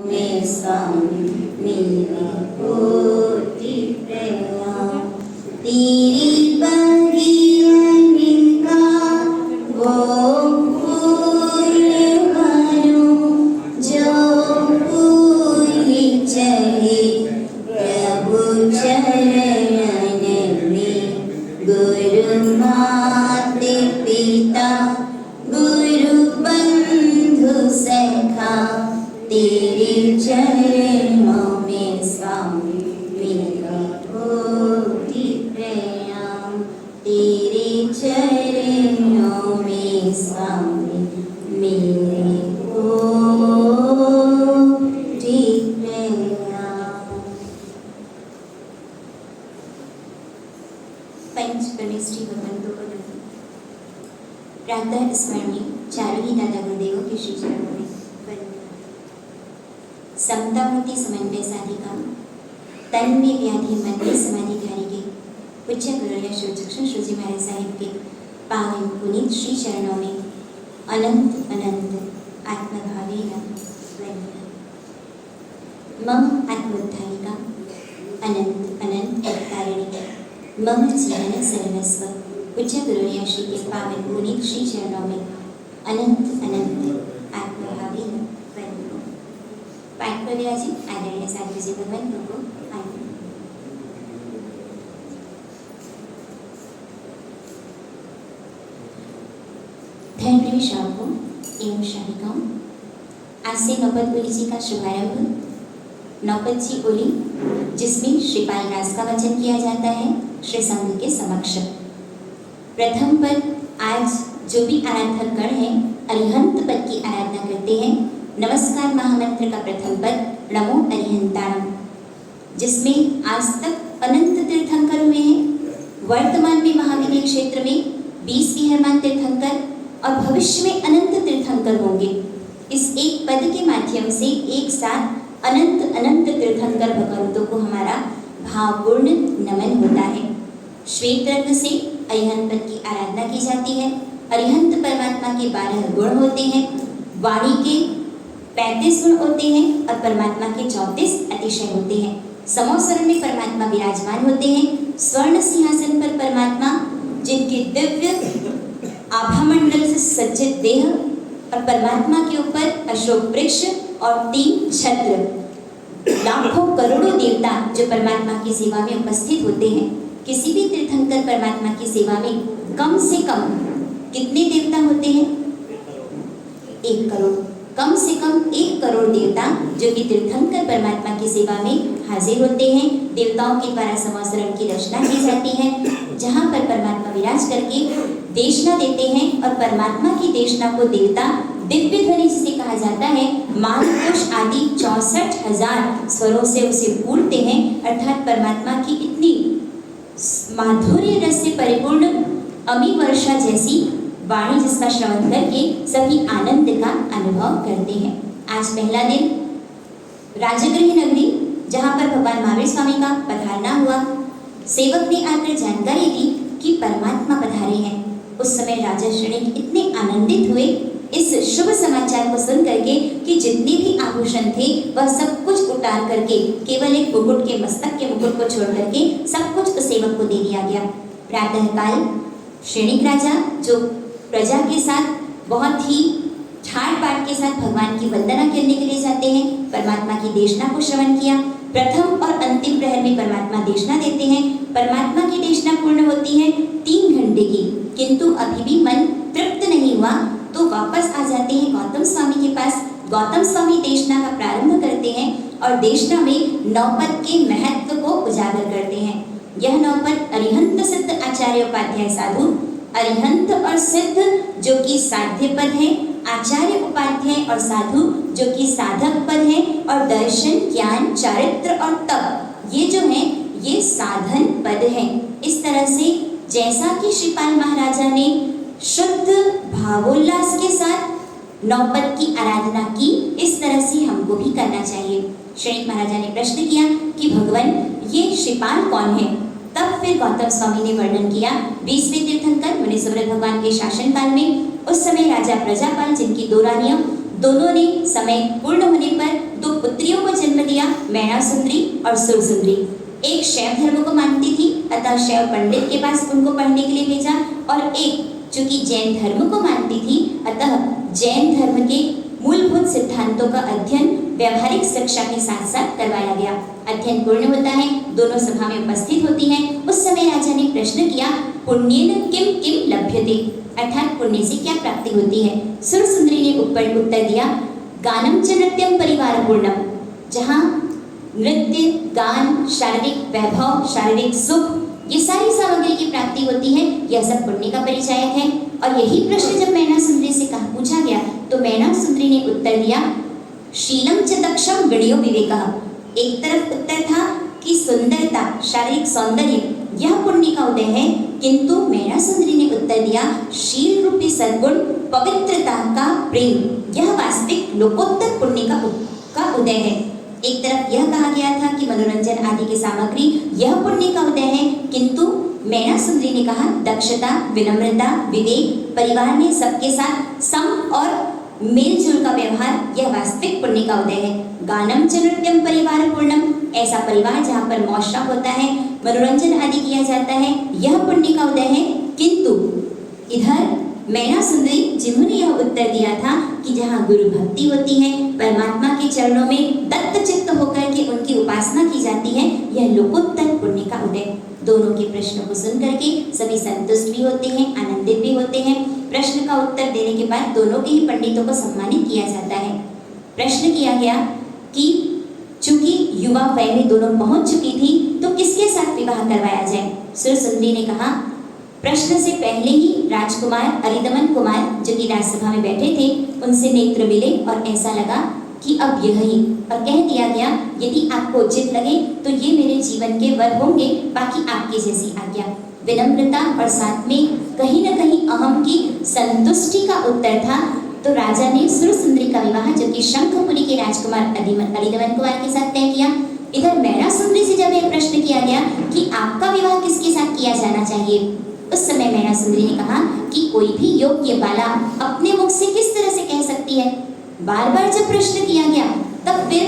में स्वामी मेरे कोटि प्रणाम। तेरी बगिया का वो फूल भरो जो फूल चढ़े प्रभु चरणन में। गुरु माता पिता गुरु बंधु सखा तेरे चरणों में स्वामी मेरा कोटि प्रणाम। तेरे चरणों में स्वामी मेरे कोटि प्रणाम। पंच परमेष्ठी भगवंतों को नमः। प्रातः स्मरण में चारों ही दादा गुरुदेवों के श्री चरणों में समता मूर्ति समन्वय साधिका तन में व्याधि मन में समाधिकारी के पूज्य गुरुदेव श्री चक्षु श्रीजी महाराज साहिब के पावन पुनीत श्री चरणों में अनंत अनंत आत्मभावेन वंदना। मम आत्मोद्धारिका अनंत अनंत अवतारिणी मम जीवन सर्वस्व पूज्य गुरुदेव श्री के पावन पुनीत श्री चरणों में अनंत अनंत आत्मभावेन वंदना। पाठ पर विराजित आदरणीय साधु जी भगवंतों को आनंद। धर्मप्रेमी श्रावकों एवं श्राविकाओं, आज से नौपत ओली जी का शुभारंभ। नौपत जी ओली जिसमें श्रीपाल राज का वचन किया जाता है श्री संघ के समक्ष। प्रथम पद आज जो भी आराधक गण है अरिहंत पद की आराधना करते हैं। नमस्कार महामंत्र का प्रथम पद नमो अरिहंताणम, जिसमें आज तक अनंत तीर्थंकर हुए हैं। वर्तमान में महाविनय क्षेत्र में 20 विहरमान तीर्थंकर और भविष्य में अनंत तीर्थंकर होंगे। इस एक पद के माध्यम से एक साथ अनंत अनंत तीर्थंकर भगवंतों को हमारा भावपूर्ण नमन होता है। श्वेत रंग से अरिहंत पद की आराधना की जाती है। अरिहंत परमात्मा के 12 गुण होते हैं। वाणी के 35 गुण होते हैं और परमात्मा के 34 अतिशय होते हैं। समोसरण में परमात्मा विराजमान होते हैं। स्वर्ण सिंहासन पर परमात्मा जिनके दिव्य आभामंडल से सज्जित देह और परमात्मा के ऊपर अशोक वृक्ष और 3 छत्र, लाखों करोड़ों देवता जो परमात्मा की सेवा में उपस्थित होते हैं। किसी भी तीर्थंकर परमात्मा की सेवा में कम से कम कितने देवता होते हैं? 1 करोड़। कम से कम 1 करोड़ देवता जो कि तीर्थंकर परमात्मा की सेवा में हाजिर होते हैं। देवताओं के द्वारा समोसरण की रचना की जाती है, जहाँ पर परमात्मा विराज करके देशना देते हैं और परमात्मा की देशना को देवता दिव्य ध्वनि जिसे कहा जाता है मालकोश आदि 64,000 स्वरों से उसे पूरते हैं। अर्थात परमात्मा की इतनी माधुर्य रस से परिपूर्ण अमी वर्षा जैसी वाणी जिसका श्रवण करके सभी आनंद का अनुभव करते हैं। आज पहला दिन राजगृह नगरी जहाँ पर भगवान महावीर स्वामी का पधारना हुआ। सेवक ने आकर जानकारी दी कि परमात्मा पधारे हैं। उस समय राजा श्रेणी इतने आनंदित हुए इस शुभ समाचार को सुन करके कि जितने भी आभूषण थे वह सब कुछ उतार करके केवल एक मुकुट के मस्तक के मुकुट को छोड़ करके सब कुछ उस सेवक को दे दिया गया। प्रातःकाल श्रेणिक राजा जो प्रजा के साथ बहुत ही ठाट बाट के साथ भगवान की वंदना करने के लिए जाते हैं, परमात्मा की देशना को श्रवण किया। प्रथम और अंतिम प्रहर में परमात्मा देशना देते हैं। परमात्मा की देशना पूर्ण होती है 3 घंटे की, किंतु अभी भी मन तृप्त नहीं हुआ तो वापस आ जाते हैं गौतम स्वामी के पास। गौतम स्वामी देशना का प्रारंभ करते हैं और देशना में नौपद के महत्व को उजागर करते हैं। यह नौपद अरिहंत सिद्ध आचार्य उपाध्याय साधु, अरिहंत और सिद्ध जो कि साध्य पद है, आचार्य उपाध्याय और साधु जो कि साधक पद है, और दर्शन ज्ञान चारित्र और तप ये जो है ये साधन पद है। इस तरह से जैसा कि श्रीपाल महाराजा ने शुद्ध भावोल्लास के साथ नौपद की आराधना की, इस तरह से हमको भी करना चाहिए। श्रेणिक महाराजा ने प्रश्न किया कि भगवान ये श्रीपाल कौन है? तब फिर गौतम स्वामी ने वर्णन किया 20वें तीर्थंकर मुनि सुव्रत भगवान के शासन काल में उस समय राजा प्रजापाल जिनकी 2 रानियां, दोनों ने समय पूर्ण होने पर 2 पुत्री मैना सुंदरी और सुर सुंदरी। एक शैव धर्म को मानती थी, अतः शैव पंडित के पास उनको पढ़ने के लिए भेजा, और एक चूंकि जैन धर्म को मानती थी, अतः जैन धर्म के मूलभूत सिद्धांतों का अध्ययन व्यवहारिक शिक्षा के साथ साथ करवाया गया। अध्ययन पूर्ण होता है, दोनों सभा में उपस्थित होती हैं। उस समय राजा ने प्रश्न किया, पुण्येन किम किम लभ्यते, अर्थात पुण्य से क्या प्राप्ति होती है। सुर सुंदरी ने उत्तर दिया, गानम च नृत्यम परिवार पूर्णम, जहाँ नृत्य, गान, शारीरिक वैभव, शारीरिक सुख, ये सारी सामग्री की प्राप्ति होती है, यह सब पुण्य का परिचायक है। और यही प्रश्न जब मैना सुंदरी से पूछा गया तो मैना सुंदरी ने उत्तर दिया, शीलम च दक्षम विणयो विवेकः। एक तरफ उत्तर था कि सुंदरता, शारीरिक सौंदर्य, यह पुण्य का उदय है, किंतु मैना सुंदरी ने उत्तर दिया, शील रूपी सद्गुण, पवित्रता का प्रेम, यह वास्तविक लोकोत्तर पुण्य का उदय है। एक तरफ यह कहा गया था कि मनोरंजन आदि की सामग्री यह पुण्य का उदय है, किंतु मैना सुंदरी ने कहा दक्षता, विनम्रता, विवेक, परिवार में सबके साथ सम और मेलजोल का व्यवहार, यह वास्तविक पुण्य का उदय है। गानम च नृत्यम परिवार पूर्णम, ऐसा परिवार जहाँ पर मौशा होता है, मनोरंजन आदि किया जाता है, यह पुण्य का उदय है। किंतु इधर मैना सुंदरी जिन्होंने यह उत्तर दिया था कि जहाँ गुरु भक्ति होती है, परमात्मा के चरणों में दत्त चित्त होकर के उनकी उपासना की जाती है, यह लोकोत्तर पुण्य का उदय। दोनों के प्रश्नों को सुन करके सभी संतुष्ट भी होते हैं, आनंदित भी होते हैं। प्रश्न का उत्तर देने के बाद दोनों के ही पंडितों को सम्मानित किया जाता है। प्रश्न किया गया कि चूंकि युवा वय में दोनों पहुंच चुकी थी, तो किसके साथ विवाह करवाया जाए। सुर सुंदरी ने कहा, प्रश्न से पहले ही राजकुमार अरिदमन कुमार जो कि राजसभा में बैठे थे, उनसे नेत्र मिले और ऐसा लगा कि अब यही, और कह दिया गया, यदि आपको उचित लगे तो ये मेरे जीवन के वर होंगे, बाकी आपकी जैसी आज्ञा। विनम्रता और साथ में कहीं न कहीं अहम की संतुष्टि का उत्तर था। तो राजा ने सुर सुंदरी का विवाह जो कि शंखपुरी के राजकुमार अरिदमन कुमार के साथ तय किया। इधर मैना सुंदरी से जब यह प्रश्न किया गया कि आपका विवाह किसके साथ किया जाना चाहिए, उस समय मैना सुंदरी ने कहा कि कोई भी योग्य बाला अपने मुख से किस तरह से कह सकती है। बार बार जब प्रश्न किया गया तब फिर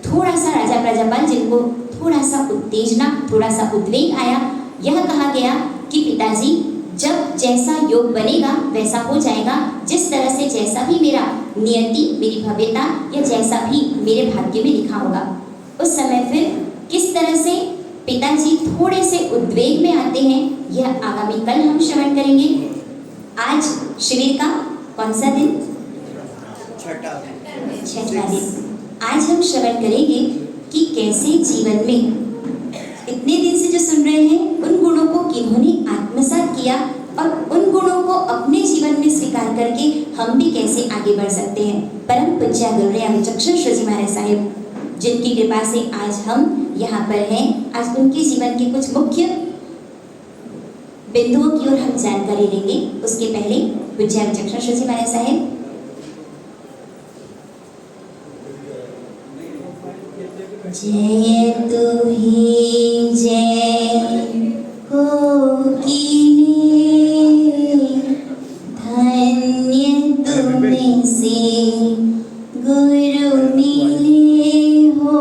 थोड़ा सा राजा प्रजापाल जिनको थोड़ा सा उत्तेजना, थोड़ा सा उद्वेग आया, यह कहा गया कि पिताजी जब जैसा योग बनेगा वैसा हो जाएगा, जिस तरह से जैसा भी मेरा नियति, मेरी भव्यता या जैसा भी मेरे भाग्य में लिखा होगा। उस समय फिर किस तरह से पिताजी थोड़े से उद्वेग में आते हैं, यह आगामी कल हम श्रवण करेंगे। आज शिविर का कौन सा दिन? छठा दिन। आज हम श्रवण करेंगे कि कैसे जीवन में इतने दिन से जो सुन रहे हैं उन गुणों को किन्होंने आत्मसात किया और उन गुणों को अपने जीवन में स्वीकार करके हम भी कैसे आगे बढ़ सकते हैं। परम पूज्य गौड़िया विचक्षण श्री जी महाराज साहिब जिनकी कृपा से आज हम यहाँ पर हैं, आज उनके जीवन के कुछ मुख्य बिंदुओं की ओर हम जानकारी लेंगे। उसके पहले पूज्य विचक्षण श्री जी महाराज साहिब। जय तू ही जय हो कीने, धन्य तुम्हें से गुरु मिले हो,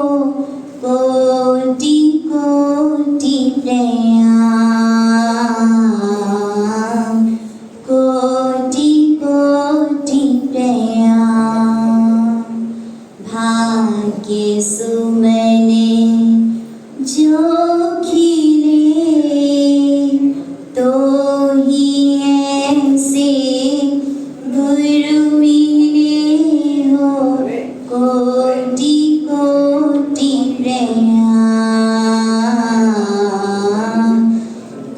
कोटि कोटि प्रणाम, कोटि कोटि प्रणाम। भाग्य सुमने जो खिले, तो ही ऐसे गुरु मिले हो, कोटि कोटि प्रणाम,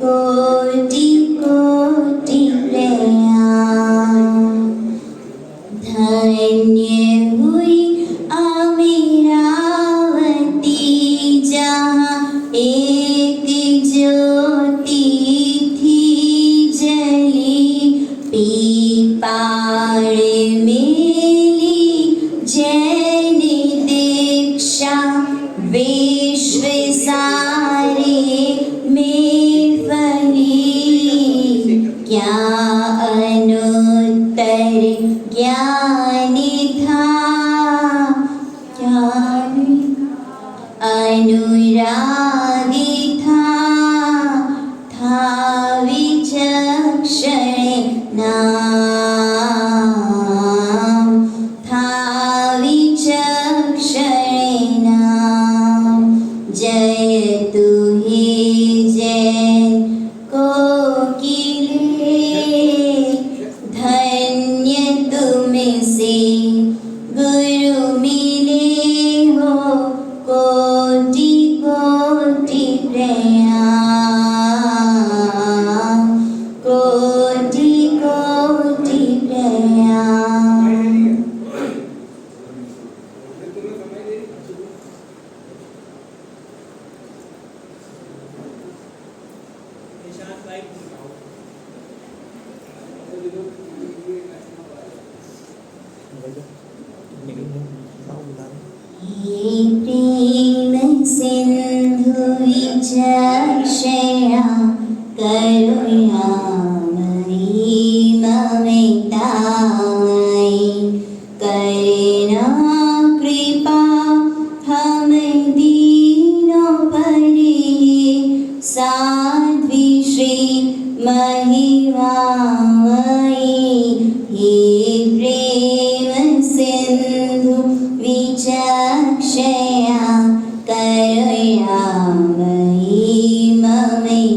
कोटि कोटि प्रणाम। धन्य हुई अमरावती जहाँ एक ज्योति थी जली, पीपाड़ मेली जैन दीक्षित अनुरागी था विचक्षण नाम, था विचक्षण नाम। जय तू ही जैन कोकिले, धन्य तुम से गुरु मिले हो, कोटि कोटि प्रणाम, कोटि कोटि प्रणाम। हे प्रेम सिंधु विचक्षणा, करुणामयी ममतामयी, करना कृपा हम दीनों पर हे, साध्वी श्री महिमामयी। हे प्रेम सिंधु विचक्षणा, करुणामयी ममतामयी,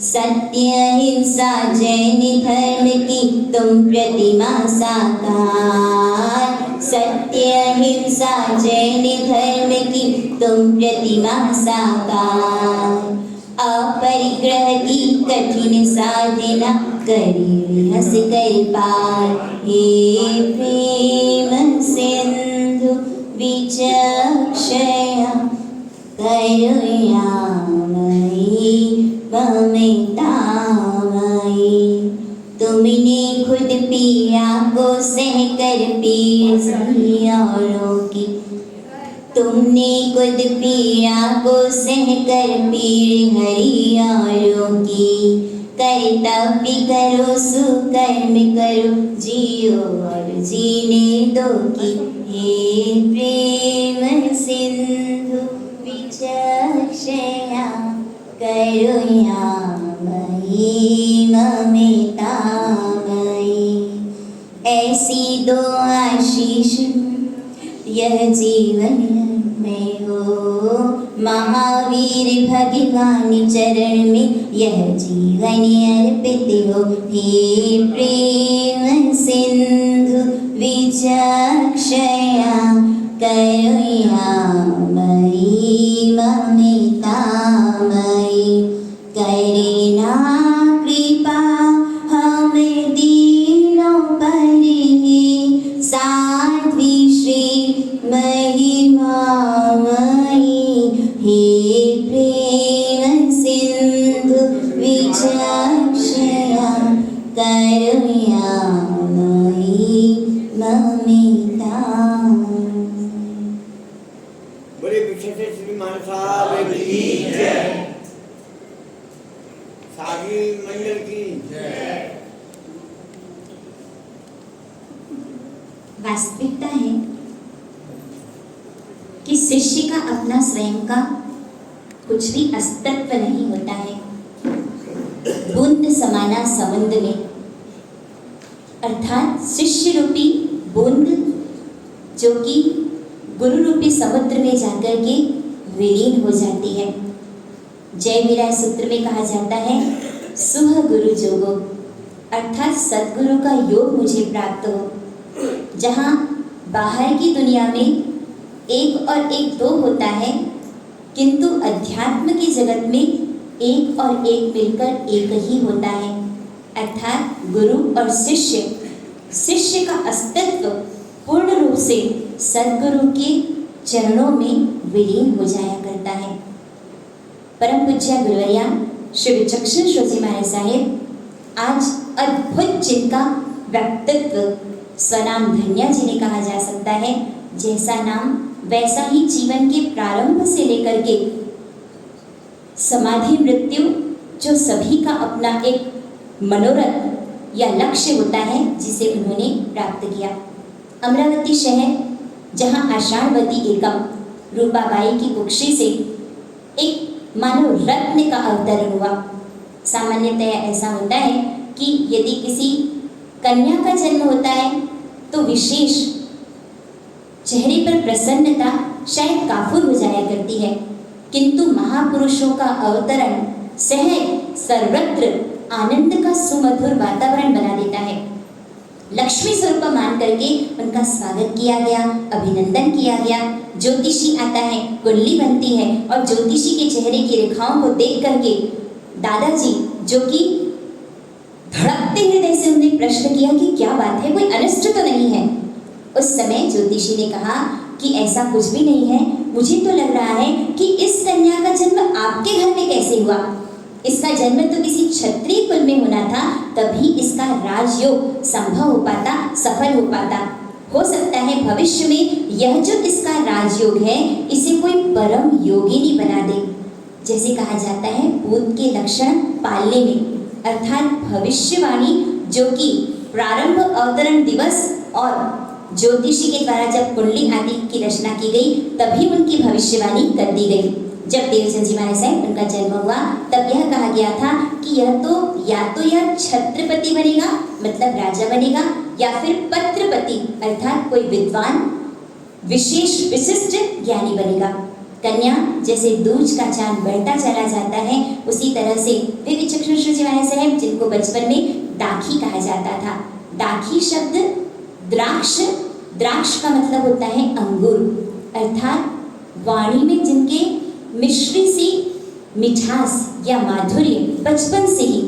सत्य हिंसा जैन धर्म की तुम प्रतिमा साकार, सत्य हिंसा जैन धर्म की तुम प्रतिमा साकार। अपरिग्रह की कठिन साधना करी हंस कर पार। हे प्रेम सिंधु विचक्षणा, करुणामयी ममतामयी, तुमने खुद पीड़ा को सह कर पीड़ सही औरों की, तुमने खुद पीड़ा को सह कर पीड़ हरी औरों की। कर्तव्य करो सुकर्म करो, जियो और जीने दो की। हे प्रेम सिंधु विचक्षणा, करुणामयी ममतामयी, ऐसी दो आशीष यह जीवन में हो, महावीर भगवान चरण में यह जीवन अर्पित हो। हे प्रेम सिंधु विचक्षणा, करुणामयी ममतामयी, करना कृपा हम दीनों पर हे, साध्वी श्री महिमामयी। हे प्रेम सिंधु विचक्षणा, करुणामयी ममतामयी। बड़े विशेष श्री महाराज साहब की जय, सागी मंडल की जय। वास्तविकता है कि शिष्य का अपना स्वयं का कुछ भी अस्तित्व नहीं होता है। बूंद समाना समुद्र में, अर्थात शिष्य रूपी बूंद जो कि गुरु रूपी समुद्र में जाकर के विलीन हो जाती है। जय मीरा सूत्र में कहा जाता है, सुह गुरु जोगो, अर्थात सद्गुरु का योग मुझे प्राप्त हो। जहाँ बाहर की दुनिया में एक और एक दो होता है, किंतु अध्यात्म की जगत में एक और एक मिलकर एक ही होता है। अर्थात गुरु और शिष्य, शिष्य का अस्तित्व पूर्ण रूप से सद्गुरु के चरणों में विलीन हो जाया करता है। परम पूज्य गुरुवर्या श्री विचक्षण श्रोजी महाराज साहेब आज अद्भुत जिनका व्यक्तित्व स्वनाम धन्या जी ने कहा जा सकता है। जैसा नाम वैसा ही जीवन के प्रारंभ से लेकर के समाधि मृत्यु, जो सभी का अपना एक मनोरथ या लक्ष्य होता है जिसे उन्होंने प्राप्त किया। अमरावती शहर जहाँ आषाढ़वती एकम रूपाबाई की कुक्षी से एक मानो रत्न का अवतरण हुआ। सामान्यतः ऐसा होता है कि यदि किसी कन्या का जन्म होता है तो विशेष चेहरे पर प्रसन्नता शायद काफुर हो जाया करती है, किंतु महापुरुषों का अवतरण सहज सर्वत्र आनंद का सुमधुर वातावरण बना देता है। लक्ष्मी स्वरूप मान करके उनका स्वागत किया गया, अभिनंदन किया गया। ज्योतिषी आता है, कुंडली बनती है और ज्योतिषी के चेहरे की रेखाओं को देख करके दादाजी, जो कि धड़कते हृदय से उन्हें प्रश्न किया कि क्या बात है, कोई अनिष्ट तो नहीं है। उस समय ज्योतिषी ने कहा कि ऐसा कुछ भी नहीं है, मुझे तो लग रहा है कि इस कन्या का जन्म आपके घर में कैसे हुआ। इसका जन्म तो किसी क्षत्रिय कुल में होना था, तभी इसका राजयोग संभव हो पाता, सफल हो पाता। हो सकता है भविष्य में यह जो इसका राजयोग है इसे कोई परम योगिनी बना दे। जैसे कहा जाता है भूत के लक्षण पालने में, अर्थात भविष्यवाणी जो कि प्रारंभ अवतरण दिवस और ज्योतिषी के द्वारा जब कुंडली आदि की रचना की गई तभी उनकी भविष्यवाणी कर दी गई। जब देवचंद जी महाराज साहब उनका जन्म हुआ तब यह कहा गया था कि यह छत्रपति बनेगा, मतलब राजा बनेगा, या फिर पत्रपति अर्थात कोई विद्वान विशेष विशिष्ट ज्ञानी बनेगा। कन्या जैसे दूज का चांद बढ़ता चला जाता है, उसी तरह से फिर विचक्षण श्री जी महाराज साहब, जिनको बचपन में दाखी कहा जाता था। दाखी शब्द द्राक्ष का मतलब होता है अंगूर, अर्थात वाणी में जिनके मिश्री सी मिठास या माधुर्य बचपन से ही,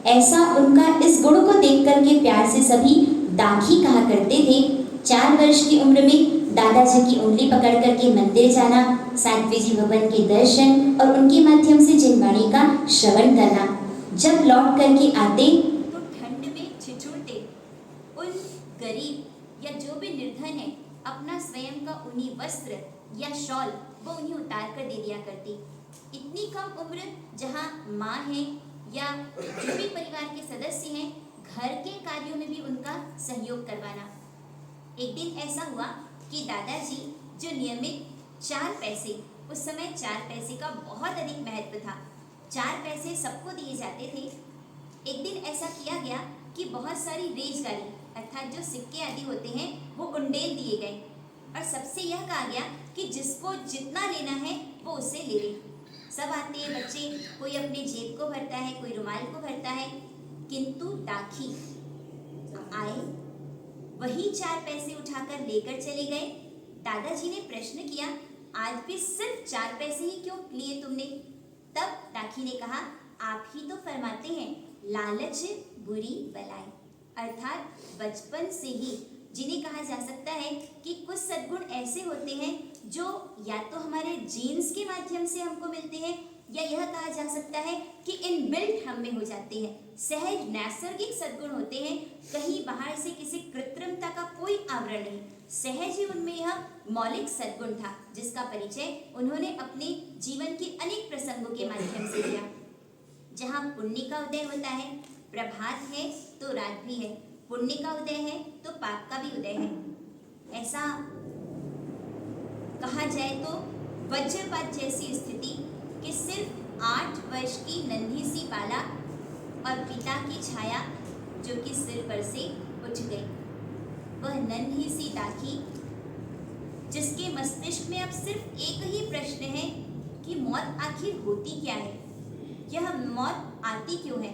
ऐसा उनका इस गुण को देख करके प्यार से सभी दाखी कहा करते थे। 4 वर्ष की उम्र में दादाजी की उंगली पकड़ करके मंदिर जाना, सातवें जी भवन के दर्शन और उनके माध्यम से जिनवाणी का श्रवण करना। जब लौट करके आते तो ठंड में ठिठुरते उन गरीब या जो भी निर्धन है अपना स्वयं का ऊनी वस्त्र या शॉल वो उन्हें उतार कर दे दिया करती। इतनी कम उम्र जहाँ माँ है या जो भी परिवार के सदस्य हैं, घर के कार्यों में भी उनका सहयोग करवाना। एक दिन ऐसा हुआ कि दादाजी जो नियमित 4 पैसे, उस समय 4 पैसे का बहुत अधिक महत्व था, 4 पैसे सबको दिए जाते थे। एक दिन ऐसा किया गया कि बहुत सारी रेजगारी अर्थात जो सिक्के आदि होते हैं वो उंडेल दिए गए और सबसे यह कहा गया कि जिसको जितना लेना है वो उससे ले ले। सब आते हैं बच्चे, कोई अपने जेब को भरता है, कोई रुमाल को भरता है, किंतु दाखी आए, वही 4 पैसे उठाकर लेकर चले गए। दादाजी ने प्रश्न किया, आज भी सिर्फ 4 पैसे ही क्यों लिए तुमने? तब दाखी ने कहा, आप ही तो फरमाते हैं लालच बुरी बलाई, अर्थात बचपन से ही जिन्हें कहा जा सकता है कि कुछ सद्गुण ऐसे होते हैं जो या तो हमारे जीन्स के माध्यम से हमको मिलते हैं, या यह कहा जा सकता है कि इनबिल्ट हम में हो जाते हैं। सहज नैसर्गिक सद्गुण होते हैं, कहीं बाहर से किसी कृत्रिमता का कोई आवरण नहीं, सहज ही उनमें यह मौलिक सद्गुण था, जिसका परिचय उन्होंने अपने जीवन के अनेक प्रसंगों के माध्यम से दिया। जहाँ पुण्य का उदय होता है, प्रभात है तो रात भी है, पुण्य का उदय है तो पाप का भी उदय है। ऐसा कहा जाए तो वज्रपात जैसी स्थिति कि सिर्फ 8 वर्ष की नन्ही सी बाला और पिता की छाया जो कि सिर पर से उठ गई, वह नन्ही सी दाखी जिसके मस्तिष्क में अब सिर्फ एक ही प्रश्न है कि मौत आखिर होती क्या है, यह मौत आती क्यों है।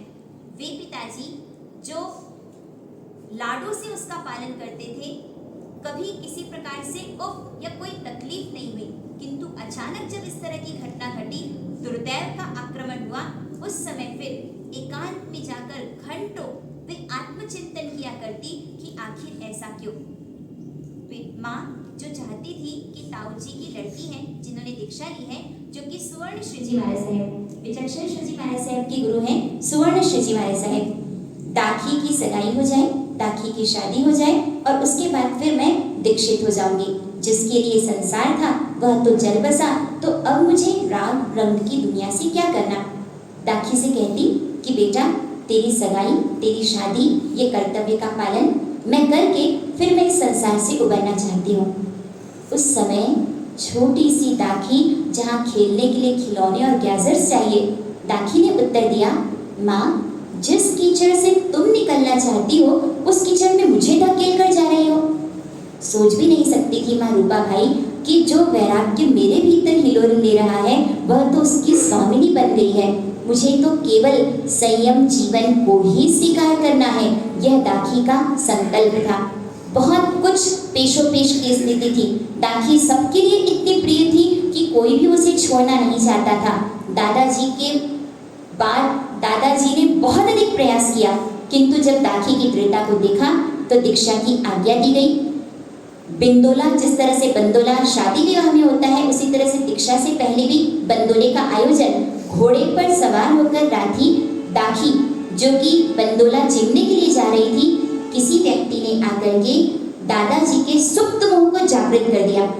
वे पिताजी जो लाडों से उसका पालन करते थे, कभी किसी प्रकार से उफ या कोई तकलीफ नहीं हुई, किंतु अचानक जब इस तरह की घटना घटी, दुर्दैव का आक्रमण हुआ, उस समय फिर एकांत में जाकर घंटों वे आत्मचिंतन किया करती कि आखिर ऐसा क्यों। माँ जो चाहती थी कि ताऊ जी की लड़की है जिन्होंने दीक्षा ली है, जो कि सुवर्ण श्री जी महाराज साहब, विचक्षण श्री जी महाराज साहब के गुरु हैं सुवर्ण श्री जी महाराज साहब, दाखी की सगाई हो जाए, दाखी की शादी हो जाए और उसके बाद फिर मैं दीक्षित हो जाऊंगी। जिसके लिए संसार था वह तो जल बसा, तो अब मुझे राग रंग की दुनिया से क्या करना। दाखी से कहती कि बेटा तेरी सगाई, तेरी शादी, ये कर्तव्य का पालन मैं करके फिर मैं इस संसार से उबरना चाहती हूँ। उस समय छोटी सी दाखी जहाँ खेलने के लिए खिलौने और गैजेट्स चाहिए, दाखी ने उत्तर दिया, माँ, जिस कीचड़ से तुम निकलना चाहती हो उस कीचड़ में मुझे धकेल कर जा रही हो। सोच भी नहीं सकती थी माँ रूपा भाई कि जो वैराग्य मेरे भीतर हिलोर ले रहा है वह तो उसकी स्वामिनी बन गई है। मुझे तो केवल संयम जीवन को ही स्वीकार करना है, यह दाखी का संकल्प था। बहुत कुछ पेशो पेश की स्थिति थी। दाखी सबके लिए इतनी प्रिय थी कि कोई भी उसे छोड़ना नहीं चाहता था। दादाजी के बाद दादाजी ने बहुत अधिक प्रयास किया, किंतु जब दाखी की दृढ़ता को देखा तो दीक्षा की आज्ञा दी गई। बिंदोला, जिस तरह से बंदोला शादी विवाह में होता है, उसी तरह से दीक्षा से पहले भी बंदोले का आयोजन, घोड़े पर सवार होकर दाखी जो कि बंदोला चिमने के लिए जा रही थी, किसी व्यक्ति ने आकर के दादाजी के सुप्त मोह को जागृत कर दिया।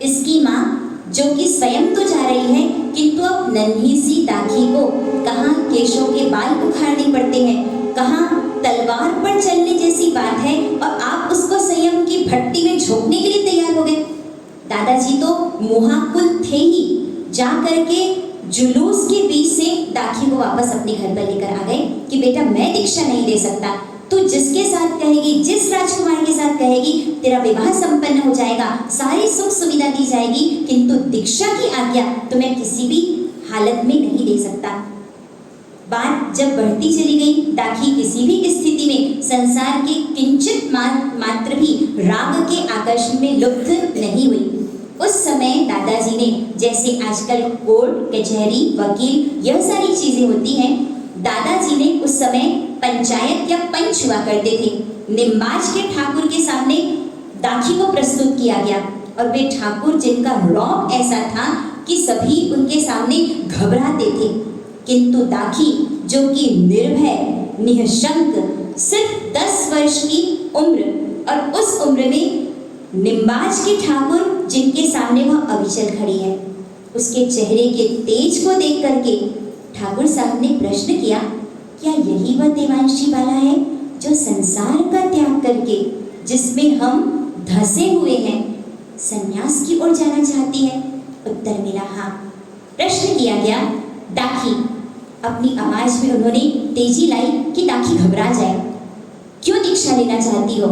इसकी माँ जो कि स्वयं तो जा रही है, किंतु अब नन्ही सी दाखी को कहाँ केशों के बाल उखाड़ने पड़ते हैं, कहाँ तलवार पर चलने जैसी बात है, और आप उसको संयम की भट्टी में झोंकने के लिए तैयार हो गए। दादाजी तो मोहाकुल थे ही, जा करके जुलूस के बीच से दाखी को वापस अपने घर पर लेकर आ गए कि बेटा, मैं दीक्षा नहीं दे सकता, तू जिसके साथ कहेगी, जिस राजकुमार के साथ कहेगी, तेरा विवाह संपन्न हो जाएगा, सारी सुख सुविधा दी जाएगी, किंतु दीक्षा की आज्ञा तो मैं किसी भी हालत में नहीं दे सकता। बात जब बढ़ती चली गई, दाखी किसी भी स्थिति में संसार के किंचित मात्र भी राग के आकर्षण में लुप्त नहीं हुई। उस समय दादाजी ने, जैसे आजकल कोर्ट कचहरी वकील यह सारी चीजें होती हैं, दादाजी ने उस समय पंचायत या पंच हुआ करते थे। निम्बाज के ठाकुर के सामने दाखी को प्रस्तुत किया गया, और वे ठाकुर जिनका रौब ऐसा था कि सभी उनके सामने घबराते थे, किंतु दाखी जो कि निर्भय निःशंक, सिर्फ 10 वर्ष की उम्र, और उस उम्र में निम्बाज के ठाकुर जिनके सामने वह अविचल खड़ी है, उसके चेहरे के तेज को देख करके ठाकुर साहब ने प्रश्न किया, क्या यही वह देवांशी बाला है जो संसार का त्याग करके, जिसमें हम धसे हुए हैं, संन्यास की ओर जाना चाहती है? उत्तर मिला हाँ। प्रश्न किया गया, दाखी, अपनी आवाज में उन्होंने तेजी लाई कि दाखी घबरा जाए, क्यों दीक्षा लेना चाहती हो?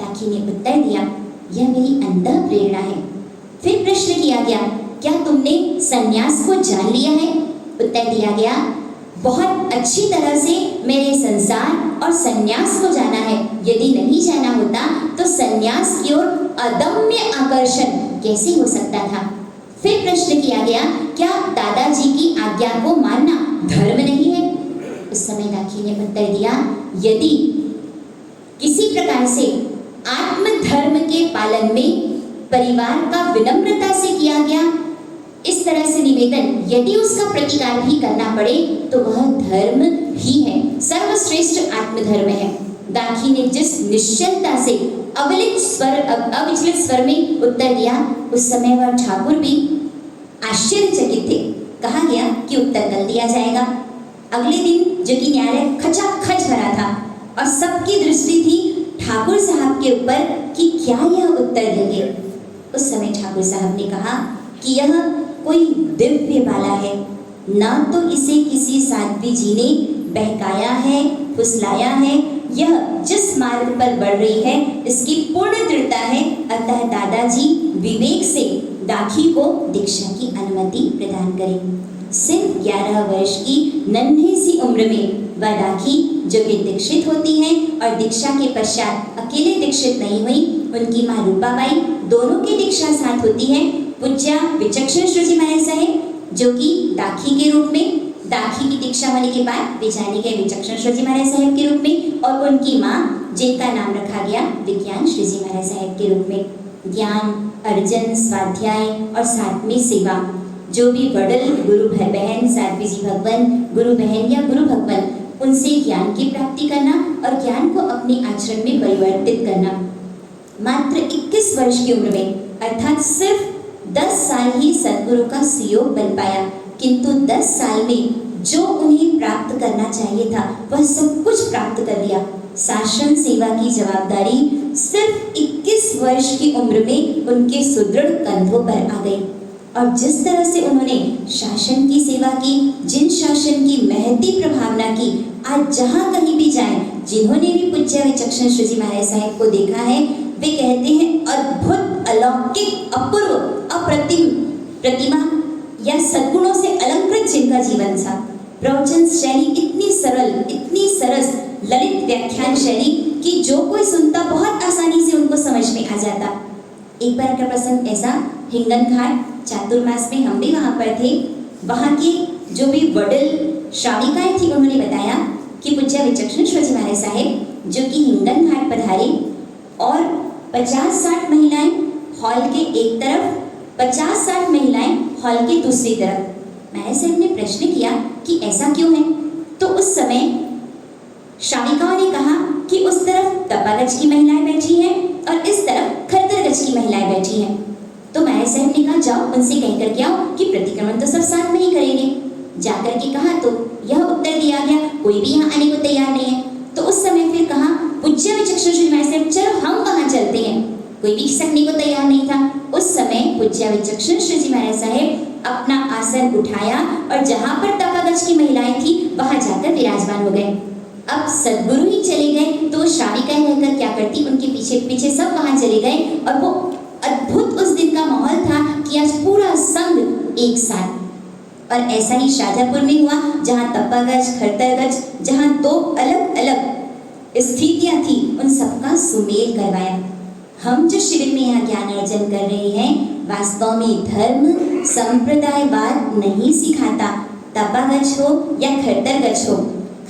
दाखी ने उत्तर दिया, यह मेरी अंतः प्रेरणा है। फिर प्रश्न किया गया, क्या तुमने संन्यास को जान लिया है? उत्तर दिया गया, बहुत अच्छी तरह से मेरे संसार और संन्यास को जाना है। यदि नहीं जाना होता तो संन्यास की ओर अदम्य आकर्षण कैसे हो सकता था? फिर प्रश्न किया गया, क्या दादाजी की आज्ञा को मानना धर्म नहीं है? उस समय दाखी ने उत्तर दिया, यदि किसी प्रकार से आत्मधर्म के पालन में परिवार का विनम्रता से किया गया इस तरह से निवेदन, यदि उसका प्रतिकार भी करना पड़े तो वह धर्म ही है, सर्वश्रेष्ठ आत्मधर्म है। दाखी ने जिस निश्चलता से अविचलित स्वर में उत्तर दिया, उस समय वह ठाकुर भी आश्चर्यचकित थे। कहा गया कि उत्तर कल दिया जाएगा। अगले दिन जो कि न्यायालय खचाखच भरा था और सबकी दृष्टि थी ठाकुर साहब के ऊपर कि क्या यह उत्तर देंगे। उस समय ठाकुर साहब ने कहा कि यह कोई दिव्य बाला है, ना तो इसे किसी साध्वी जी ने बहकाया है, फुसलाया है, यह जिस मार्ग पर बढ़ रही है इसकी पूर्ण दृढ़ता है। अतः दादाजी विवेक से दाखी को दीक्षा की अनुमति प्रदान करें। सिर्फ 11 वर्ष की नन्ही सी उम्र में वह दाखी जो कि दीक्षित होती हैं और दीक्षा के पश्चात अकेले दीक्षित नहीं हुई, उनकी माँ रूपाबाई, दोनों की दीक्षा साथ होती है। पूज्य विचक्षण श्रीजी महाराज साहेब जो कि दाखी के रूप में, दाखी की दीक्षा होने के बाद वे जाने गए विचक्षण श्रीजी महाराज साहेब के रूप में, और उनकी माँ जिनका नाम रखा गया विज्ञान श्रीजी महाराज साहेब के रूप में। ज्ञान अर्जन, स्वाध्याय और साथ में सेवा, जो भी वडल गुरु बहन, साध्वी जी भगवान, गुरु बहन या गुरु भगवान, उनसे ज्ञान की प्राप्ति करना और ज्ञान को अपने आचरण में परिवर्तित करना। मात्र 21 वर्ष की उम्र में, अर्थात सिर्फ 10 साल ही सद्गुरु का सुयोग बन पाया, किंतु 10 साल में जो उन्हें प्राप्त करना चाहिए था वह सब कुछ प्राप्त कर लिया। शासन सेवा की जवाबदारी सिर्फ 21 वर्ष की उम्र में उनके सुदृढ़ कंधों पर आ गई। और जिस तरह से उन्होंने शासन की सेवा की, जिन शासन की महती प्रभावना की, आज जहाँ कहीं भी जाएं, जिन्होंने भी पूज्य विचक्षण श्री जी महाराज साहब को देखा है, वे कहते हैं अद्भुत, अलौकिक, अपूर्व, अप्रतिम प्रतिमा या सद्गुणों से अलंकृत जिनका जीवन था। प्रवचन शैली इतनी सरल, इतनी सरस, ललित व्याख्यान शैली कि जो कोई सुनता बहुत आसानी से उनको समझ में आ जाता। एक बार का प्रसंग ऐसा, हिंगन घाट चातुर्मास में हम भी वहाँ पर थे। वहाँ की जो भी वडल श्राविकाएं थी, उन्होंने बताया कि पूज्य विचक्षण श्री जी महाराज साहेब जो कि हिंगन घाट पधारे और 50-60 महिलाएं हॉल के एक तरफ, 50-60 महिलाएं हॉल के दूसरी तरफ। महाराज साहब ने प्रश्न किया कि ऐसा क्यों है? तो उस समय श्राविकाओं ने कहा कि उस तरफ तपागज की महिलाएं बैठी हैं और इस तरफ खरतरगज की महिलाएं बैठी हैं। तो महाराज साहब ने कहा जाओ उनसे कह कर के आओ कि प्रतिक्रमण तो सब साथ में ही करेंगे। जाकर के कहा तो यह उत्तर दिया गया, कोई भी यहाँ आने को तैयार नहीं है। तो उस समय फिर कहा पूज्य विचक्षण श्री महाराज साहब चलो हम वहाँ चलते हैं, कोई भी सकने को तैयार नहीं था। उस समय पूज्य विचक्षण श्री जी महाराज साहब अपना आसन उठाया और जहाँ पर तपागज की महिलाएं थी वहाँ जाकर विराजमान हो गए। अब सदगुरु ही चले गए तो श्राविकाएं रहकर क्या करती, उनके पीछे पीछे सब वहाँ चले गए और वो अद्भुत उस दिन का माहौल था कि आज पूरा संघ एक साथ। और ऐसा ही शाजापुर में हुआ जहाँ तपागज, खरतरगज, जहाँ दो अलग अलग स्थितियाँ थी, उन सबका सुमेल करवाया। हम जो शिविर में यहाँ ज्ञान अर्जन कर रहे हैं, वास्तव में धर्म संप्रदायवाद नहीं सिखाता, तपागज हो या खरतरगज हो।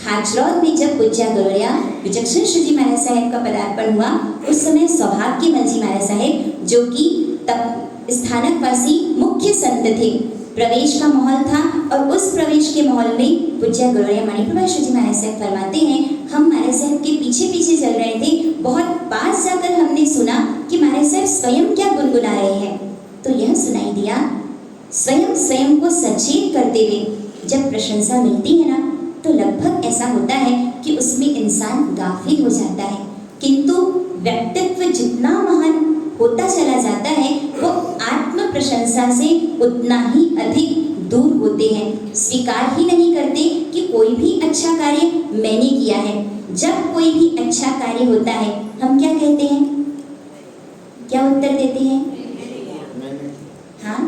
खाचरौद में जब पूज्य गुरुया विचक्षण श्री जी महाराज साहब का पदार्पण हुआ, उस समय सौभाग्यमल जी महाराज साहब जो कि तब स्थानकवासी मुख्य संत थे, प्रवेश का माहौल था और उस प्रवेश के माहौल में पूज्य गुरुया मणिप्रभा श्री जी महाराज साहब फरमाते हैं, हम महाराज साहब के पीछे पीछे चल रहे थे। बहुत पास जाकर हमने सुना कि महाराज साहब स्वयं क्या गुनगुना रहे हैं। तो यह सुनाई दिया, स्वयं को सचेत करते हुए जब प्रशंसा मिलती है ना, तो लगभग ऐसा होता है कि उसमें इंसान गाफिल हो जाता है, किंतु व्यक्तित्व जितना महान होता चला जाता है वो आत्म प्रशंसा से उतना ही अधिक दूर होते हैं। स्वीकार ही नहीं करते कि कोई भी अच्छा कार्य मैंने किया है। जब कोई भी अच्छा कार्य होता है हम क्या कहते हैं, क्या उत्तर देते हैं? हाँ,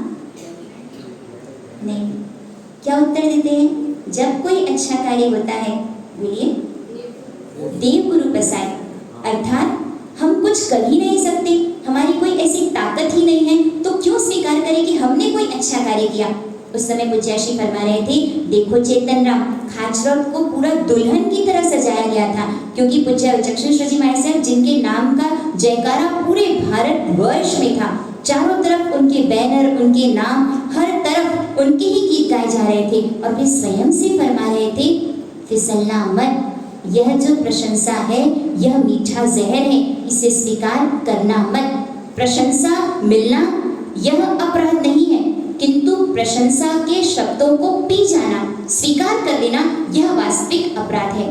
नहीं, क्या उत्तर देते हैं? जब कोई अच्छा कार्य होता है, बोलिए, देव गुरु बसाए, अर्थात हम कुछ कर ही नहीं सकते, हमारी कोई ऐसी ताकत ही नहीं है, तो क्यों स्वीकार करें कि हमने कोई अच्छा कार्य किया। उस समय पूज्य श्री फरमा रहे थे, देखो चेतन राम, खाचरौद को पूरा दुल्हन की तरह सजाया गया था, क्योंकि पूज्य विचक्षण श्री जी महाराज साहब जिनके नाम का जयकारा पूरे भारत वर्ष में था, चारों तरफ उनके बैनर, उनके नाम, हर तरफ उनके ही गीत गाए जा रहे थे और वे स्वयं से फरमा रहे थे, फिसलना मत, यह जो प्रशंसा है यह मीठा जहर है, इसे स्वीकार करना मत। प्रशंसा मिलना यह अपराध नहीं है, किंतु प्रशंसा के शब्दों को पी जाना, स्वीकार कर लेना, यह वास्तविक अपराध है।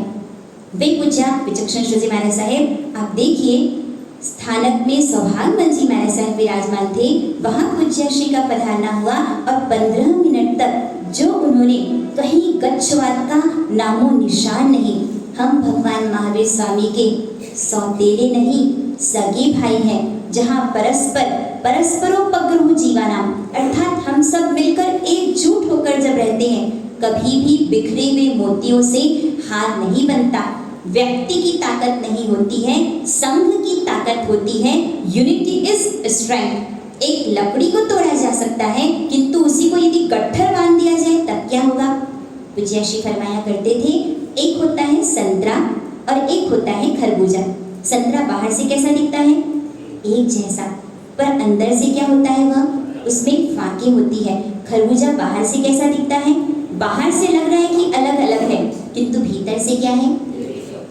वे पूज्य विचक्षण श्री जी महाराज साहब, आप देखिए स्थानक में सौभाग्यमल जी महाराज साहब विराजमान थे, वहाँ पूज्य श्री का पधारना हुआ और 15 मिनट तक जो उन्होंने कहीं गच्छवाद का नामो निशान नहीं। हम भगवान महावीर स्वामी के सौतेले नहीं, सगे भाई हैं, जहाँ परस्परोपग्रह जीवानाम, अर्थात हम सब मिलकर एकजुट होकर जब रहते हैं, कभी भी बिखरे हुए मोतियों से हार नहीं बनता। व्यक्ति की ताकत नहीं होती है, संघ की ताकत होती है। Unity is strength. एक लकड़ी को तोड़ा जा सकता है, किंतु उसी को यदि गट्ठर बांध दिया जाए तब क्या होगा? पूज्य श्री फरमाया करते थे, एक होता है संतरा और एक होता है खरबूजा। संतरा बाहर से कैसा दिखता है? एक जैसा, पर अंदर से क्या होता है? वह उसमें फाके होती है। खरबूजा बाहर से कैसा दिखता है? बाहर से लग रहा है कि अलग अलग है, किंतु भीतर से क्या है?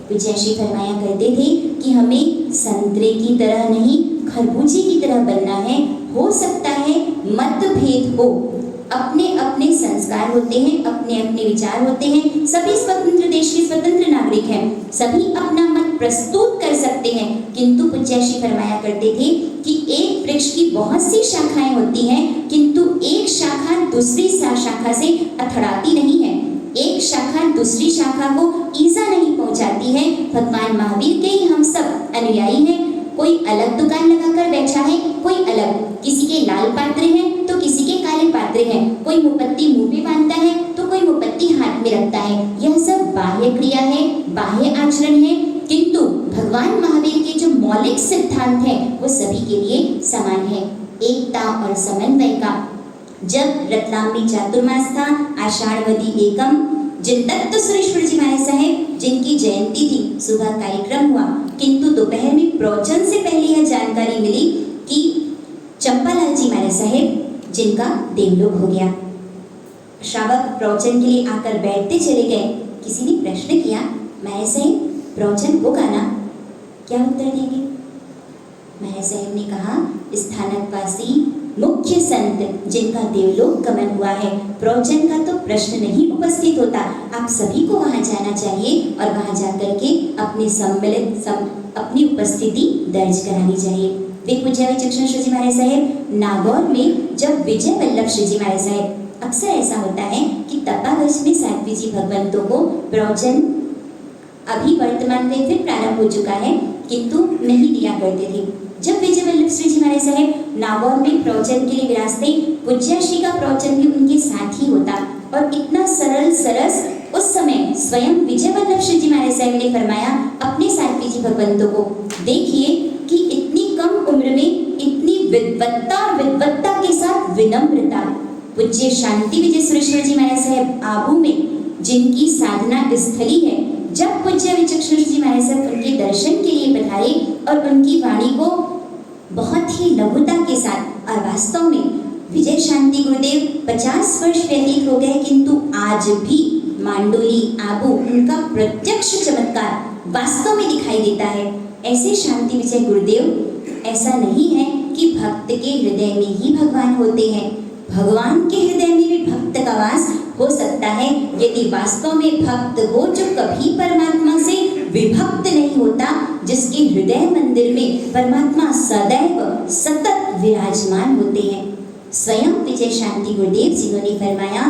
पूज्य श्री फरमाया करते थे कि हमें संतरे की तरह नहीं, खरबूजे की तरह बनना है। हो सकता है मतभेद हो, अपने अपने संस्कार होते हैं, अपने अपने विचार होते हैं, सभी स्वतंत्र देश के स्वतंत्र नागरिक हैं, सभी अपना मत प्रस्तुत कर सकते हैं, किंतु पूज्यश्री फरमाया करते थे कि एक वृक्ष की बहुत सी शाखाएं होती हैं, किंतु एक शाखा दूसरी शाखा से अथड़ाती नहीं है, एक शाखा दूसरी शाखा को ईजा नहीं पहुंचाती है। भगवान महावीर के ही हम सब अनुयायी हैं। कोई अलग दुकान लगाकर बैठा है, कोई अलग, किसी के लाल पात्रे हैं तो किसी के काले पात्रे हैं, कोई मुपत्ती मुंह में बांधता है तो कोई मुपत्ती हाथ में रखता है। यह सब बाह्य क्रिया है, बाह्य आचरण है, किंतु भगवान महावीर के जो मौलिक सिद्धांत है वो सभी के लिए समान है, एकता और समन्वय का। जब रतलाम में चातुर्मास था, आषाढ़वदी एकम, जिन तत्व सुरेश्वर जी महाराज साहेब जिनकी जयंती थी, सुबह कार्यक्रम हुआ, किंतु दोपहर में प्रवचन से पहले यह जानकारी मिली कि चंपालाल जी महाराज साहेब जिनका देवलोक हो गया। श्रावक प्रवचन के लिए आकर बैठते चले गए। किसी ने प्रश्न किया, महाराज साहेब प्रवचन होगा ना? क्या उत्तर देंगे? महाराज साहेब ने कहा, स्थानकवासी मुख्य संत जिनका देवलोक गमन हुआ है, प्रवचन का तो प्रश्न नहीं उपस्थित होता, आप सभी को वहां जाना चाहिए और वहां जाकर के अपनी उपस्थिति दर्ज करानी चाहिए। वे पूज्य विचक्षण श्री जी महाराज साहेब नागौर में जब विजय वल्लभ श्री जी महाराज साहेब, अक्सर ऐसा होता है कि तपागज में साध्वी जी भगवंतों को प्रवचन अभी वर्तमान में फिर प्रारंभ हो चुका है, किंतु नहीं दिया करते थे। जब विजय वल्लभ श्री जी महाराज साहेब नागौर में प्रवचन के लिए विराजते, पूज्यश्री का प्रवचन भी उनके साथ ही होता और इतना सरल सरस उस समय स्वयं विजय वल्लभ श्री जी महाराज साहेब ने फरमाया अपने साध्वी जी भगवंतों को, देखिए कि इतनी कम उम्र में इतनी विद्वत्ता के साथ विनम्रता। पूज्य शांति विजय सुरेश्वर जी महाराज साहेब आबू में जिनकी साधना स्थली है, जब पूज्य विचक्षण जी महाराज साहब उनके दर्शन के लिए पधारे और उनकी वाणी को बहुत ही लघुता के साथ, और वास्तव में विजय शांति गुरुदेव 50 वर्ष व्यतीत हो गए, किंतु आज भी मांडोली आबू उनका प्रत्यक्ष चमत्कार वास्तव में दिखाई देता है। ऐसे शांति विजय गुरुदेव, ऐसा नहीं है कि भक्त के हृदय में ही भगवान होते हैं, भगवान के हृदय में भी भक्त का वास हो सकता है, यदि वास्तव में भक्त हो जो कभी परमात्मा से विभक्त नहीं होता, जिसके हृदय मंदिर में परमात्मा सदैव सतत विराजमान होते हैं। स्वयं विजय शांति गुरुदेव जी ने फरमाया,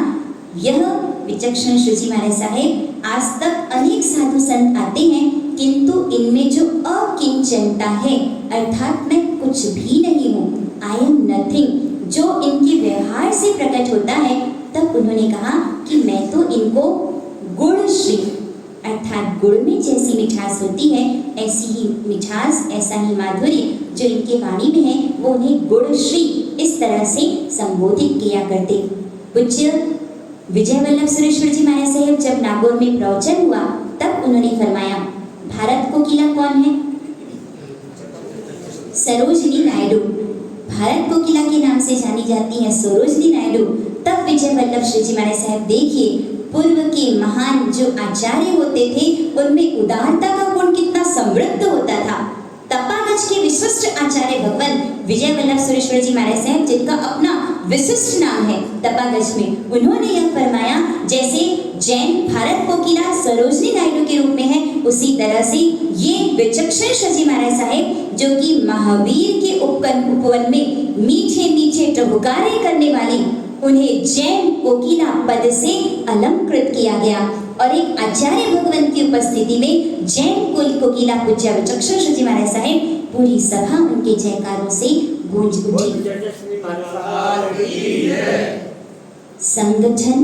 यह विचक्षण श्री जी महाराज साहेब, आज तक अनेक साधु संत आते हैं, किंतु इनमें जो अकिंचनता है, अर्थात मैं कुछ भी नहीं हूँ, आई एम नथिंग, जो इनके व्यवहार से प्रकट होता है, तब उन्होंने कहा कि मैं तो इनको गुण श्री, अर्थात गुड़ में जैसी मिठास होती है ऐसी ही मिठास, ऐसा ही माधुर्य जो इनके वाणी में है, वो उन्हें गुण श्री इस तरह से संबोधित किया करते। पूज्य विजय वल्लभ सुरेश्वर जी महाराज साहेब जब नागौर में प्रवचन हुआ, तब उन्होंने फरमाया, भारत कोकिला कौन है? सरोजनी नायडू। भारत कोकिला के नाम से जानी जाती है सरोजनी नायडू। तब विजय वल्लभ श्री जी महाराज साहब देखिए, पूर्व के महान जो आचार्य होते थे, उनमें उदारता का गुण कितना समृद्ध होता था। तपागज के विशिष्ट आचार्य भगवान विजय वल्लभ सुरेश्वर जी महाराज साहब, जिनका अपना विशिष्ट नाम है तपागज में, उन्होंने यह फरमाया, जैसे जैन भारत कोकिला सरोजनी नायडू के रूप में है, उसी तरह से ये विचक्षण श्री जी महाराज साहेब, जो कि महावीर के उपवन में मीठे मीठे टहुकारे करने वाली, उन्हें जैन कोकिला पद से अलंकृत किया गया और एक आचार्य भगवान की उपस्थिति में जैन कुल कोकिला पूज्य विचक्षण श्री जी महाराज साहेब, पूरी सभा उनके जयकारों से गूंज उठी। संगठन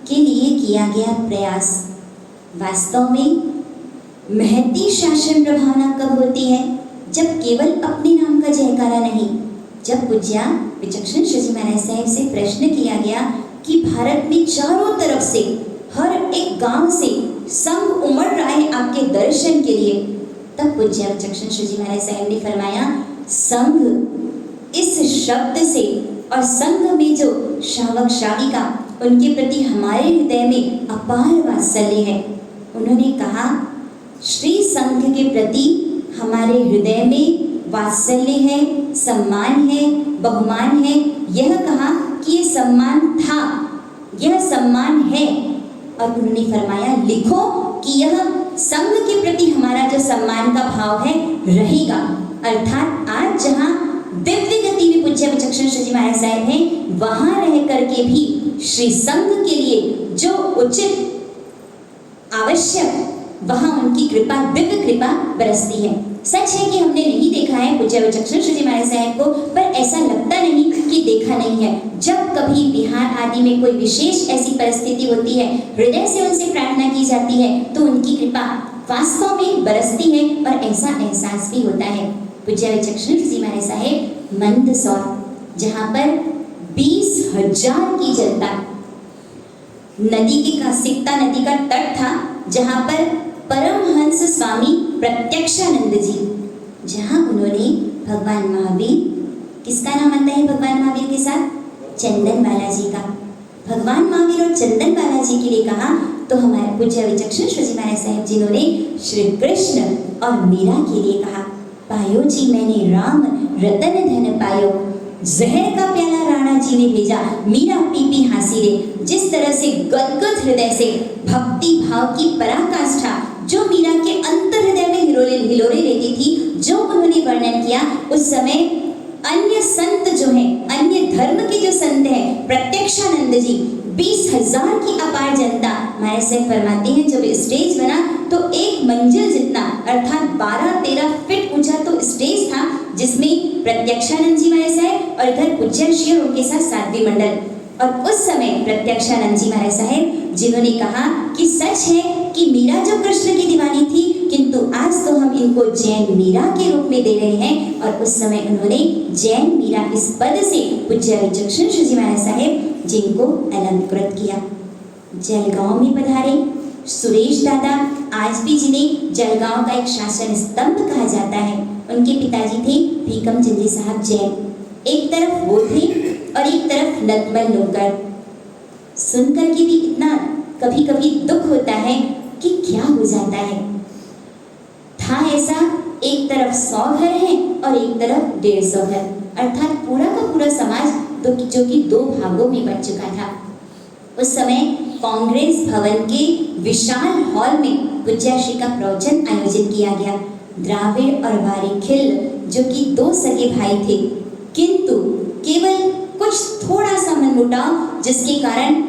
के लिए किया गया प्रयास, वास्तव में महती शासन प्रभावना कब होती है? जब केवल अपने नाम का जयकारा नहीं। जब पूज्य विचक्षण श्री जी महाराज साहेब से प्रश्न किया गया कि भारत में चारों तरफ से, हर एक गांव से संघ उमड़ रहा है आपके दर्शन के लिए, तब पूज्य विचक्षण श्री जी महाराज साहेब ने फरमाया, संघ इस शब्द से और संघ में जो श्रावक श्राविका, उनके प्रति हमारे हृदय में अपार वात्सल्य है। उन्होंने कहा, श्री संघ के प्रति हमारे हृदय में वात्सल्य है, सम्मान है, बहुमान है, यह कहा कि ये सम्मान था, यह सम्मान है। और उन्होंने फरमाया लिखो कि यह संघ के प्रति हमारा जो सम्मान का भाव है रहेगा। अर्थात आज जहाँ दिव्य गति में पूज्य विचक्षण श्री जी महाराज साहब हैं, वहाँ रह करके भी श्री संघ के लिए जो उचित आवश्यक, वहाँ उनकी कृपा, दिव्य कृपा बरसती है। सच है कि हमने नहीं देखा है पूज्य विचक्षण श्री जी महाराज साहब को, पर ऐसा लगता नहीं कि देखा नहीं है। जब कभी बिहार आदि में कोई विशेष ऐसी परिस्थिति होती है, हृदय से उनसे प्रार्थना की जाती है, तो उनकी कृपा वास्तव में बरसती है और ऐसा एहसास भी होता है। पूज्य विचक्षण श्री जी महाराज साहब मंदसौर, जहाँ पर 20,000 की जनता, नदी के सिकता नदी का तट था, जहाँ पर परमहंस स्वामी प्रत्यक्षानंद जी, जहाँ उन्होंने भगवान महावीर, किसका नाम आता है भगवान महावीर के साथ? चंदन बालाजी का। भगवान महावीर और चंदन बालाजी के लिए कहा, तो हमारे पूज्य विचक्षण श्री जी महाराज साहब जिन्होंने श्री कृष्ण और मीरा के लिए कहा, पायो जी मैंने राम रतन धन पायो, जहर का प्याला राणा जी ने भेजा, मीरा पी पी हासी रे। जिस तरह से गदगद हृदय से भक्ति भाव की पराकाष्ठा जो मीरा के अंतर हृदय में हिलोरे लेती थी, जो उन्होंने वर्णन किया, उस समय अन्य संत जो हैं, अन्य धर्म के जो संत हैं, प्रत्यक्षानंद जी, 20,000 की अपार जनता, हमारे से फरमाते हैं जब स्टेज बना तो एक मंजिल जितना, अर्थात 12-13 फीट ऊंचा तो स्टेज था, जिसमें प्रत्यक्षानंद जी महाराज साहब और इधर पूज्य श्री और उनके साथ साध्वी मंडल। और उस समय प्रत्यक्षानंद जी महाराज साहब जिन्होंने कहा कि सच है कि मीरा जो कृष्ण की दीवानी थी, किंतु आज तो हम इनको जैन मीरा के रूप में दे रहे हैं। और उस समय उन्होंने जैन मीरा इस पद से पूज्य विचक्षण श्री जी महाराज साहब जिनको अलंकृत किया। जलगांव में पधारे सुरेश दादा, आज भी जिन्हें जलगांव का एक शासन स्तंभ कहा जाता है, उनके पिताजी थे भीकम चंद जी साहब जैन। एक तरफ वो थे और एक तरफ नतमल नौकर। सुनकर के भी इतना कभी कभी दुख होता है कि क्या हो जाता है। था ऐसा, एक तरफ 100 घर हैं और एक तरफ 150 घर, अर्थात पूरा का पूरा समाज जो कि 2 भागों में बंट चुका था। उस समय कांग्रेस भवन के विशाल हॉल में पूज्याश्री का प्रवचन आयोजित किया गया। द्राविड़ और वारिखिल जो कि 2 सगे भाई थे, किंतु केवल कुछ थोड़ा सा मनमुटाव, जिसके कारण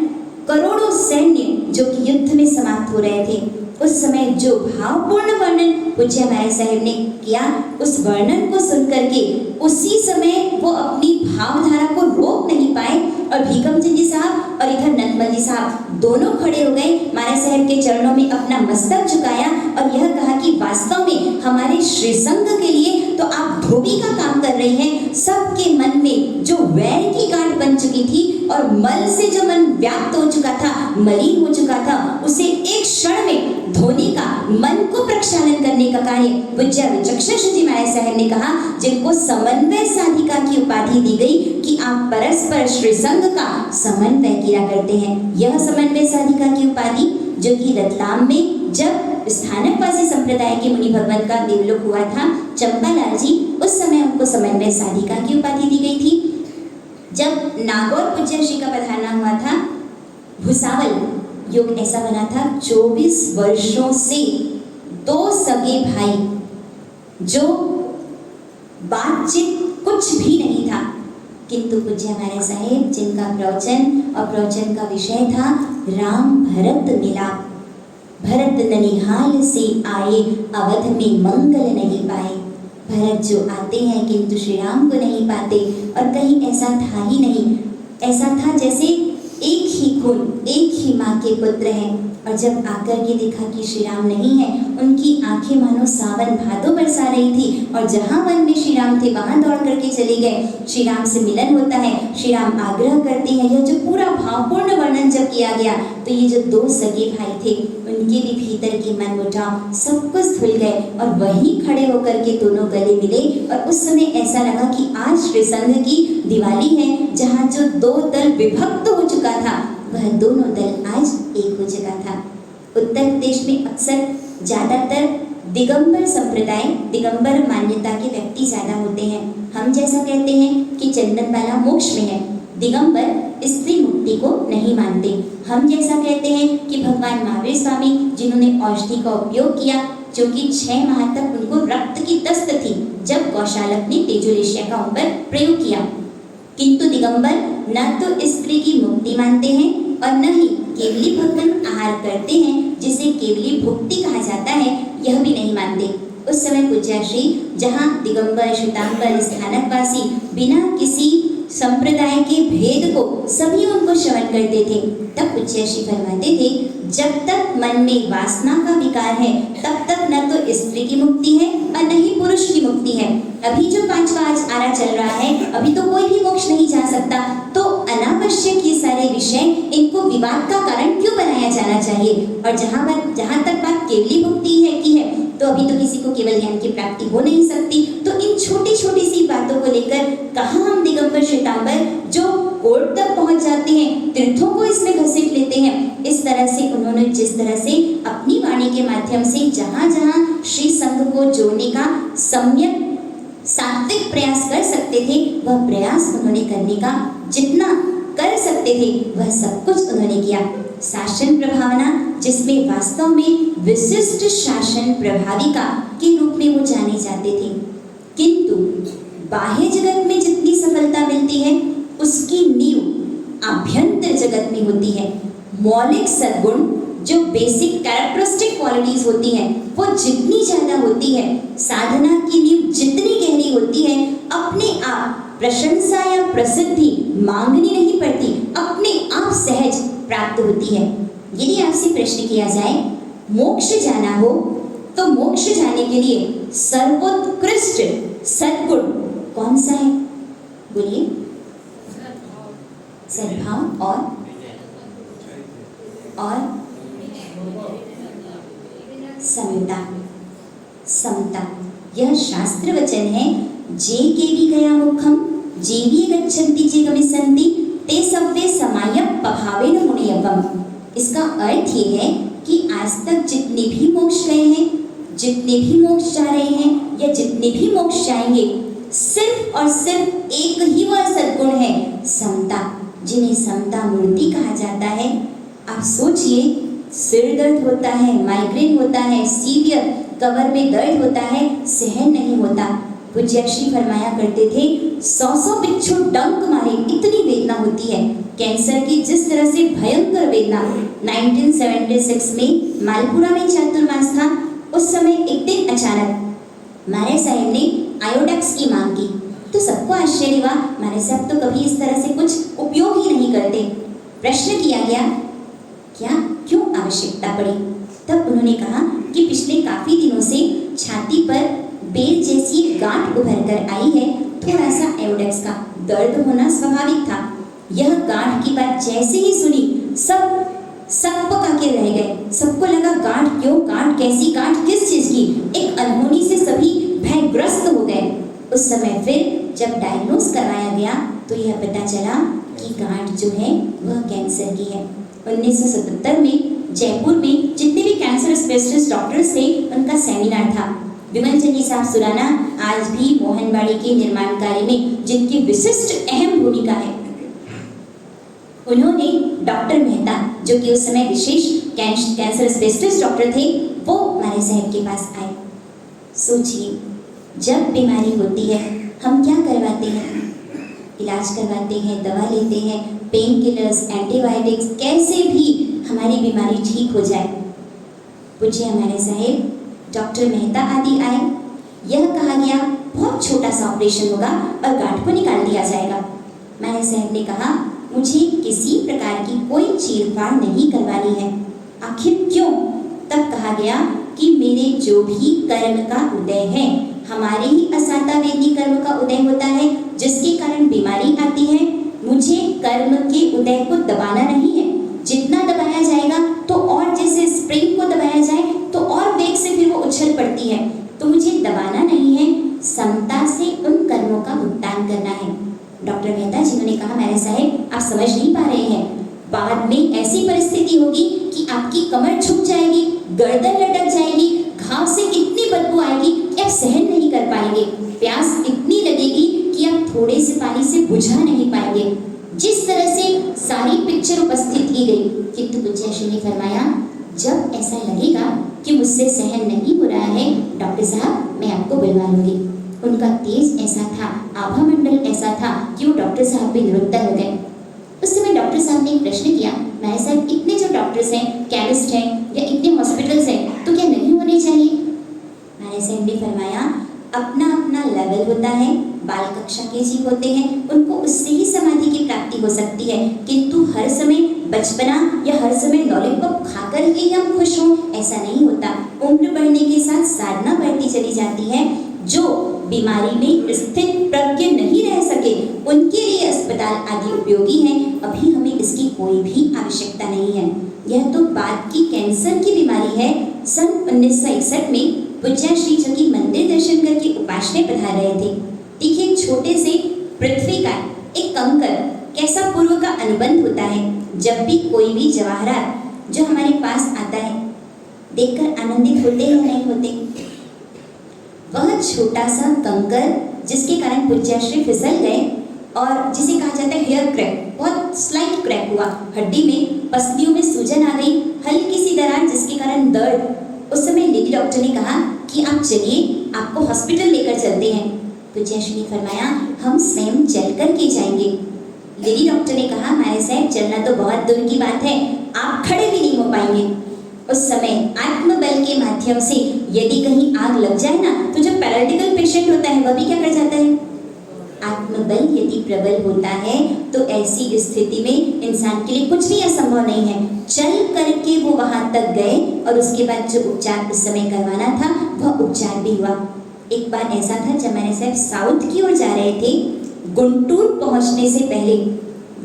करोड़ों सैन्य जो कि युद्ध में समाप्त हो रहे थे, उस समय जो भावपूर्ण वर्णन पूज्य महाराज साहब ने किया, उस वर्णन को सुनकर के उसी समय वो अपनी भावधारा को रोक नहीं पाए और भीकम चंद जी साहब और इधर नतमल जी साहब दोनों खड़े हो गए, महाराज साहब के चरणों में अपना मस्तक झुकाया और यह कहा कि वास्तव में हमारे श्री संघ के लिए तो आप धोबी का काम कर रहे हैं। सबके मन में जो वैर की गांठ बन चुकी थी और मल से जो मन व्याप्त हो चुका था, मलिन हो चुका था, उसे एक क्षण में धोने का, मन को प्रक्षालन करने का कार्य पूज्य विचक्षण श्री जी महाराज साहब ने कहा, जिनको समन्वय साधिका की उपाधि दी गई कि आप परस्पर श्री संघ का समन्वय किया करते हैं। यह समन्वय साधिका की उपाधि जो कि रतलाम में जब स्थानकवासी संप्रदाय के मुनि भगवान का देवलोक हुआ था, चंपालाल जी, उस समय उनको समन्वय साधिका की उपाधि दी गई थी। जब नागौर पूज्य श्री का पधारना हुआ था, भुसावल योग ऐसा बना था, 24 वर्षों से 2 सगे भाई जो बातचीत कुछ भी नहीं था, किंतु पूज्य हमारे साहेब जिनका प्रवचन और प्रवचन का विषय था राम भरत मिलाप, भरत ननिहाल से आए अवध में मंगल नहीं पाए। भरत जो आते हैं किंतु श्री राम को नहीं पाते, और कहीं ऐसा था ही नहीं, ऐसा था जैसे एक ही खून, एक ही माँ के पुत्र हैं। और जब आकर के देखा कि श्री राम नहीं है, उनकी आंखें मानो सावन भादो बरसा रही थी, और जहाँ वन में श्री राम थे वहाँ दौड़ करके चले गए। श्री राम से मिलन होता है, श्री राम आग्रह करते हैं। यह जो पूरा भावपूर्ण वर्णन जब किया गया, तो ये जो 2 सगे भाई थे, उनके भी भीतर की मन मुटाव सब कुछ धुल गए और वहीं खड़े होकर के दोनों गले मिले। और उस समय ऐसा लगा कि आज श्री संघ की दिवाली है, जहाँ जो 2 दल विभक्त हो चुका था, वह दोनों दल आज एक हो चुका था। उत्तर प्रदेश में अक्सर ज़्यादातर दिगंबर संप्रदाय, दिगंबर मान्यता के व्यक्ति ज्यादा होते हैं। हम जैसा कहते हैं कि चंदनबाला मोक्ष में है, दिगंबर स्त्री मुक्ति को नहीं मानते। हम जैसा कहते हैं कि भगवान महावीर स्वामी जिन्होंने औषधि का उपयोग किया, जो कि 6 माह तक उनको रक्त की दस्त थी जब गौशालक ने तेजोलेशिया का उन पर प्रयोग किया, किंतु दिगंबर न तो स्त्री की मुक्ति मानते हैं और न ही केवली भोजन आहार करते हैं जिसे केवली भुक्ति कहा जाता है, यह भी नहीं मानते। उस समय पूज्याश्री जहाँ दिगंबर श्वेतांबर स्थानकवासी बिना किसी संप्रदाय के भेद को सभी उनको श्रवण करते थे, तब पूज्याश्री फरमाते थे जब तक मन में वासना का विकार है तब तक न तो स्त्री की मुक्ति है और न ही पुरुष की मुक्ति है। अभी जो 5वां आज आरा चल रहा है, अभी तो कोई भी मोक्ष नहीं जा सकता, तो अनावश्यक ये सारे विषय इनको विवाद का कारण क्यों बनाया जाना चाहिए। और जहाँ तक बात केवली मुक्ति है की है, तो अभी तो किसी को केवल ज्ञान की प्राप्ति हो नहीं सकती, तो इन छोटी छोटी सी बातों को लेकर कहाँ हम दिगंबर श्वेतांबर जो कोर्ट तक पहुंच जाते हैं, तीर्थों को इसमें घसीट लेते हैं। इस तरह से उन्होंने जिस तरह से अपनी वाणी के माध्यम से जहाँ जहाँ श्री संघ को जोड़ने का सम्यक सात्विक प्रयास कर सकते थे, वह प्रयास उन्होंने करने का जितना कर सकते थे वह सब कुछ उन्होंने किया। शासन प्रभावना, जिसमें वास्तव में विशिष्ट शासन प्रभाविका के रूप में वो जाने जाते थे, किंतु बाह्य जगत में जितनी सफलता मिलती है उसकी नींव आभ्यंतर जगत में होती है। मौलिक सद्गुण जो बेसिक कैरेक्टरिस्टिक क्वालिटीज होती हैं वो जितनी ज्यादा होती है, साधना की नींव जितनी गहरी होती है, अपने आप प्रशंसा या प्रसिद्धि मांगनी नहीं पड़ती, अपने आप सहज प्राप्त होती है। यदि आपसे प्रश्न किया जाए मोक्ष जाना हो तो मोक्ष जाने के लिए सर्वोत्कृष्ट सद्गुण कौन सा है? बोलिए। सद्भाव और समता। यह शास्त्र वचन है, जे केवि गया मुखम जेवी गच्छन्ति जे गमिष्यन्ति ते सव्वे समाय पभावेन मुनियवम। इसका अर्थ ये है कि आज तक जितने भी मोक्ष गए हैं, जितने भी मोक्ष जा रहे हैं या जितने भी मोक्ष जाएंगे, सिर्फ और सिर्फ एक ही वह सद्गुण है, समता, जिन्हें समता मूर्ति कहा जाता है। आप सोचिए, सिर दर्द होता है, माइग्रेन होता है, सीवियर कमर में दर्द होता है, सहन नहीं होता। पूज्याश्री फरमाया करते थे 100 बिच्छू डंक मारे इतनी वेदना होती है। कैंसर की जिस तरह से भयंकर वेदना 1976 में मालपुरा में चातुर्मास था, उस समय एक दिन अचानक मारे साहब ने आयोडेक्स की मांग की, तो सबको आश्चर्य हुआ, मारे साहब तो कभी इस तरह से कुछ उपयोग ही नहीं करते। प्रश्न किया गया क्या क्यों आवश्यकता पड़ी? तब उन्होंने कहा कि पिछले काफी दिनों से छाती पर बेल जैसी गांठ उभर कर आई है, थोड़ा सा आयोडेक्स का दर्द होना स्वाभाविक था। यह गांठ की बात जैसे ही सुनी सब पका के रह गए। सबको लगा गांठ क्यों, गांठ कैसी, गांठ किस चीज की, एक अनहोनी से सभी भयग्रस्त हो गए। उस समय फिर जब डायग्नोस करवाया गया तो यह पता चला कि गांठ जो है वह कैंसर की है। 1977 में जयपुर में जितने भी कैंसर स्पेशलिस्ट डॉक्टर्स थे उनका सेमिनार था। विमल चंद जी साहब सुराना आज भी मोहनबाड़ी के निर्माण कार्य में जिनकी विशिष्ट अहम भूमिका है, उन्होंने डॉक्टर मेहता जो कि उस समय विशेष कैंसर स्पेशलिस्ट डॉक्टर थे, वो हमारे साहब के पास आए। सोचिए, जब बीमारी होती है हम क्या करवाते हैं? इलाज करवाते हैं, दवा लेते हैं, पेन किलर्स, एंटीबायोटिक्स, कैसे भी हमारी बीमारी ठीक हो जाए। पूछे हमारे साहब डॉक्टर मेहता आदि आए, यह कहा गया बहुत छोटा सा ऑपरेशन होगा और गांठ को निकाल दिया जाएगा। हमारे साहब ने कहा मुझे किसी प्रकार की कोई चीरफाड़ नहीं करवानी है। आखिर क्यों? तब कहा गया कि मेरे जो भी कर्म का उदय है, हमारे ही असाता वेदी कर्म का उदय होता है जिसके कारण बीमारी आती है। मुझे कर्म के उदय को दबाना नहीं है, जितना दबाया जाएगा तो और जैसे स्प्रिंग को दबाया जाए तो और वेग से फिर वो उछल पड़ती है, तो मुझे दबाना नहीं है, समता से उन कर्मों का भुगतान करना है। डॉक्टर मेहता जिन्होंने कहा मेरे साहब आप समझ नहीं पा रहे हैं, बाद में ऐसी परिस्थिति होगी कि आपकी कमर झुक जाएगी, गर्दन लटक जाएगी, घाव से कितनी सहन नहीं कर पाएंगे, प्यास इतनी लगेगी कि आप थोड़े से पानी से बुझा नहीं पाएंगे। जिस तरह से सारी पिक्चर उपस्थित की गई, किंतु पूज्य श्री ने फरमाया जब ऐसा लगेगा कि मुझसे सहन नहीं हो रहा है, डॉक्टर साहब मैं आपको बुलवा लूंगी। उनका तेज ऐसा था, आभा मंडल ऐसा था कि वो डॉक्टर साहब भी निरुत्तर हो गए। उस समय डॉक्टर साहब ने एक प्रश्न किया, मैं साहब इतने जो डॉक्टर्स हैं, केमिस्ट हैं या इतने हॉस्पिटल्स हैं, तो क्या नहीं होने चाहिए? मैंने साहब ने फरमाया अपना अपना लेवल होता है, बाल कक्षा के जीव होते हैं, उनको उससे ही समाधि की प्राप्ति हो सकती है, किंतु हर समय बचपना या हर समय लॉलीपॉप खाकर ही हम खुश हों ऐसा नहीं होता। उम्र बढ़ने के साथ साधना बढ़ती चली जाती है। जो बीमारी में स्थित प्रज्ञ नहीं रह सके उनके लिए अस्पताल आदि उपयोगी हैं। अभी हमें इसकी कोई भी आवश्यकता नहीं है। यह तो बात की कैंसर की बीमारी है। सन 1961 में पूज्य श्री जो कि मंदिर दर्शन करके उपासने पधार रहे थे, देखिए छोटे से पृथ्वी का एक कंकर कैसा पूर्व का अनुबंध होता है। जब भी कोई भी जवाहरात जो हमारे पास आता है देखकर आनंदित होते या नहीं होते? वह छोटा सा कंकर जिसके कारण पूज्य श्री फिसल गए और जिसे कहा जाता है हेयर क्रैक, बहुत स्लाइट क्रैक हुआ, हड्डी में पसलियों में सूजन आ गई, हल्की सी दरार जिसके कारण दर्द। उस समय लेडी डॉक्टर ने कहा कि आप चलिए, आपको हॉस्पिटल लेकर चलते हैं। पूज्य श्री ने फरमाया हम स्वयं चल कर के जाएंगे। लेडी डॉक्टर ने कहा मारे साहब चलना तो बहुत दूर की बात है, आप खड़े भी नहीं हो पाएंगे। उस समय आत्मबल के माध्यम से यदि कहीं आग लग जाए ना, तो जो पैरालिटिकल पेशेंट होता है वह भी क्या कर जाता है? आत्मबल यदि प्रबल होता है तो ऐसी स्थिति में इंसान के लिए कुछ भी असंभव नहीं है। चल करके वो वहां तक गए और उसके बाद जो उपचार उस समय करवाना था वह उपचार भी हुआ। एक बार ऐसा था जब मैंने साहब साउथ की ओर जा रहे थे, गुंटूर पहुंचने से पहले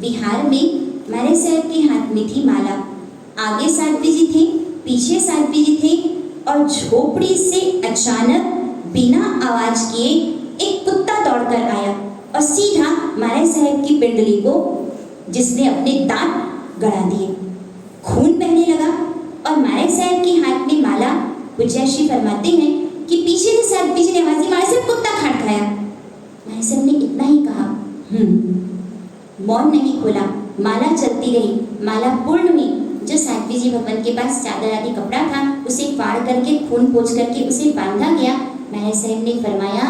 बिहार में मैंने साहब के हाथ में थी माला, आगे साध्वी जी थे, पीछे साध्वी जी थे और झोपड़ी से अचानक बिना आवाज किए एक कुत्ता दौड़कर आया और सीधा मारे साहब की पिंडली को जिसने अपने दांत गड़ा दिए, खून बहने लगा और मारे साहब के हाथ में माला। पूज्य श्री फरमाते हैं कि पीछे से साध्वी जी ने आवाज दी, मारे साहब कुत्ता खाट खाया। मारे साहब ने इतना ही कहा, मौन नहीं खोला, माला चलती रही, माला पूर्ण हुई। जो साध्वी जी भगवान के पास चादर आदि कपड़ा था उसे फाड़ करके खून पोंछ करके उसे बांधा गया। महाराज साहब ने फरमाया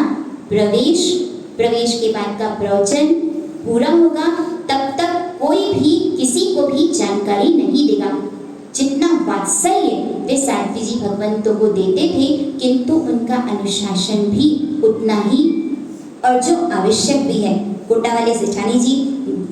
प्रवेश के बाद का प्रवचन पूरा होगा, तब तक कोई भी किसी को भी जानकारी नहीं देगा। जितना वात्सल्य वे साध्वी जी भगवंतों को देते थे, किंतु उनका अनुशासन भी उतना ही और जो आवश्यक भी है। कोटा वाले सेठानी जी,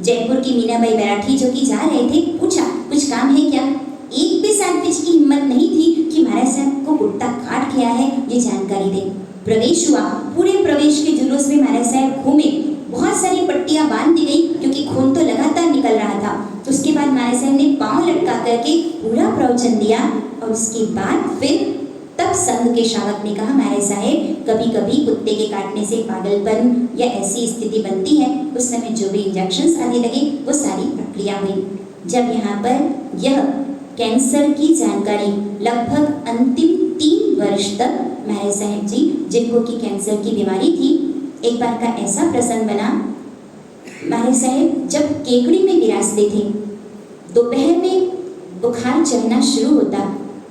जयपुर की मीनाबाई बैराठी जो कि जा रहे थे, पूछा कुछ काम है क्या? एक भी साध्वी जी की हिम्मत नहीं थी कि महाराज साहब को कुत्ता काट गया है ये जानकारी दे। प्रवेश हुआ, पूरे प्रवेश के जुलूस में महाराज साहब घूमे, बहुत सारी पट्टियां बांध दी गई क्योंकि खून तो लगातार निकल रहा था। तो उसके बाद महाराज साहब ने पांव लटका करके पूरा प्रवचन दिया और उसके बाद फिर तब संघ के श्रावक ने कहा महाराज साहब कभी कभी कुत्ते के काटने से पागलपन या ऐसी स्थिति बनती है। उस समय जो भी इंजेक्शंस आने लगे वो सारी प्रक्रिया हुई। जब यहाँ पर यह कैंसर की जानकारी लगभग अंतिम 3 वर्ष तक महाराज साहब जी जिनको कि कैंसर की बीमारी थी, एक बार का ऐसा प्रसंग बना, महाराज साहब जब केकड़ी में विराजते थे, दोपहर में बुखार चढ़ना शुरू होता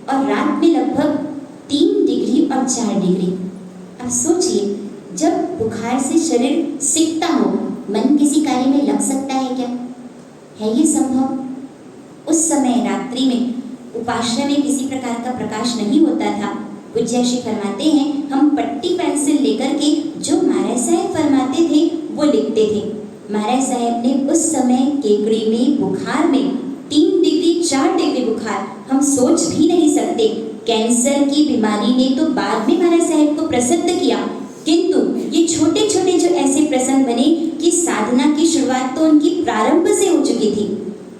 और रात में लगभग 3 डिग्री और 4 डिग्री। अब सोचिए जब बुखार से शरीर सिकता हो, मन किसी कार्य में लग सकता है क्या? है ये संभव? उस समय रात्रि में उपासना में किसी प्रकार का प्रकाश नहीं होता था। पूज्य श्री फरमाते हैं हम पट्टी पेंसिल लेकर के जो महाराज साहब फरमाते थे वो लिखते थे। महाराज साहब ने उस समय केकड़ी में बुखार में 3 डिग्री 4 डिग्री बुखार, हम सोच भी नहीं सकते। कैंसर की बीमारी ने तो बाद में महाराज साहब को प्रसिद्ध किया, किंतु ये छोटे छोटे जो ऐसे प्रसंग बने कि साधना की शुरुआत तो उनकी प्रारंभ से हो चुकी थी।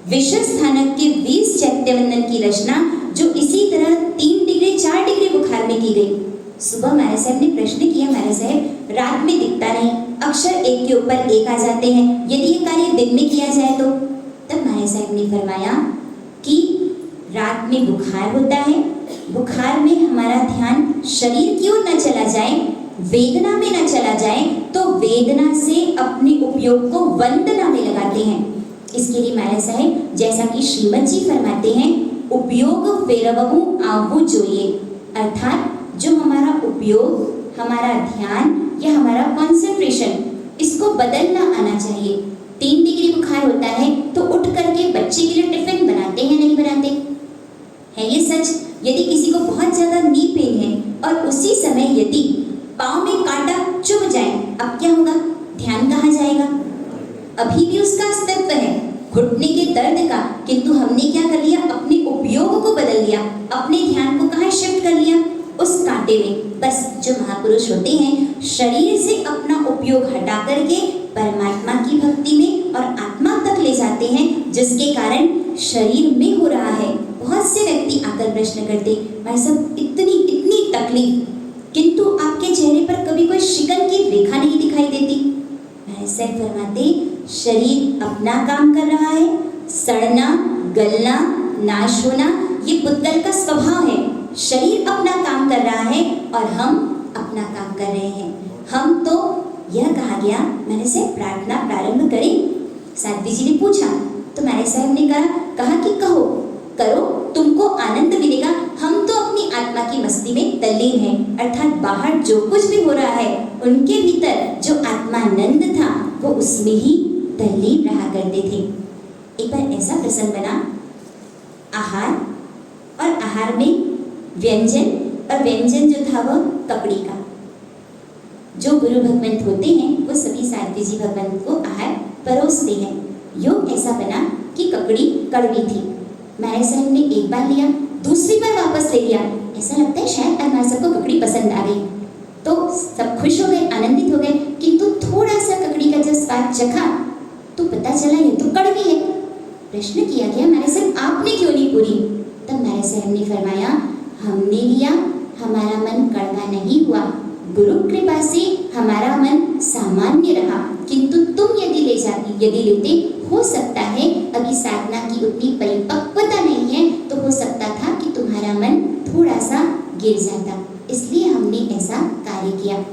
विश्व स्थानक के 20 चैत्यवंदन की रचना जो इसी तरह 3 डिग्री 4 डिग्री बुखार में की गई। सुबह महाराज साहब ने प्रश्न किया, महाराज साहब रात में दिखता नहीं, अक्षर एक के ऊपर एक आ जाते हैं, यदि ये कार्य दिन में किया जाए तो? तब महाराज साहब ने फरमाया कि रात में बुखार होता है, बुखार में हमारा ध्यान शरीर की ओर न चला जाए, वेदना में न चला जाए तो वेदना से अपने उपयोग को वंदना में लगाते हैं। इसके लिए महाराज साहब जैसा कि श्रीमद जी फरमाते हैं, उपयोग फेरवहु आवु जोइए, अर्थात जो हमारा उपयोग, हमारा ध्यान या हमारा कंसंट्रेशन, इसको बदलना आना चाहिए। 3 डिग्री बुखार होता है तो उठ करके बच्चे के लिए टिफिन बनाते हैं नहीं बनाते? है ये सच? यदि किसी को बहुत ज्यादा नी पेन है और उसी समय यदि पाँव में कांटा चुभ जाए, अब क्या होगा? ध्यान कहाँ जाएगा? अभी भी उसका अस्तित्व है घुटने के दर्द का, किंतु हमने क्या कर लिया? अपने उपयोग को बदल लिया, अपने ध्यान को कहाँ शिफ्ट कर लिया? उस कांटे में। बस जो महापुरुष होते हैं शरीर से अपना उपयोग हटा करके परमात्मा की भक्ति में और आत्मा तक ले जाते हैं, जिसके कारण शरीर में हो रहा है। बहुत से व्यक्ति आकर प्रश्न करते, भाई साहब इतनी तकलीफ, किंतु आपके चेहरे पर कभी कोई शिकन की रेखा नहीं दिखाई देती। ऐसे फरमाते, शरीर अपना काम कर रहा है, सड़ना, गलना, नाश होना ये पुतगल का स्वभाव है। शरीर अपना काम कर रहा है और हम अपना काम कर रहे हैं। हम तो यह कहा गया, मैंने से प्रार्थना प्रारंभ करें। साध्वी जी ने पूछा तो मैंने साहब ने कहा कि कहो, करो, तुमको आनंद मिलेगा। हम तो अपनी आत्मा की मस्ती में तल्लीन हैं, अर्थात बाहर जो कुछ भी हो रहा है उनके भीतर जो आत्मानंद था वो उसमें ही तल्लीन रहा करते थे। एक बार ऐसा प्रसंग बना, आहार और आहार में व्यंजन, और व्यंजन जो था वह ककड़ी का। जो गुरु भगवंत होते हैं वो सभी साध्वी जी भगवंत को आहार परोसते हैं। योग ऐसा बना कि ककड़ी कड़वी थी। मैंने साहब ने एक बार लिया, दूसरी बार वापस ले लिया। ऐसा लगता है शायद हमारे सबको ककड़ी पसंद आ गई, तो सब खुश हो गए, आनंदित हो गए। किंतु थोड़ा सा ककड़ी का जब स्वाद चखा तो पता चला ये तो कड़वी है। प्रश्न किया गया, मैंने साहब आपने क्यों नहीं पूरी? तब मैंने साहब ने फरमाया, हमने लिया, हमारा मन कड़वा नहीं हुआ, गुरु कृपा से हमारा मन सामान्य रहा। किंतु तुम यदि लेते, हो सकता है अभी साधना की उतनी परिपक्वता नहीं है, तो हो सकता था कि तुम्हारा मन थोड़ा सा गिर जाता, इसलिए हमने ऐसा कार्य किया।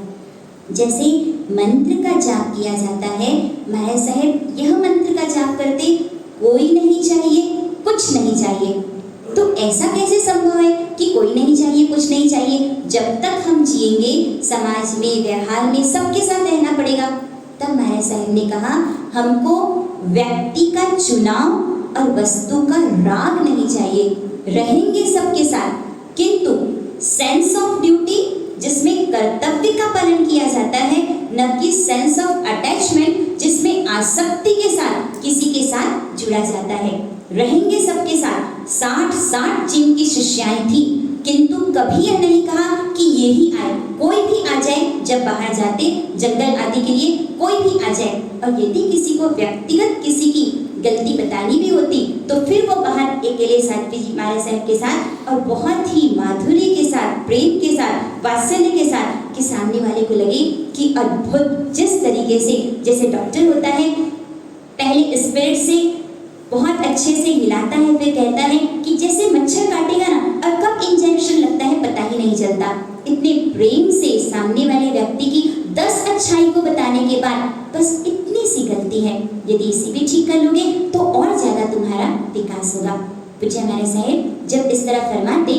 जैसे मंत्र का जाप किया जाता है, महाराज साहब यह मंत्र का जाप करते, कोई नहीं चाहिए, कुछ नहीं चाहिए। तो ऐसा कैसे संभव है कि कोई नहीं चाहिए, कुछ नहीं चाहिए? जब तक हम जिएंगे समाज में, व्यवहार में सबके साथ रहना पड़ेगा। तब महाराज साहब ने कहा, हमको व्यक्ति का चुनाव और वस्तु का राग नहीं चाहिए, रहेंगे सबके साथ, किंतु सेंस ऑफ ड्यूटी जिसमें कर्तव्य का पालन किया जाता है, न कि सेंस ऑफ अटैचमेंट जिसमें आसक्ति के साथ किसी के साथ जुड़ा जाता है। रहेंगे सबके साथ। 60 जिनकी शिष्याएं थी, किंतु कभी यह नहीं कहा कि ये ही आए, कोई भी आ जाए। जब बाहर जाते जंगल आदि के लिए, कोई भी आ जाए, और यदि किसी को व्यक्तिगत किसी की गलती बतानी भी होती तो फिर वो बाहर अकेले साध्वी जी महाराज साहब के साथ और बहुत ही माधुर्य के साथ, प्रेम के साथ, वात्सल्य के साथ, कि सामने वाले को लगे कि अद्भुत, जिस तरीके से जैसे डॉक्टर होता है, पहले स्पिरिट से बहुत अच्छे से हिलाता है, फिर कहता है कि जैसे मच्छर काटेगा ना, और कब इंजेक्शन लगता है पता ही नहीं चलता। इतने प्रेम से सामने वाले व्यक्ति की 10 अच्छाई को बताने के बाद बस इतनी सी गलती है, यदि इसी भी ठीक कर लोगे तो और ज्यादा तुम्हारा विकास होगा। पूज्य हमारे साहेब जब इस तरह फरमाते,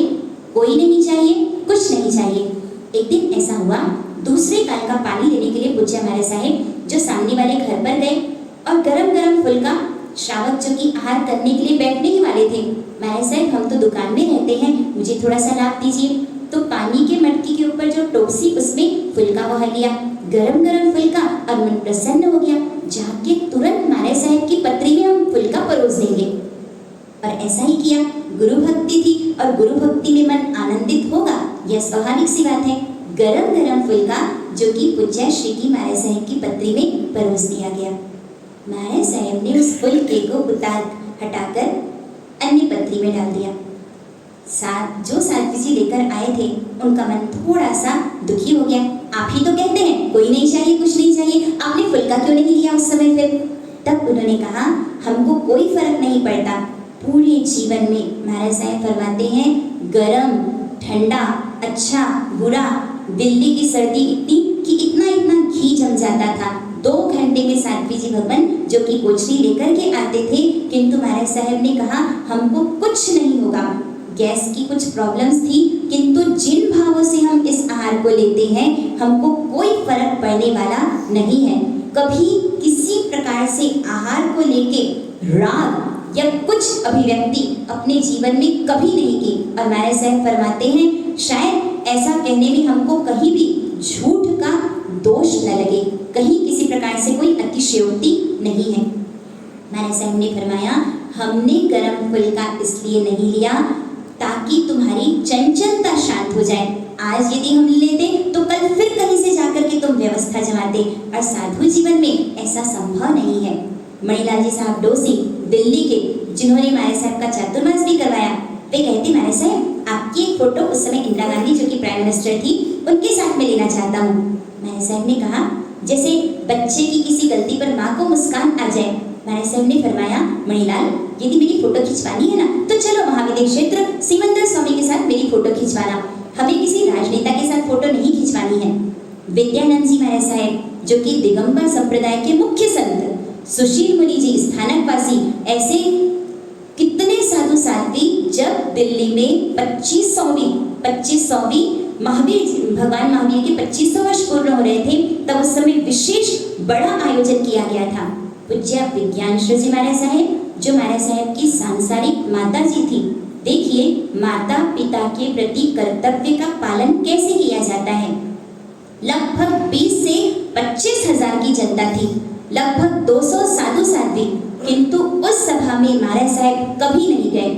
कोई नहीं चाहिए, कुछ नहीं चाहिए। एक दिन ऐसा हुआ, दूसरे काल का पानी लेने के लिए पूज्य हमारे साहेब जो सामने वाले घर पर गए और गरम गरम फुल्का, श्रावक जो कि आहार करने के लिए बैठने ही वाले थे। महाराज साहब हम तो दुकान में रहते हैं, मुझे थोड़ा सा लाभ दीजिए। तो पानी के मटकी के ऊपर जो टोपसी, उसमें फुल्का वह लिया, गरम गरम फुल्का, और मन प्रसन्न हो गया। जाके तुरंत महाराज साहब की पत्री में हम फुल्का परोस देंगे। और ऐसा ही किया। गुरु भक्ति थी और गुरु भक्ति में मन आनंदित होगा, यह स्वाभाविक सी बात है। गरम गरम फुल्का जो कि पूज्य श्री की महाराज साहब की पत्री में परोस दिया गया। महाराज साहब ने उस फुल्के को हटाकर अन्य पत्री में डाल दिया। जो साध्वी जी लेकर आए थे उनका मन थोड़ा सा दुखी हो गया। आप ही तो कहते हैं कोई नहीं चाहिए, कुछ नहीं चाहिए, आपने फुल्का क्यों नहीं लिया उस समय? फिर तब उन्होंने कहा, हमको कोई फर्क नहीं पड़ता। पूरे जीवन में महाराज साहब फरमाते हैं, गरम, ठंडा, अच्छा, बुरा, दिल्ली की सर्दी इतनी कि इतना इतना घी जम जाता था। 2 घंटे में साध्वी जी भगवान जो कि कोचरी लेकर के आते थे, किंतु महाराज साहब ने कहा हमको कुछ नहीं होगा। गैस की कुछ प्रॉब्लम्स थी, किंतु जिन भावों से हम इस आहार को लेते हैं हमको कोई फर्क पड़ने वाला नहीं है। कभी किसी प्रकार से आहार को लेके राग या कुछ अभिव्यक्ति अपने जीवन में कभी नहीं की। और महाराज साहब फरमाते हैं शायद ऐसा कहने में हमको कहीं भी झूठ का दोष न लगे, कहीं किसी प्रकार से कोई अतिशयोक्ति नहीं है। महाराज साहब ने फरमाया हमने गर्म फुल्का इसलिए नहीं लिया ताकि तुम्हारी चंचलता शांत हो जाए। आज यदि हम लेते तो कल फिर कहीं से जाकर के तुम व्यवस्था जमाते, और साधु जीवन में ऐसा संभव नहीं है। मणिलाल जी साहब डोसी दिल्ली के, जिन्होंने महाराज साहब का चातुर्मास भी करवाया, वे कहते महाराज साहब आपकी एक फोटो उस समय इंदिरा गांधी जो कि प्राइम मिनिस्टर थी उनके साथ में लेना चाहता हूँ। महाराज साहब ने कहा जैसे बच्चे की किसी गलती पर माँ को मुस्कान आ जाए। महाराज साहब ने फरमाया मणिलाल यदि मेरी फोटो खिंचवानी है ना तो चलो महाविद्य क्षेत्र सिमंदर स्वामी के साथ मेरी फोटो खिंचवाना, हमें किसी राजनेता के साथ फोटो नहीं खिंचवानी है। विद्यानंद जी महाराज साहब जो कि दिगंबर संप्रदाय के मुख्य संत, सुशील मुनि जी स्थानकवासी, ऐसे कितने साधु साध्वी जब दिल्ली में 2500वीं महावीर भगवान महावीर के 2500 वर्ष पूर्ण हो रहे थे, तब उस समय विशेष बड़ा आयोजन किया गया था। पूज्य विज्ञान श्री जी महाराज साहब जो महाराज साहब की सांसारिक माता जी थी, देखिए माता पिता के प्रति कर्तव्य का पालन कैसे किया जाता है। लगभग 20 से 25 हजार की जनता थी, लगभग 200 साधु साध्वी, किंतु उस सभा में महाराज साहब कभी नहीं गए।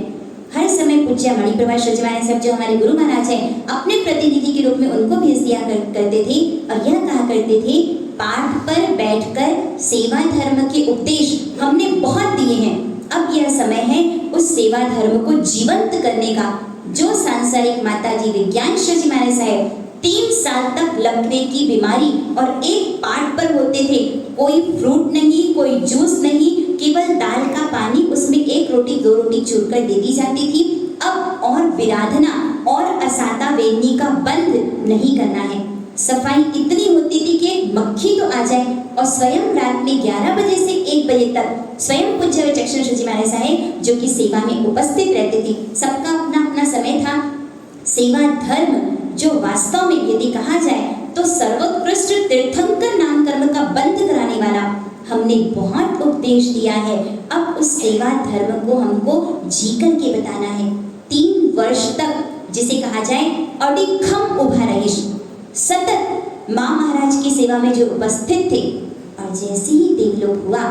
हर समय पूज्य मणिप्रभा श्री जी महाराज साहब जो हमारे गुरु महाराज हैं अपने प्रतिनिधि के रूप में उनको भेज दिया करते थे, और यह कहा करते थे पाठ पर बैठकर सेवा धर्म के उपदेश हमने बहुत दिए हैं, अब यह समय है उस सेवा धर्म को जीवंत करने का। जो सांसारिक माता जी विज्ञान श्री जी महाराज साहब 3 साल तक लकवे की बीमारी और एक पाठ पर होते थे, कोई फ्रूट नहीं, कोई जूस नहीं, केवल दाल का पानी, उसमें 1 रोटी 2 रोटी चूर कर दे दी जाती थी। अब और विराधना और असाता वेदनी का बंद नहीं करना है। सफाई इतनी होती थी कि मक्खी तो आ जाए, और स्वयं रात में 11 बजे से 1 बजे तक स्वयं पूज्य विचक्षण श्री जी महाराज साहब जो कि सेवा में उपस्थित रहते थे। सबका अपना अपना समय था। सेवा धर्म जो वास्तव में यदि कहा जाए तो सर्वोत्कृष्ट तीर्थंकर नाम कर्म का बंद कराने वाला, हमने बहुत उपदेश दिया है। अब उस सेवा धर्म को हमको जी करके बताना है। 3 वर्ष तक जिसे कहा जाए अडिखम उभा रहिश, सतत माँ महाराज की सेवा में जो उपस्थित थे, और जैसे ही देवलोक हुआ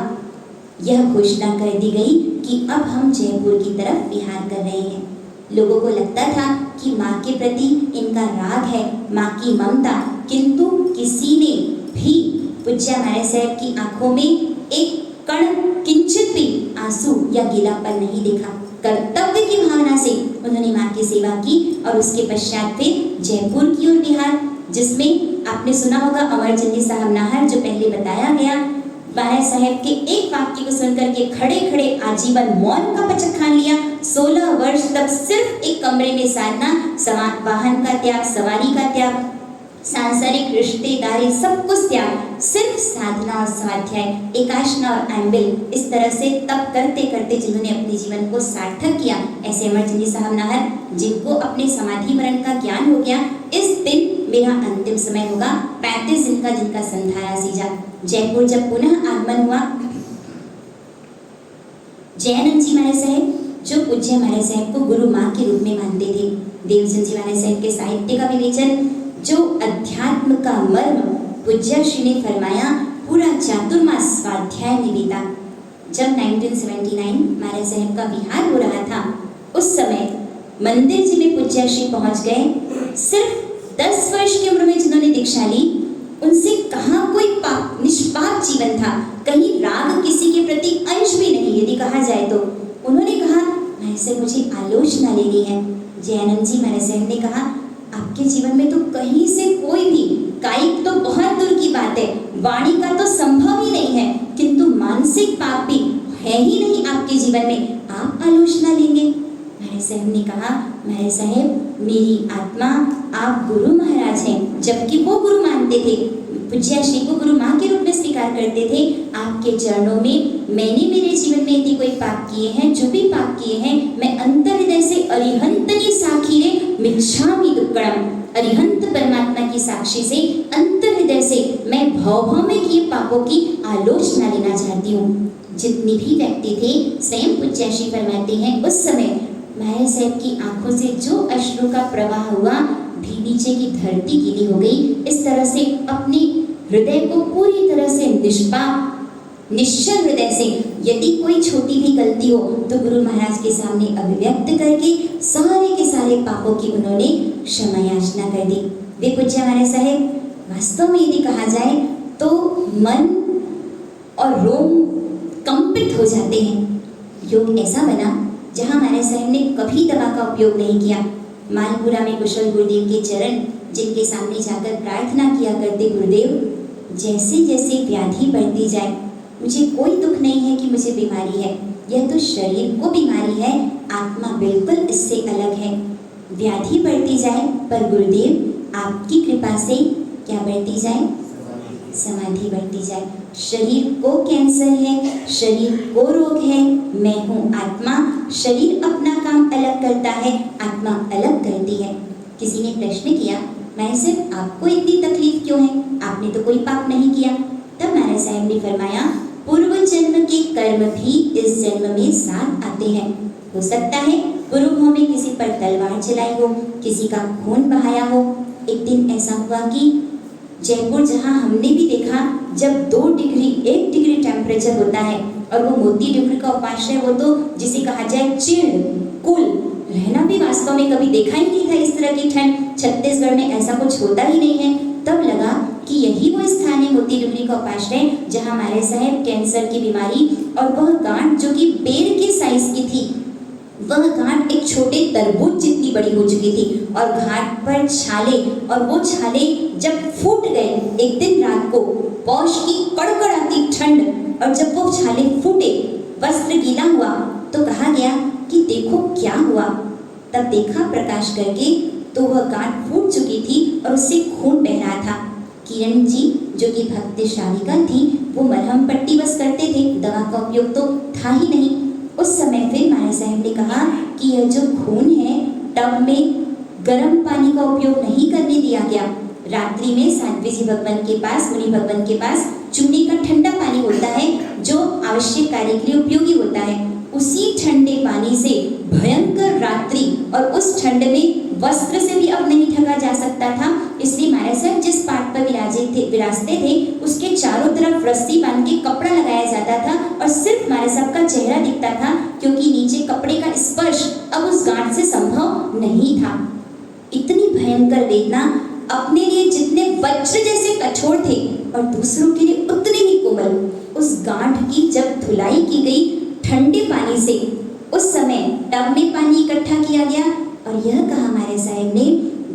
यह घोषणा कर दी गई कि अब हम जयपुर की तरफ विहार कर रहे हैं। लोगों को लगता था कि माँ के प्रति इनका राग है, माँ की ममता, किंतु किसी ने भी पूज्य महाराज साहब की आंखों में एक कण किंचित भी आंसू या गीलापन नहीं देखा। कर्तव्य की भावना से उन्होंने माँ की सेवा की, और उसके पश्चात फिर जयपुर की ओर विहार, जिसमें आपने सुना होगा अमरचंदी साहब नाहर जो पहले बताया गया, महाराज साहब के एक वाक्य को सुनकर के खड़े खड़े आजीवन मौन का पचक खान लिया। 16 वर्ष तक सिर्फ एक कमरे में साधना, वाहन का त्याग, सवारी का त्याग, सांसारिक रिश्तेदारी, सब कुछ त्याग, सिर्फ साधना और स्वाध्याय, एकाशना और एम्बिल, इस तरह से तप करते करते जिन्होंने अपने जीवन को सार्थक किया, ऐसे अमरचंदी साहब नाहर जिनको अपने समाधि मरण का ज्ञान हो गया। इस दिन मेरा अंतिम समय होगा, 35 दिन का जिनका संधारा सीजा। जयपुर जब पुनः आगमन हुआ, जयानंद जी महाराज साहब जो पूज्य महाराज साहब को गुरु माँ के रूप में मानते थे, देवचंद जी महाराज साहब के साहित्य का विवेचन, जो अध्यात्म का मर्म पूज्य श्री ने फरमाया, पूरा चातुर्मास स्वाध्याय में बीता। जब 1979 महाराज साहब का विहार हो रहा था, उस समय मंदिर जी में पूज्य श्री पहुंच गए। सिर्फ 10 वर्ष की उम्र में जिन्होंने दीक्षा ली, उनसे कहाँ कोई पाप निष्पाप जीवन था, कहीं राग किसी के प्रति अंश भी नहीं यदि कहा जाए तो। उन्होंने कहा महाराज साहब मुझे आलोचना लेनी है। जयानंद जी महाराज साहब ने कहा आपके जीवन में तो कहीं से कोई भी, कायिक तो बहुत दूर की बात है, वाणी का तो संभव ही नहीं है, किंतु मानसिक पाप भी है ही नहीं आपके जीवन में, आप आलोचना लेंगे। महाराज महाराज साहब ने कहा, महाराज साहब मेरी आत्मा आप गुरु महाराज हैं, जबकि वो गुरु मानते थे, पूज्य श्री को गुरु माँ के रूप में स्वीकार करते थे। आपके चरणों में मैंने मेरे जीवन में यदि कोई पाप किए हैं, जो भी पाप किए हैं, मैं अंतर हृदय से अरिहंतनी साखीरे मिच्छामि दुक्कड़म, अरिहंत परमात्मा की साक्षी से अंतर हृदय से मैं भव में किए पापों की आलोचना लेना चाहती हूँ। जितने भी व्यक्ति थे, स्वयं पूज्य श्री फरमाते हैं, उस समय महाराज साहब की आंखों से जो अश्रु का प्रवाह हुआ, भी नीचे की धरती गीली हो गई। इस तरह से अपने हृदय को पूरी तरह से निष्पाप निश्चल हृदय से यदि कोई छोटी भी गलती हो तो गुरु महाराज के सामने अभिव्यक्त करके सारे के सारे पापों की उन्होंने क्षमा याचना कर दी। वे पूज्य महाराज साहब वास्तव में यदि कहा जाए तो मन और रोम कंपित हो जाते हैं। योग ऐसा बना जहाँ महाराज साहब ने कभी दवा का उपयोग नहीं किया। मालपुरा में कुशल गुरुदेव के चरण, जिनके सामने जाकर प्रार्थना किया करते, गुरुदेव जैसे जैसे व्याधि बढ़ती जाए, मुझे कोई दुख नहीं है कि मुझे बीमारी है, यह तो शरीर को बीमारी है, आत्मा बिल्कुल इससे अलग है। व्याधि बढ़ती जाए पर गुरुदेव आपकी कृपा से क्या बढ़ती जाए? समाधि बढ़ती जाए। शरीर को कैंसर है, शरीर को रोग है, मैं हूँ आत्मा, शरीर अपना काम अलग करता है, आत्मा अलग करती है। किसी ने प्रश्न किया, महाराज साहब आपको इतनी तकलीफ क्यों है, आपने तो कोई पाप नहीं किया। तब महाराज साहब ने फरमाया, पूर्व जन्म के कर्म भी इस जन्म में साथ आते हैं। हो सकता है पूर्व भव में किसी पर तलवार चलाई हो, किसी का खून बहाया हो। एक दिन ऐसा हुआ कि जयपुर, जहाँ हमने भी देखा जब 2 डिग्री 1 डिग्री टेम्परेचर होता है और वो मोती डिग्री का उपाश्रय, वो तो जिसे कहा जाए चिड़ कुल रहना भी वास्तव में कभी देखा ही नहीं था इस तरह की ठंड। छत्तीसगढ़ में ऐसा कुछ होता ही नहीं है। तब लगा कि यही वो स्थान है मोती डिग्री का उपाश्रय, जहाँ हमारे साहब कैंसर की बीमारी और वह गांठ जो कि पैर के साइज की थी, वह गांठ एक छोटे तरबूज जितनी बड़ी हो चुकी थी और घाट पर छाले, और वो छाले जब फूट गए एक दिन रात को, पौष की कड़कड़ाती ठंड, और जब वो छाले फूटे, वस्त्र गीला हुआ, तो कहा गया कि देखो क्या हुआ। तब देखा प्रकाश करके तो वह गांठ फूट चुकी थी और उससे खून बह रहा था। किरण जी जो कि भक्त श्राविका थी, वो मरहम पट्टी बस करते थे, दवा का उपयोग तो था ही नहीं। उस समय फिर महाराज साहब ने कहा कि यह जो खून है, टब में गर्म पानी का उपयोग नहीं करने दिया गया। रात्रि में साध्वी जी भगवान के पास, मुनि भगवान के पास चूने का ठंडा पानी होता है जो आवश्यक कार्य के लिए उपयोगी होता है। उसी ठंडे पानी से भयंकर रात्रि, और उस ठंड में वस्त्र से भी अब नहीं ढका जा सकता था, इसलिए महाराज साहब जिस पाट पर विराजते थे उसके चारों तरफ रस्सी बांध के कपड़ा लगाया जाता था और सिर्फ महाराज साहब का चेहरा दिखता था, क्योंकि नीचे कपड़े का स्पर्श अब उस गांठ से संभव नहीं था। इतनी भयंकर वेदना, अपने लिए जितने वज्र जैसे कठोर थे और दूसरों के लिए उतने ही कोमल, उस गांठ की जब धुलाई की गई ठंडे पानी से, उस समय टब में पानी इकट्ठा किया गया और यह कहा हमारे साहब ने,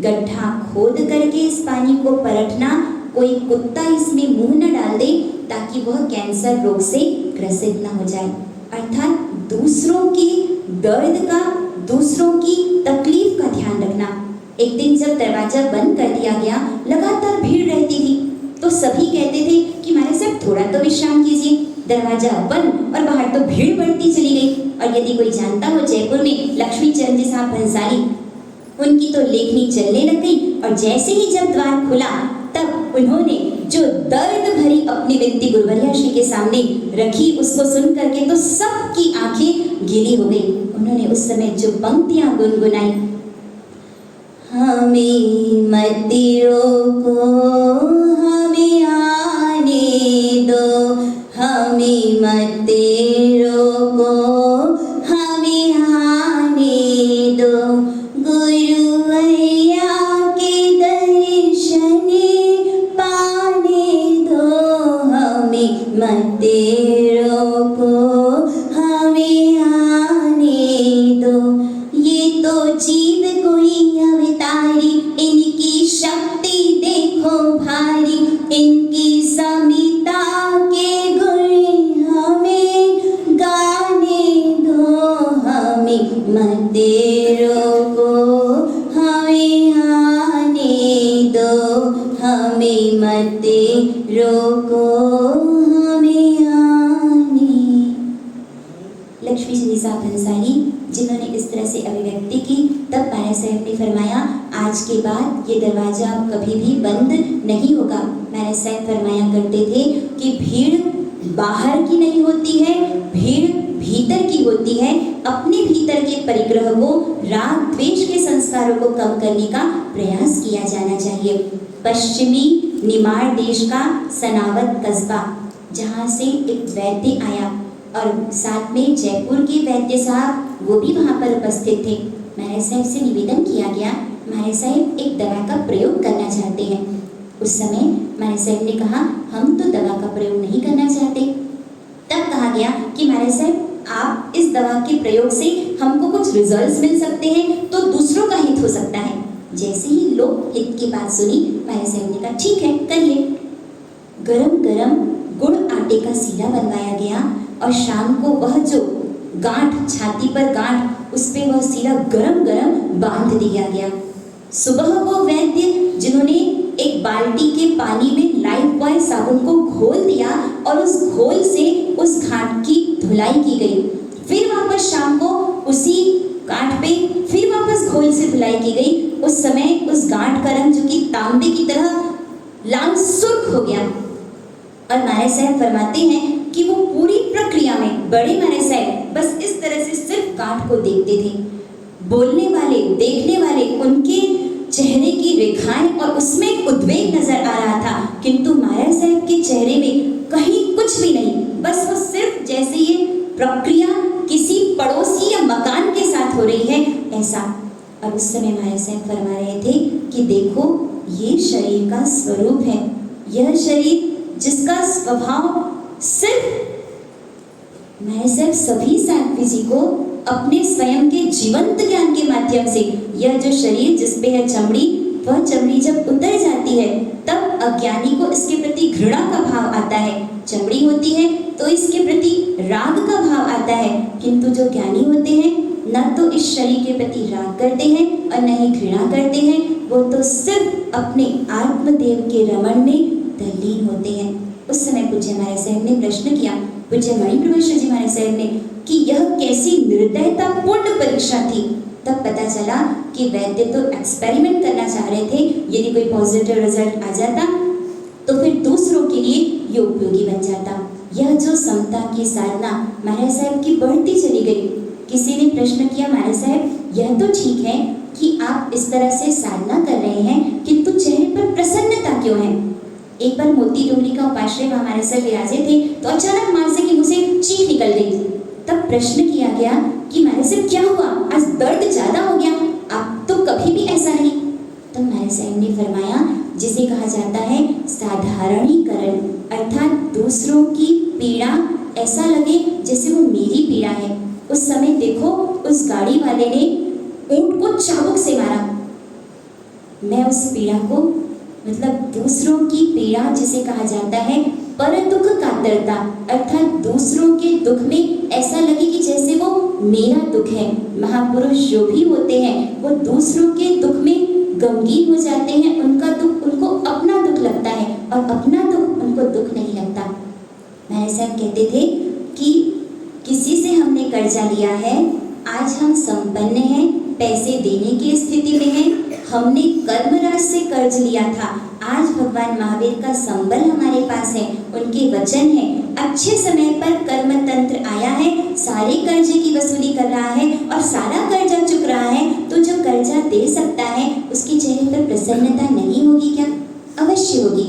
गड्ढा खोद करके इस पानी को परखना, कोई कुत्ता इसमें मुंह न डाल दे ताकि वह कैंसर रोग से ग्रसित न हो जाए। अर्थात दूसरों के दर्द का, दूसरों की तकलीफ का ध्यान रखना। एक दिन जब दरवाजा बंद कर दिया गया, लगातार भीड़ रहती थी, तो सभी कहते थे कि हमारे साहब थोड़ा तो विश्राम कीजिए। दरवाजा बंद और बाहर तो भीड़ बढ़ती चली गई। और यदि कोई जानता हो जयपुर में लक्ष्मी चरण जी साहब भंसाली, उनकी तो लेखनी चलने लग गई और जैसे ही जब द्वार खुला तब उन्होंने जो दर्द भरी अपनी विनती गुरुवरिया श्री के सामने रखी, उसको सुन करके तो सबकी आंखें गीली हो गई। उन्होंने उस समय जो पंक्तियां गुनगुनाई, हमें मत रोको, हमें आने दो, हमें मत रोको, हमें आने दो, गुरुवरिया के दर्शन पाने दो, हमें मत रोको, हमें आने दो। ये तो जीव कोई अवतारी, इनकी शक्ति देखो भारी, इनकी समिता के गुण हमें हमें मत रोको, हमें आने दो, हमें मत रोको, हमें आने। लक्ष्मी जी साहब भंसाली जिन्होंने इस तरह से अभिव्यक्ति की, तब महाराज साहब ने फरमाया आज के बाद ये दरवाजा अब कभी भी बंद नहीं होगा। महाराज साहब फरमाया करते थे कि भीड़ बाहर की नहीं होती है, भीड़ भीतर की होती है। अपने भीतर के परिग्रह को, राग द्वेष के संस्कारों को कम करने का प्रयास किया जाना चाहिए। पश्चिमी निमाड़ देश का सनावत कस्बा, जहाँ से एक वैद्य आया और साथ में जयपुर के वैद्य साहब वो भी वहाँ पर उपस्थित थे। महाराज साहब से निवेदन किया गया, महाराज साहब एक दवा का प्रयोग करना चाहते हैं। उस समय महाराज साहब ने कहा हम तो दवा का प्रयोग नहीं करना चाहते। तब कहा गया कि महाराज साहब आप इस दवा के प्रयोग से हमको कुछ रिजल्ट्स मिल सकते हैं तो दूसरों का हित हो सकता है। जैसे ही लोग हित की बात सुनी, महाराज साहब ने कहा ठीक है करिए। गरम गरम गुड़ आटे का सीरा बनवाया गया और शाम को वह जो गांठ, छाती पर गांठ, उस पे वह सीरा गरम गरम बांध दिया गया। सुबह वो वैद्य जिन्होंने एक बाल्टी के पानी में लाइफ बॉय साबुन को घोल दिया और उस घोल से उस गांठ की धुलाई की गई। फिर वापस शाम को उसी गांठ पे फिर वापस घोल से धुलाई की गई। उस समय उस गांठ का रंग जो कि तांबे की तरह लाल सुर्ख हो गया। और महाराज साहब फरमाते हैं कि वो पूरी प्रक्रिया में बड़े महाराज साहब बस इस तरह से सिर्फ गांठ को देखते थे। बोलने वाले, देखने वाले, उनके चेहरे की रेखाएं और उसमें उद्वेग नजर आ रहा था, किंतु महाराज साहब के चेहरे में कहीं कुछ भी नहीं। बस वो सिर्फ जैसे ये प्रक्रिया किसी पड़ोसी या मकान के साथ हो रही है ऐसा। और उस समय महाराज साहब फरमा रहे थे कि देखो ये शरीर का स्वरूप है, यह शरीर जिसका स्वभाव सिर्फ महाराज साहब सभी साध्वी जी को अपने स्वयं के जीवंत ज्ञान के माध्यम से, यह जो शरीर जिसपे है चमड़ी, वह चमड़ी जब उतर जाती है तब अज्ञानी को इसके प्रति घृणा का भाव आता है। चमड़ी होती है तो इसके प्रति राग का भाव आता है, किंतु जो ज्ञानी होते हैं न तो इस शरीर के प्रति राग करते हैं और न ही घृणा करते हैं, वो तो सिर्फ अपने आत्मदेव के रमण में तल्लीन होते हैं। उस समय पूज्य महाराज साहब ने प्रश्न किया, पूज्य मणिप्रभुश्री जी महाराज साहब ने, कि यह कैसी निर्दयता पूर्ण परीक्षा थी। तब पता चला कि वैद्य तो एक्सपेरिमेंट करना चाह रहे थे, यदि कोई पॉजिटिव रिजल्ट आ जाता तो फिर दूसरों के लिए ये उपयोगी बन जाता। यह जो समता की साधना महाराज साहब की बढ़ती चली गई। किसी ने प्रश्न किया, महाराज साहब यह तो ठीक है कि आप इस तरह से साधना कर रहे हैं, किंतु चेहरे पर प्रसन्नता क्यों है? एक बार मोती डोंगरी का उपाश्रय हमारे सर विराजे थे तो अचानक मां से कि मुझे चीख निकल गई। तब प्रश्न किया गया कि महाराज साहब क्या हुआ, आज दर्द ज्यादा हो गया, आप तो कभी भी ऐसा नहीं। तब महाराज साहब ने फरमाया जिसे कहा जाता है साधारणीकरण, अर्थात दूसरों की पीड़ा ऐसा लगे जैसे वो मेरी पीड़ा है। उस समय देखो उस गाड़ी वाले ने ऊंट को चाबुक से मारा, मैं उस पीड़ा को, मतलब दूसरों की पीड़ा जिसे कहा जाता है पर दुख कातरता, अर्थात दूसरों के दुख में ऐसा लगे कि जैसे वो मेरा दुख है। महापुरुष जो भी होते हैं वो दूसरों के दुख में गमगीन हो जाते हैं, उनका दुख उनको अपना दुख लगता है और अपना दुख उनको दुख नहीं लगता। महाराज साहब कहते थे कि किसी से हमने कर्जा लिया है, आज हम संपन्न हैं, पैसे देने की स्थिति में हैं, हमने कर्मराज से कर्ज लिया था, आज भगवान महावीर का संबल हमारे पास है, उनके वचन है, अच्छे समय पर कर्म तंत्र आया है, सारे कर्जे की वसूली कर रहा है और सारा कर्जा चुक रहा है, तो जो कर्जा दे सकता है उसके चेहरे पर प्रसन्नता नहीं होगी क्या? अवश्य होगी।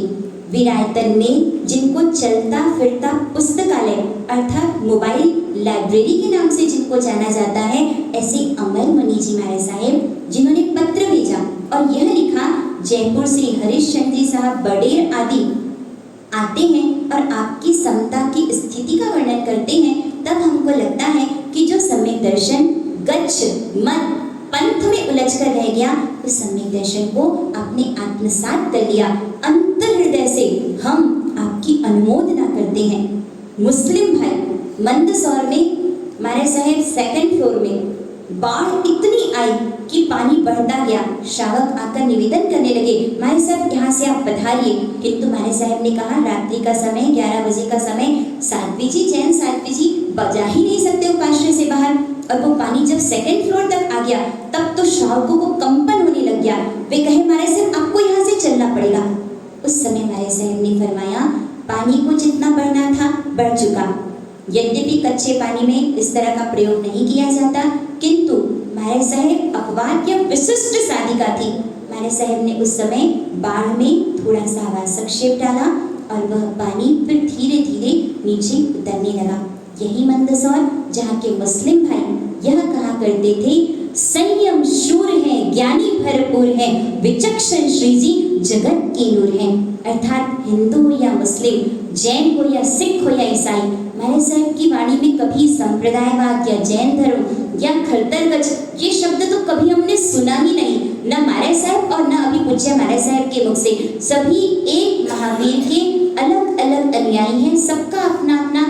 विरायतन में जिनको चलता फिरता पुस्तकालय अर्थात मोबाइल लाइब्रेरी के नाम से जिनको जाना जाता है, ऐसे अमर मुनि जी महाराज साहेब जिन्होंने पत्र भेजा और यह लिखा, जयपुर से हरिश्चंद्र जी साहब बडेर आदि आते हैं और आपकी समता की स्थिति का वर्णन करते हैं, तब हमको लगता है कि जो सम्यक दर्शन गच्छ मन पंथ में उलझ कर रह गया, उस सम्यक दर्शन को आपने आत्मसात कर लिया। अंतर हृदय से हम आपकी अनुमोदना करते हैं। मुस्लिम भाई मंदसौर में महाराज साहेब सेकंड फ्लोर में बाढ़ इतनी आई कि पानी बढ़ता गया। श्रावक आकर निवेदन करने लगे, मारे साहब यहाँ से आप पधारिए। किंतु मारे साहब ने कहा, रात्रि का समय, 11 बजे का समय, साध्वी जी, जैन साध्वी जी बजा ही नहीं सकते उपाश्रय से बाहर। और वो पानी जब सेकंड फ्लोर तक आ गया तब तो श्रावकों को कंपन होने लग गया। वे कहे, मारे साहब आपको यहाँ से चलना पड़ेगा। उस समय मारे साहब ने फरमाया, पानी को जितना बढ़ना था बढ़ चुका। यद्यपि कच्चे पानी में इस तरह का प्रयोग नहीं किया जाता, किंतु मारे साहब अपवाद या विशिष्ट साधिका थी। मारे साहब ने उस समय बाढ़ में थोड़ा सा हवा संक्षेप डाला और वह पानी फिर धीरे धीरे नीचे उतरने लगा। यही मंदसौर जहाँ के मुस्लिम भाई यह कहा करते थे, संयम शूर है, ज्ञानी भरपूर है, विचक्षण श्री जी जगत की नूर है। अर्थात हिंदू हो या मुस्लिम, जैन हो या सिख हो या ईसाई, मारे साहब की वाणी में कभी संप्रदायवाद या जैन धर्म या खरतरगज ये शब्द तो कभी हमने सुना ही नहीं, न मारे साहब और न अभी पूज्य मारे साहब के मुख से। सभी एक महावीर के अलग अलग अनुयायी हैं, सबका अपना अपना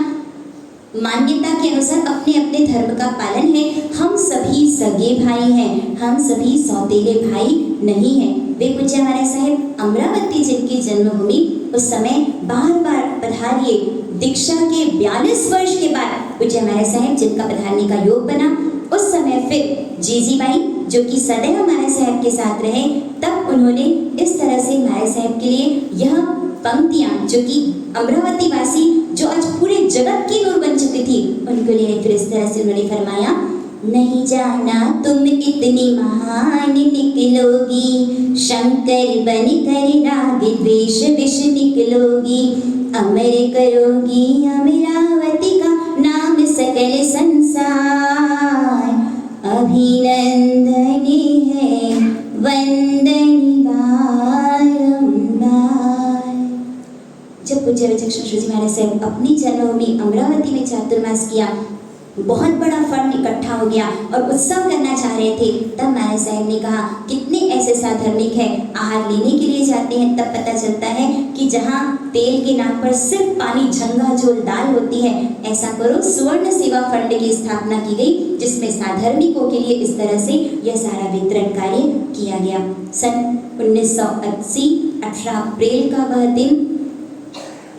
मान्यता के अनुसार अपने अपने धर्म का पालन है। हम सभी सगे भाई हैं, हम सभी सौतेले भाई नहीं हैं। वे पूज्य हमारे साहब अमरावती जिनकी जन्मभूमि, उस समय बार बार पधारिए। दीक्षा के 42 वर्ष के बाद पूज्य हमारे साहब जिनका पधारने का योग बना, उस समय फिर जीजीबाई जो कि सदैव हमारे साहब के साथ रहे, तब उन्होंने इस तरह से हमारे साहब के लिए यह पंक्तियां, जो कि अमरावती वासी जो आज पूरे जगत की नूर बन चुकी थी, उनके लिए फिर इस तरह से उन्होंने फरमाया, नहीं जाना तुम इतनी महान निकलोगी, शंकर बन कर राग द्वेष विष निकलोगी, अमर करोगी अमरावती का नाम सकल संसार, अभिनंदनी है वंदनी बारंबार। जब पूज्य विचक्षण श्री जी महाराज साहब अपनी जन्मभूमि अमरावती में चातुर्मास किया, बहुत बड़ा फंड इकट्ठा हो गया और उत्सव करना चाह रहे थे, तब महाराज साहब ने कहा, कितने ऐसे साधर्मिक है आहार लेने के लिए जाते हैं, तब पता चलता है कि जहाँ तेल के नाम पर सिर्फ पानी झंगा-झोल दाल होती है, ऐसा करो स्वर्ण सेवा फंड की स्थापना की गई, जिसमें साधर्मिकों के लिए इस तरह से यह सारा वितरण कार्य किया गया। सन 1980 18 अप्रैल का वह दिन,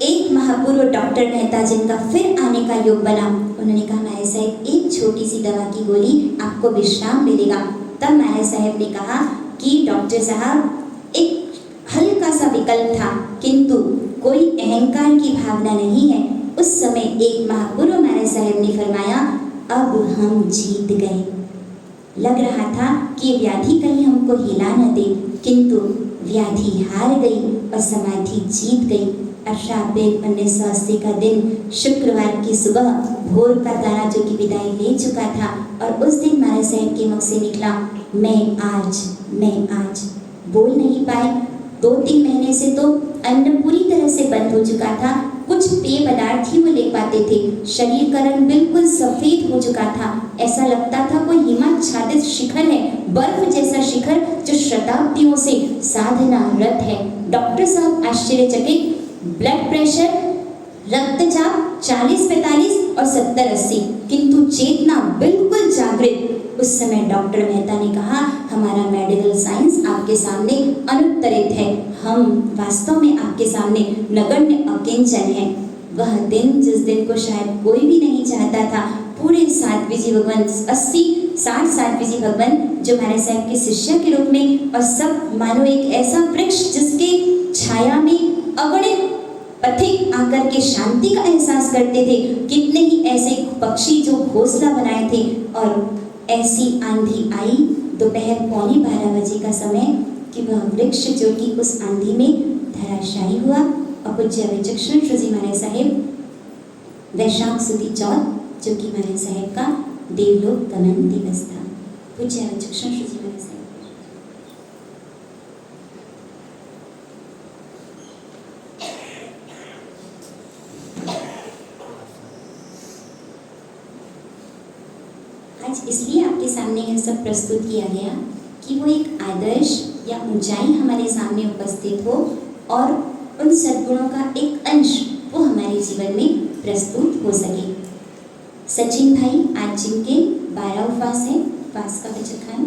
एक महापूर्व डॉक्टर मेहता जिनका फिर आने का योग बना, उन्होंने कहा, महाराज साहब एक छोटी सी दवा की गोली आपको विश्राम मिलेगा। तब महाराज साहब ने कहा कि डॉक्टर साहब एक हल्का सा विकल्प था, किंतु कोई अहंकार की भावना नहीं है। उस समय एक महापूर्व महाराज साहब ने फरमाया, अब हम जीत गए। लग रहा था कि व्याधि कहीं हमको हिला न दे, किंतु व्याधि हार गई और समाधि जीत गई। 18 अप्रैल 1980 का दिन, शुक्रवार की सुबह, भोर का तारा जो कि विदाई ले चुका था, और उस दिन महाराज साहब के मुख से निकला, मैं आज बोल नहीं पाए। 2-3 महीने से तो अन्न पूरी तरह से बंद हो चुका था, कुछ पेय पदार्थ ही वो ले पाते थे। शरीर का रंग बिल्कुल सफेद हो चुका था, ऐसा लगता था कोई हिमाच्छादित शिखर है, बर्फ जैसा शिखर जो शताब्दियों से साधनारत है। डॉक्टर साहब आश्चर्यचकित, ब्लड प्रेशर, रक्तचाप 40-45 और 70-80, किंतु चेतना बिल्कुल जागृत। उस समय डॉक्टर मेहता ने कहा, हमारा मेडिकल साइंस आपके सामने अनुत्तरित है, हम वास्तव में आपके सामने नगण्य अकिंचन हैं। वह दिन, जिस दिन को शायद कोई भी नहीं चाहता था, पूरे साध्वी जी भगवान 80-60 साध्वी जी भगवान जो महाराज साहब के शिष्य के रूप में, और सब मानो एक ऐसा वृक्ष जिसके छाया में अगणित पथिक आकर के शांति का एहसास करते थे। कितने ही ऐसे पक्षी जो घोंसला बनाए थे, और ऐसी आंधी आई दोपहर 11:15 बजे का समय कि वह वृक्ष जो कि उस आंधी में धराशायी हुआ। और पूज्य विचक्षण श्री जी महाराज साहेब वैशाख सुदी चौथ जो कि महाराज साहेब का देवलोक गमन दिवस था। पूज्य विचक्षण श्री जी महाराज साहेब। आज इसलिए आपके सामने यह सब प्रस्तुत किया गया कि वो एक आदर्श या ऊंचाई हमारे सामने उपस्थित हो, और उन सद्गुणों का एक अंश वो हमारे जीवन में प्रस्तुत हो सके। सचिन भाई आज जिनके 12 उपवास हैं, वास का वचन खाएं।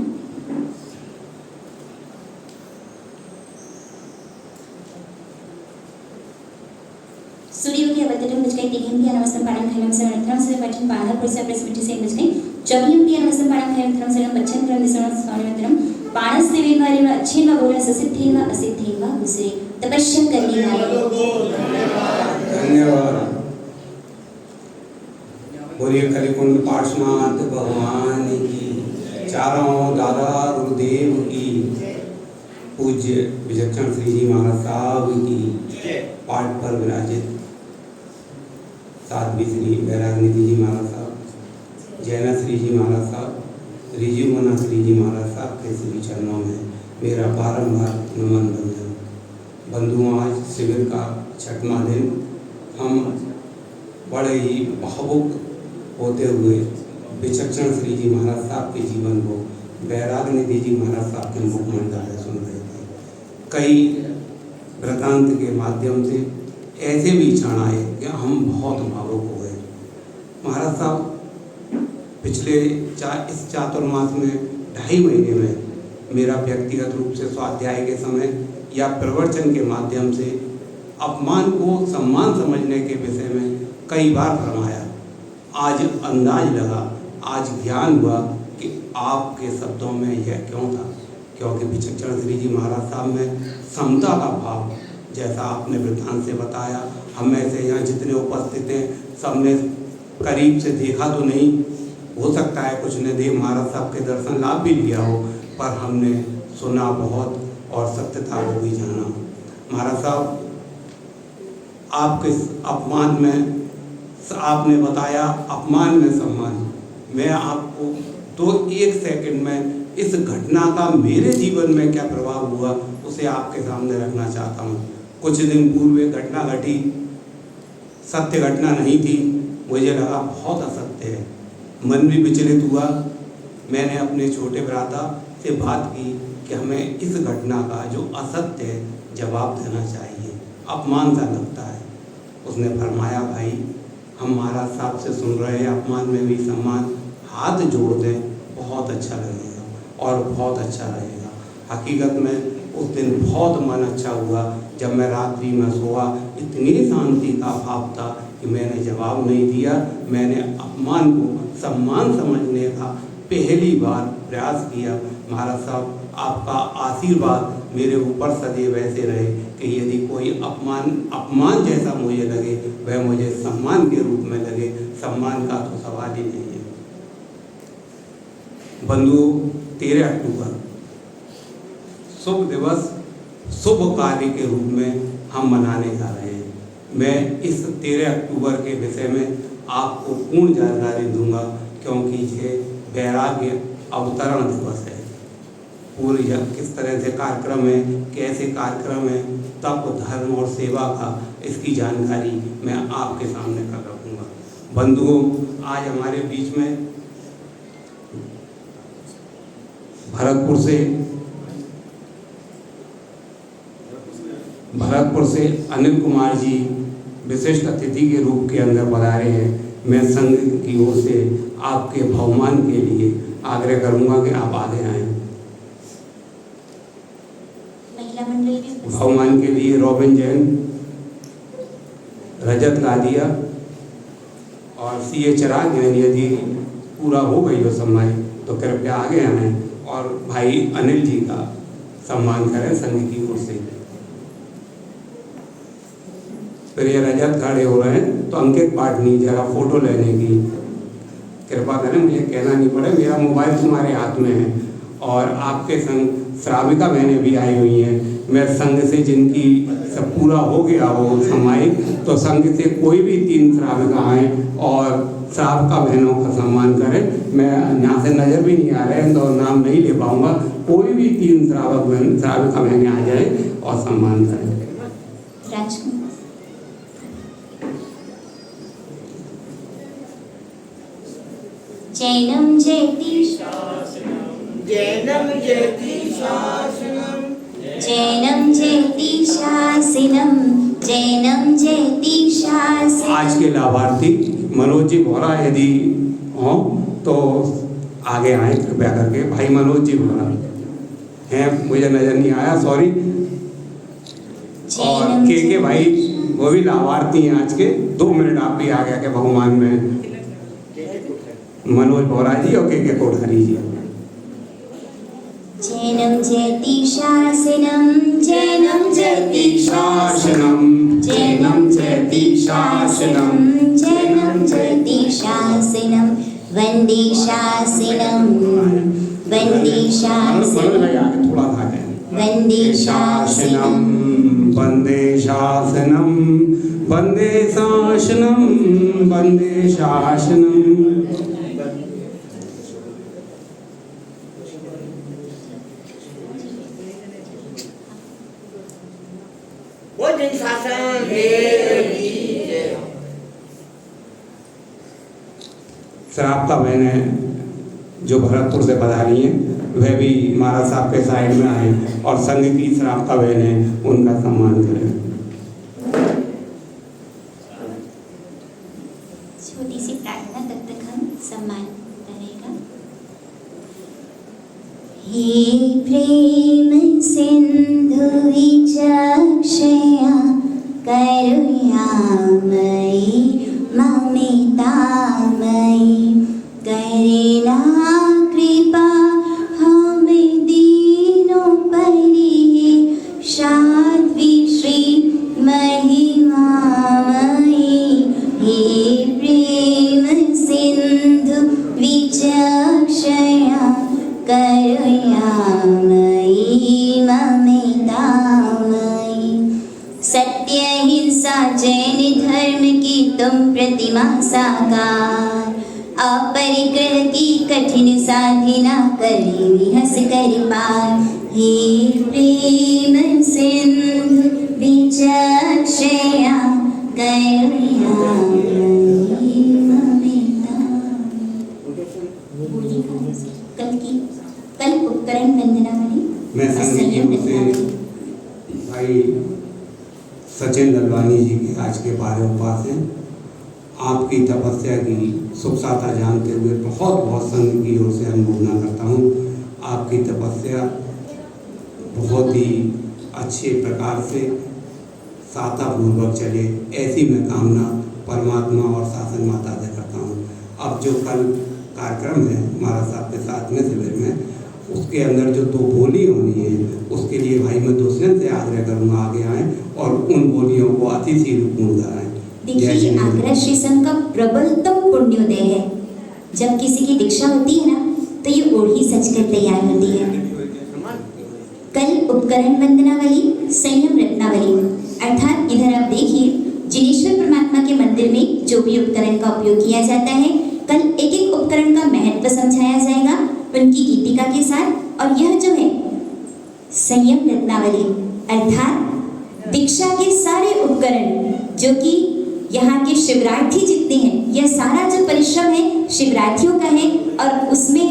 सूर्य के अवतरण बजके तिघिम के नमस्ते पाणम खैलम से नथरम से वचन बाधा पुरुष प्रसमिति से बजके चौबियम के नमस्ते पाणम खैलम थरम से बच्चन क्रम दिसण स्वामित्रम पाणस देवे वाले व अच्छे व बोला ससिद्धि व असिद्धि व दूसरे तपस्या करने वाले धन्यवाद। बोलिए कलिकुंड पार्श्वनाथ भगवान की, चारों दादा गुरुदेव की, पूज्य विचक्षण श्री जी महाराज साहब की, पाठ पर विराजित साध्वी श्री वैरागनिधि जी महाराज साहब, जैना श्री जी महाराज साहब, रिजुमना श्री जी महाराज साहब के श्री चरणों में मेरा बारंबार नमन बंधन। बंधुओं, आज शिविर का 6वां दिन, हम बड़े ही भावुक होते हुए विचक्षण श्री जी महाराज साहब के जीवन को वैरागनिधि जी महाराज साहब के मुखमंडल से सुन रहे थे। कई वृत्तांत के माध्यम से ऐसे भी क्षण आए कि हम बहुत भावुक हो गए। महाराज साहब पिछले इस चातुर्मास में 2.5 महीने में मेरा व्यक्तिगत रूप से स्वाध्याय के समय या प्रवचन के माध्यम से अपमान को सम्मान समझने के विषय में कई बार फरमाया। आज अंदाज लगा, आज ज्ञान हुआ कि आपके शब्दों में यह क्यों था, क्योंकि विचक्षण श्री जी महाराज साहब में समता का भाव, जैसा आपने वृत्तांत से बताया, हम में से यहाँ जितने उपस्थित हैं सबने करीब से देखा तो नहीं, हो सकता है कुछ ने देव महाराज साहब के दर्शन लाभ भी लिया हो, पर हमने सुना बहुत और सत्यता को भी जाना। महाराज साहब आपके अपमान में, आपने बताया अपमान में सम्मान। मैं आपको तो 1 सेकंड में इस घटना का मेरे जीवन में क्या प्रभाव हुआ उसे आपके सामने रखना चाहता हूँ। कुछ दिन पूर्व एक घटना घटी, सत्य घटना नहीं थी, मुझे लगा बहुत असत्य है, मन भी विचलित हुआ। मैंने अपने छोटे भ्राता से बात की कि हमें इस घटना का जो असत्य है जवाब देना चाहिए, अपमान सा लगता है। उसने फरमाया, भाई हम महाराज साहब से सुन रहे हैं, अपमान में भी सम्मान, हाथ जोड़ दें, बहुत अच्छा लगेगा और बहुत अच्छा रहेगा। हकीकत में उस दिन बहुत मन अच्छा हुआ। जब मैं रात्रि में सोया, इतनी शांति का भाव था कि मैंने जवाब नहीं दिया। मैंने अपमान को सम्मान समझने का पहली बार प्रयास किया। महाराज साहब आपका आशीर्वाद मेरे ऊपर सदैव ऐसे रहे कि यदि कोई अपमान जैसा मुझे लगे, वह मुझे सम्मान के रूप में लगे। सम्मान का तो सवाल ही नहीं है। बंधुओं, 13 अक्टूबर शुभ दिवस, शुभ कार्य के रूप में हम मनाने जा रहे हैं। मैं इस 13 अक्टूबर के विषय में आपको पूर्ण जानकारी दूंगा, क्योंकि ये वैराग्य अवतरण दिवस है। पूरी किस तरह से कार्यक्रम है, कैसे कार्यक्रम है, तप, धर्म और सेवा का, इसकी जानकारी मैं आपके सामने कर रखूँगा। बंधुओं, आज हमारे बीच में भरतपुर से अनिल कुमार जी विशिष्ट अतिथि के रूप के अंदर पधारे हैं। मैं संघ की ओर से आपके बहुमान के लिए आग्रह करूंगा कि आप आगे आएं। महिला मंडल भी बहुमान के लिए रॉबिन जैन, रजत गादिया और सीए चिराग जैन, यदि पूरा हो गई हो सम्मान तो कृपया आगे आएं और भाई अनिल जी का सम्मान करें संघ की ओर से। फिर ये रजत खड़े हो रहे हैं तो अंकित पाटनी जरा फोटो लेने की कृपा करें, मुझे कहना नहीं पड़े, मेरा मोबाइल तुम्हारे हाथ में है। और आपके संग श्राविका बहनें भी आई हुई हैं। मैं संघ से जिनकी सब पूरा हो गया हो समाई, तो संघ से कोई भी 3 श्राविका आएँ और श्राविका बहनों का सम्मान करें। मैं यहाँ से नज़र भी नहीं आ रहे हैं तो नाम नहीं ले पाऊँगा। कोई भी 3 श्राविका बहनें आ जाए और सम्मान करें। राजकुमार जैनम जयति जैनम जयति शासनम, जैनम जयति शासनम, जैनम जयति शासनम। आज के लाभार्थी मनोज जी बोरा यदि हो तो आगे आए कृपया करके। भाई मनोज जी बोला हैं, मुझे नजर नहीं आया, सॉरी। और के भाई वो भी लाभार्थी हैं आज के। 2 मिनट आप भी आ गया के भगवान में। मनोज बोरा जी और के कोठारी जी। जैनम जयति शासनम, जैनम जयति शासनम, जैनम जयति शासनम, जैनम जयति शासनम, वंदे शासनम, वंदे शासनम, थोड़ा था वंदे शासनम, वंदे शासनम, वंदे शासनम, वंदे शासनम। शासन देव की जय। श्राप्ता बहनें जो भरतपुर से पधारी हैं वह भी महाराज साहब के साइड में आए और संघ की श्राप्ता बहनें उनका सम्मान करें। छोटी सी प्रार्थना तब तक हम सम्मान करेगा। हे प्रेम सिंधु विचक्षया करुणामयी ममतामयी करुणा कृपा हम दीनों परि साध्वी श्री महिमामयी। हे प्रेम सिंधु विचक्षया करुणामयी ममतामयी सत्य हिंसा जैन धर्म की तुम प्रतिमा साकार। अपरिग्रह की कठिन साधना करी विहस कर पार। हे प्रेम सिंधु विचक्षया करुणामयी ममतामयी। कल उपकरण वंदना वाली मैं संघ की ओर से भाई सचिन दलवानी जी के आज के बारे उपास हैं। आपकी तपस्या की सुख साता जानते हुए बहुत बहुत संघ की ओर से अनुमोदना करता हूँ। आपकी तपस्या बहुत ही अच्छे प्रकार से सातापूर्वक चले, ऐसी मैं कामना परमात्मा और शासन माता से करता हूँ। अब जो कल कार्यक्रम है महाराज साहब के साथ में शिविर में, उसके अंदर जो 2 बोली होनी है उसके लिए भाई मैं दूसरे से आग्रह करूँगा आगे आएँ और उन बोलियों को अति शीघ्र पूर्ण कराएँ। देखिए, आग्रह श्री संघ का प्रबलतम पुण्योदय है। जब किसी की दीक्षा होती है ना तो ये ओढ़ी सच कर तैयार होती है। कल उपकरण वंदना वाली संयम रत्नावली, अर्थात इधर आप देखिए जिनेश्वर परमात्मा के मंदिर में जो भी उपकरण का उपयोग किया जाता है, कल एक एक उपकरण का महत्व समझाया जाएगा उनकी गीतिका के साथ। और यह जो है संयम रत्नावली अर्थात दीक्षा के सारे उपकरण जो कि यहाँ के शिवरार्थी जितने हैं, यह सारा जो परिश्रम है शिवरार्थियों का है और उसमें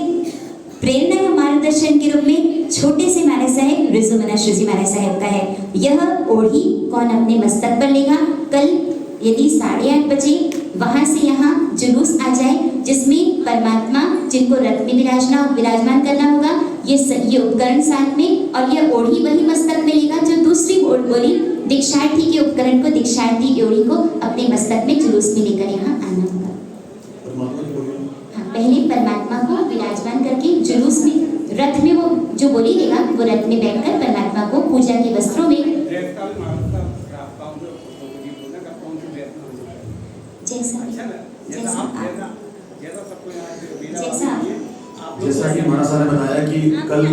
प्रेरणा या मार्गदर्शन के रूप में छोटे से महाराज साहेब रिजुमना श्री महाराज साहेब का है। यह ओढ़ी कौन अपने मस्तक पर लेगा? कल यदि 8:30 बजे वहाँ से यहाँ जुलूस आ जाए जिसमें परमात्मा जिनको रथ में विराजमान करना होगा, ये उपकरण साथ में, और यह ओढ़ी वही मस्तक में लेगा जो दूसरी बोली दीक्षार्थी के उपकरण को, दीक्षार्थी की ओढ़ी को अपने मस्तक में जुलूस में लेकर यहाँ आना होगा। हाँ, पहले परमात्मा को विराजमान करके जुलूस में, रथ में वो जो बोली लेगा वो रथ में बैठकर परमात्मा को पूजा के वस्त्रों में जैसा कि महाराज साहब ने बताया कि कल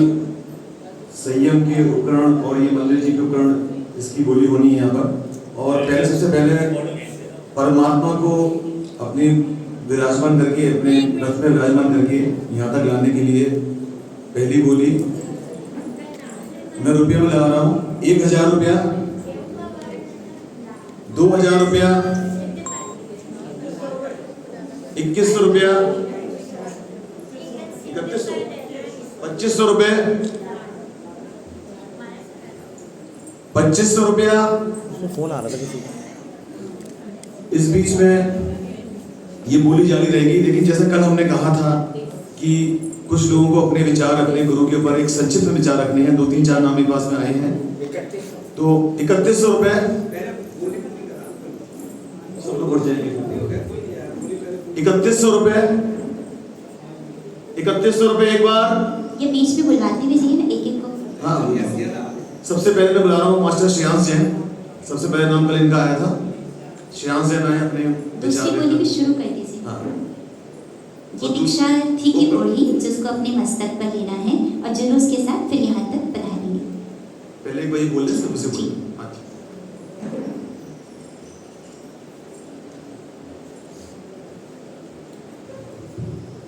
संयम के उपकरण और ये मंदिर जी के उपकरण इसकी बोली होनी है यहाँ पर। और पहले सबसे पहले परमात्मा को अपने विराजमान करके, अपने रथ में विराजमान करके यहाँ तक लाने के लिए पहली बोली मैं रुपये में लगा रहा हूँ 1000 रुपया, 2000 रुपया, 2100 रुपया, 2500 रुपये, 2500 रुपया। फोन आ रहा था किसी। इस बीच में ये बोली जारी रहेगी, लेकिन जैसे कल हमने कहा था कि कुछ लोगों को अपने विचार अपने गुरु के ऊपर एक संक्षिप्त विचार रखने हैं। 2-3-4 नाम मेरे पास में आए हैं। तो 3100 रुपए सब लोग बढ़ जाएंगे। 3100 रुपए 3100 रुपए एक बार। ये बीच में बुलवाते हुए जाइए ना एक एक को। हाँ, सबसे पहले मैं बुला रहा हूँ मास्टर श्रेयांश जैन। सबसे पहले नाम कल इनका आया था। श्रेयांश जैन आए अपने दूसरी बोली भी शुरू कर दीजिए। हाँ। ये दीक्षा थी की ओढ़ी जिसको अपने मस्तक पर लेना है और जुलूस के साथ फिर यहाँ तक बधा देंगे। पहले एक बार बोल दे, फिर उसे बोल। जी। हाँ।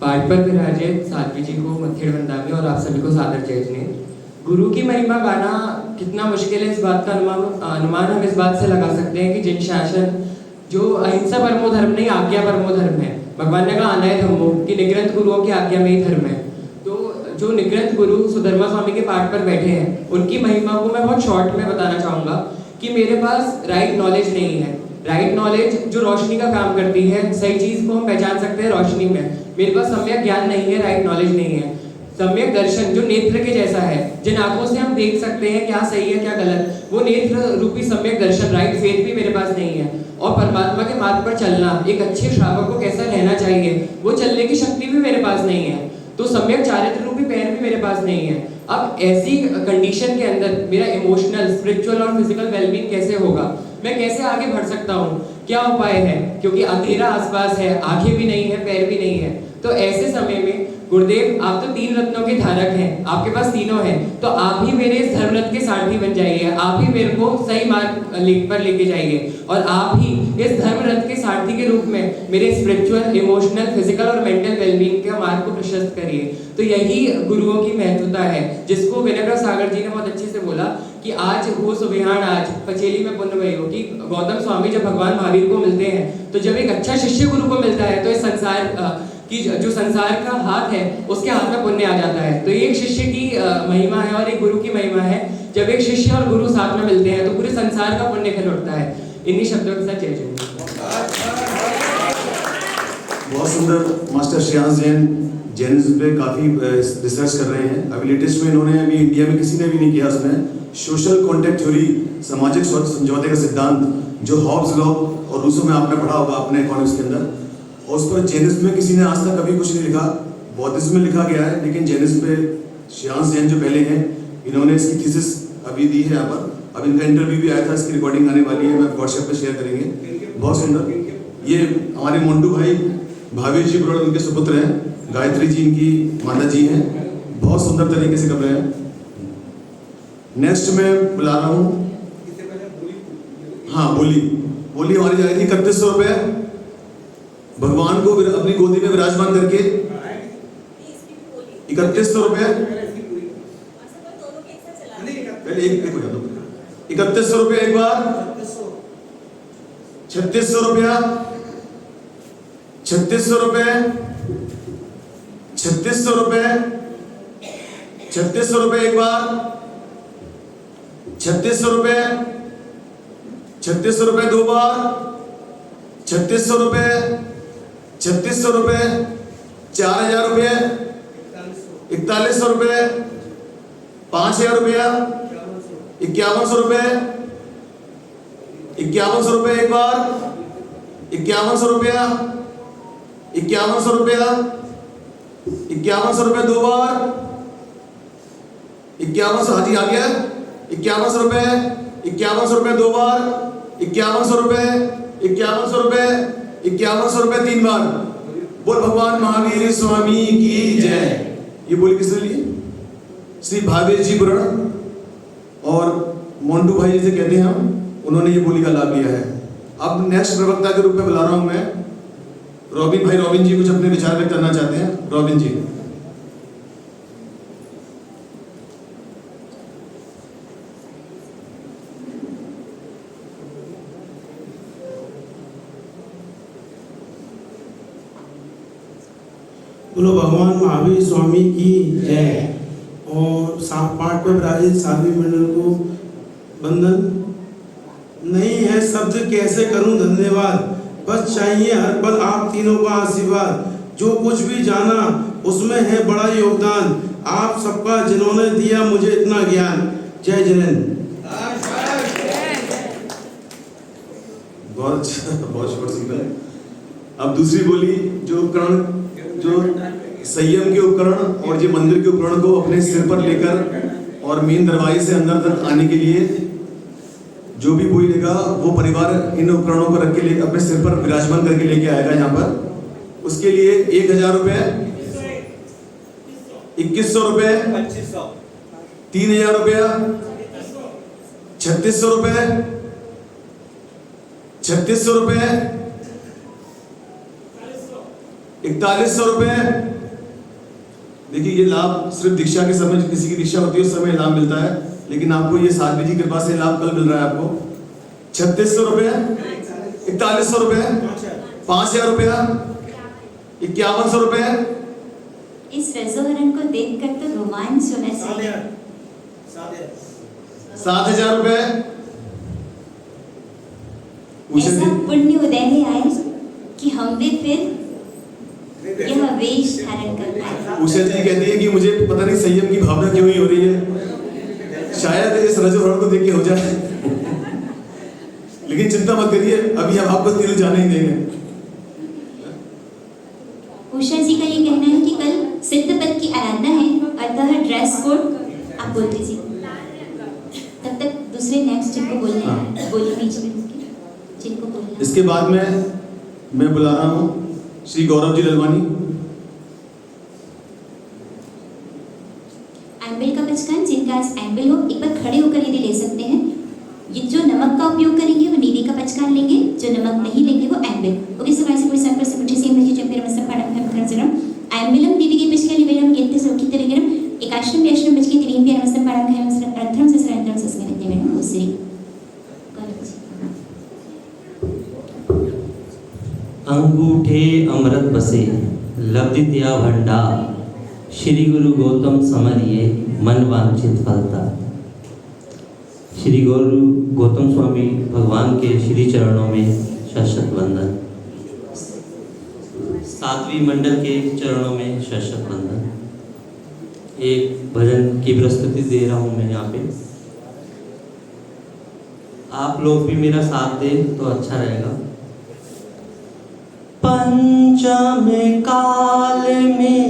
पाठ पर विराजित साध्वी जी को मत्थे वंदामी और आप सभी को सादर जय जिनेन्द्र। गुरु की महिमा गाना कितना मुश्किल है, इस बात का अनुमान हम इस बात से लगा सकते हैं कि जिन शासन जो अहिंसा परमो धर्म नहीं आज्ञा परमो धर्म है। भगवान ने कहा आनय धर्मो कि निग्रंथ गुरुओं की आज्ञा में ही धर्म है। तो जो निग्रंथ गुरु सुधर्मा स्वामी के पाठ पर बैठे हैं उनकी महिमा को मैं बहुत शॉर्ट में बताना चाहूँगा कि मेरे पास राइट नॉलेज नहीं है। राइट नॉलेज जो रोशनी का काम करती है, सही चीज को हम पहचान सकते हैं रोशनी में। मेरे पास सम्यक ज्ञान नहीं है, राइट नॉलेज नहीं है। सम्यक दर्शन जो नेत्र के जैसा है, जिन आंखों से हम देख सकते हैं क्या सही है क्या गलत, वो नेत्र रूपी सम्यक दर्शन राइट फेथ भी मेरे पास नहीं है। और परमात्मा के मार्ग पर चलना, एक अच्छे श्रावक को कैसा रहना चाहिए, वो चलने की शक्ति भी मेरे पास नहीं है। तो सम्यक चारित्र रूपी पैर भी मेरे पास नहीं है। अब ऐसी कंडीशन के अंदर मेरा इमोशनल, स्पिरिचुअल और फिजिकल वेलबींग कैसे होगा, मैं कैसे आगे बढ़ सकता हूँ, क्या उपाय है? क्योंकि अंधेरा आसपास है, आंखें भी नहीं है, पैर भी नहीं है। तो ऐसे समय में गुरुदेव आप तो 3 रत्नों के धारक हैं, आपके पास तीनों हैं, तो आप ही मेरे इस धर्म रथ के सारथी बन जाइए। आप ही मेरे को सही मार्ग पर लेके जाइए और आप ही इस धर्म रथ के सारथी के रूप में मेरे स्पिरिचुअल, इमोशनल, फिजिकल और मेंटल वेलबींग के मार्ग को प्रशस्त करिए। तो यही गुरुओं की महत्वता है, जिसको विनम्र सागर जी ने बहुत अच्छे से बोला कि आज वो सुबहान आज पचेली में पुण्यमयी हो। कि गौतम स्वामी जब भगवान महावीर को मिलते हैं तो जब एक अच्छा शिष्य गुरु को मिलता है तो इस संसार कि जो संसार का हाथ है उसके हाथ में पुण्य आ जाता है। तो ये एक शिष्य की महिमा है और एक गुरु की महिमा है। जब एक शिष्य और गुरु साथ में मिलते हैं तो पूरे संसार का पुण्य खिल उठता है। इन्हीं शब्दों के साथ जय जय। बहुत सुंदर मास्टर श्रेयांश जैन जैनिज्म पे काफ़ी रिसर्च कर रहे हैं। अभी लेटेस्ट में इन्होंने अभी इंडिया में किसी ने भी नहीं किया उसमें सोशल कॉन्टेक्ट थ्योरी, सामाजिक समझौते का सिद्धांत, जो हॉब्स लॉ और रूसो में आपने पढ़ा होगा अपने इकोनॉमिक्स के अंदर, और उस पर जैनिज्म में किसी ने आज तक कभी कुछ नहीं लिखा। बौद्धिज्म में लिखा गया है, लेकिन जैनिज्म पे श्रेयांश जैन जो पहले हैं इन्होंने इसकी थीसिस अभी दी है यहाँ पर। अब इनका इंटरव्यू भी आया था, इसकी रिकॉर्डिंग आने वाली है, मैं व्हाट्सएप पे शेयर करेंगे। बहुत सुंदर। ये हमारे मोन्टू भाई भावेश जी ब्रोड उनके सुपुत्र हैं, गायत्री जी इनकी माता जी हैं। बहुत सुंदर तरीके से कर रहे हैं। नेक्स्ट मैं बुला रहा हूँ, हाँ बोली हमारी जाएगी 3100 रुपये। भगवान को अपनी गोदी में विराजमान करके 3100 रुपये, पहले एक हो जाता 3100 रुपये एक बार, 3600 रुपया, 3600 रुपये, 3600 रुपये, 3600 रुपये एक बार, 3600 रुपये, 3600 रुपये 2 बार, 3600 रुपये, 3600 रुपये, 4000 रुपये, 4100 रुपये, 5000 रुपया, 5100 रुपये, 5100 रुपये एक बार, 5100 रुपया, 5100 रुपया, 5100 रुपये 2 बार, 5100, हाँ जी आ गया, 5100 रुपये, 5100 रुपये 2 बार, 5100 रुपये, 5100 रुपये, 5100 रुपये 3 बार। बोल भगवान महावीर स्वामी की जय। ये बोली किसने ली? श्री भावेश जी बुरण और मोन्टू भाई जिसे कहते हैं हम, उन्होंने ये बोली का लाभ लिया है। अब नेक्स्ट प्रवक्ता के रूप में बुला रहा हूं मैं रॉबिन भाई। रॉबिन जी कुछ अपने विचार व्यक्त करना चाहते हैं। रॉबिन जी। बोलो भगवान महावीर स्वामी की जय। और पाठ पर विराजित साध्वी मंडल को वंदन। नहीं है शब्द कैसे करूं धन्यवाद, बस चाहिए हर पल आप तीनों का आशीर्वाद। जो कुछ भी जाना उसमें है बड़ा योगदान आप सबका, जिन्होंने दिया मुझे इतना ज्ञान। जय जैन। बहुत शुक्र सुंदर। अब दूसरी बोली, जो उपकरण, जो संयम के उपकरण और ये मंदिर के उपकरण को अपने सिर पर लेकर और मेन दरवाजे से अंदर तक आने के लिए जो भी बोलेगा वो परिवार इन उपकरणों को रख के अपने सिर पर विराजमान करके लेके आएगा यहाँ पर। उसके लिए 1000 रुपये, 2100 रुपये, 3000 रुपया, 3600 रुपये, 3600 रुपये, 4100 रुपये। देखिए ये लाभ सिर्फ दीक्षा के समय, किसी की दीक्षा होती है उस समय लाभ मिलता है, लेकिन आपको ये साध्वी जी की कृपा से लाभ कल मिल रहा है आपको। 3600 रुपये, 4100 रुपये, 5000 रुपया, 5100 रुपये। इस रजोहरण को देखकर तो रोमांच होना चाहिए। 7000 रुपये। ऐसा पुण्य उदय में आए कि हम भी फिर यह वेश धारण कर पाए। उषा जी कहती है कि मुझे पता नहीं संयम की भावना क्यों ही हो रही है, शायद इस रजोहरण को देख के हो जाए। लेकिन चिंता मत करिए, अभी हम आपको तिल जाने ही देंगे। उषा जी का ये कहना है कि कल सिद्ध पद की आराधना है, अतः ड्रेस कोड आप बोल दीजिए। तब तक दूसरे नेक्स्ट जिनको बोलना है बोलिए बीच में, जिनको बोलना है। इसके बाद में मैं बुला रहा हूँ श्री गौरव जी ललवानी। एम्बिल का बचकान जिनका आज एम्बिल हो, एक बार खड़े होकर यदि ले सकते हैं। ये जो नमक का उपयोग करेंगे वो नीली का बचकान लेंगे, जो नमक नहीं लेंगे वो एम्बिल। ओके सो से कोई सर पर से मुझे सेम मुझे चंपेर मस्त पाड़ा हम करन जरा एम्बिलम दीदी के पिछले लेवल हम कहते सो की तरह गरम एक आश्रम भी आश्रम बच के तीन प्यार मस्त पाड़ा हम मस्त अर्थम से सरंतम से कहते हैं मैडम उसी अंगूठे अमृत बसे लब्धित्या भंडार, श्री गुरु गौतम समरिये मन वांछित फलता। श्री गुरु गौतम स्वामी भगवान के श्री चरणों में शत वंदन। सातवीं मंडल के चरणों में शत वंदन। एक भजन की प्रस्तुति दे रहा हूँ मैं यहाँ पे, आप लोग भी मेरा साथ दें तो अच्छा रहेगा। पंचम काल में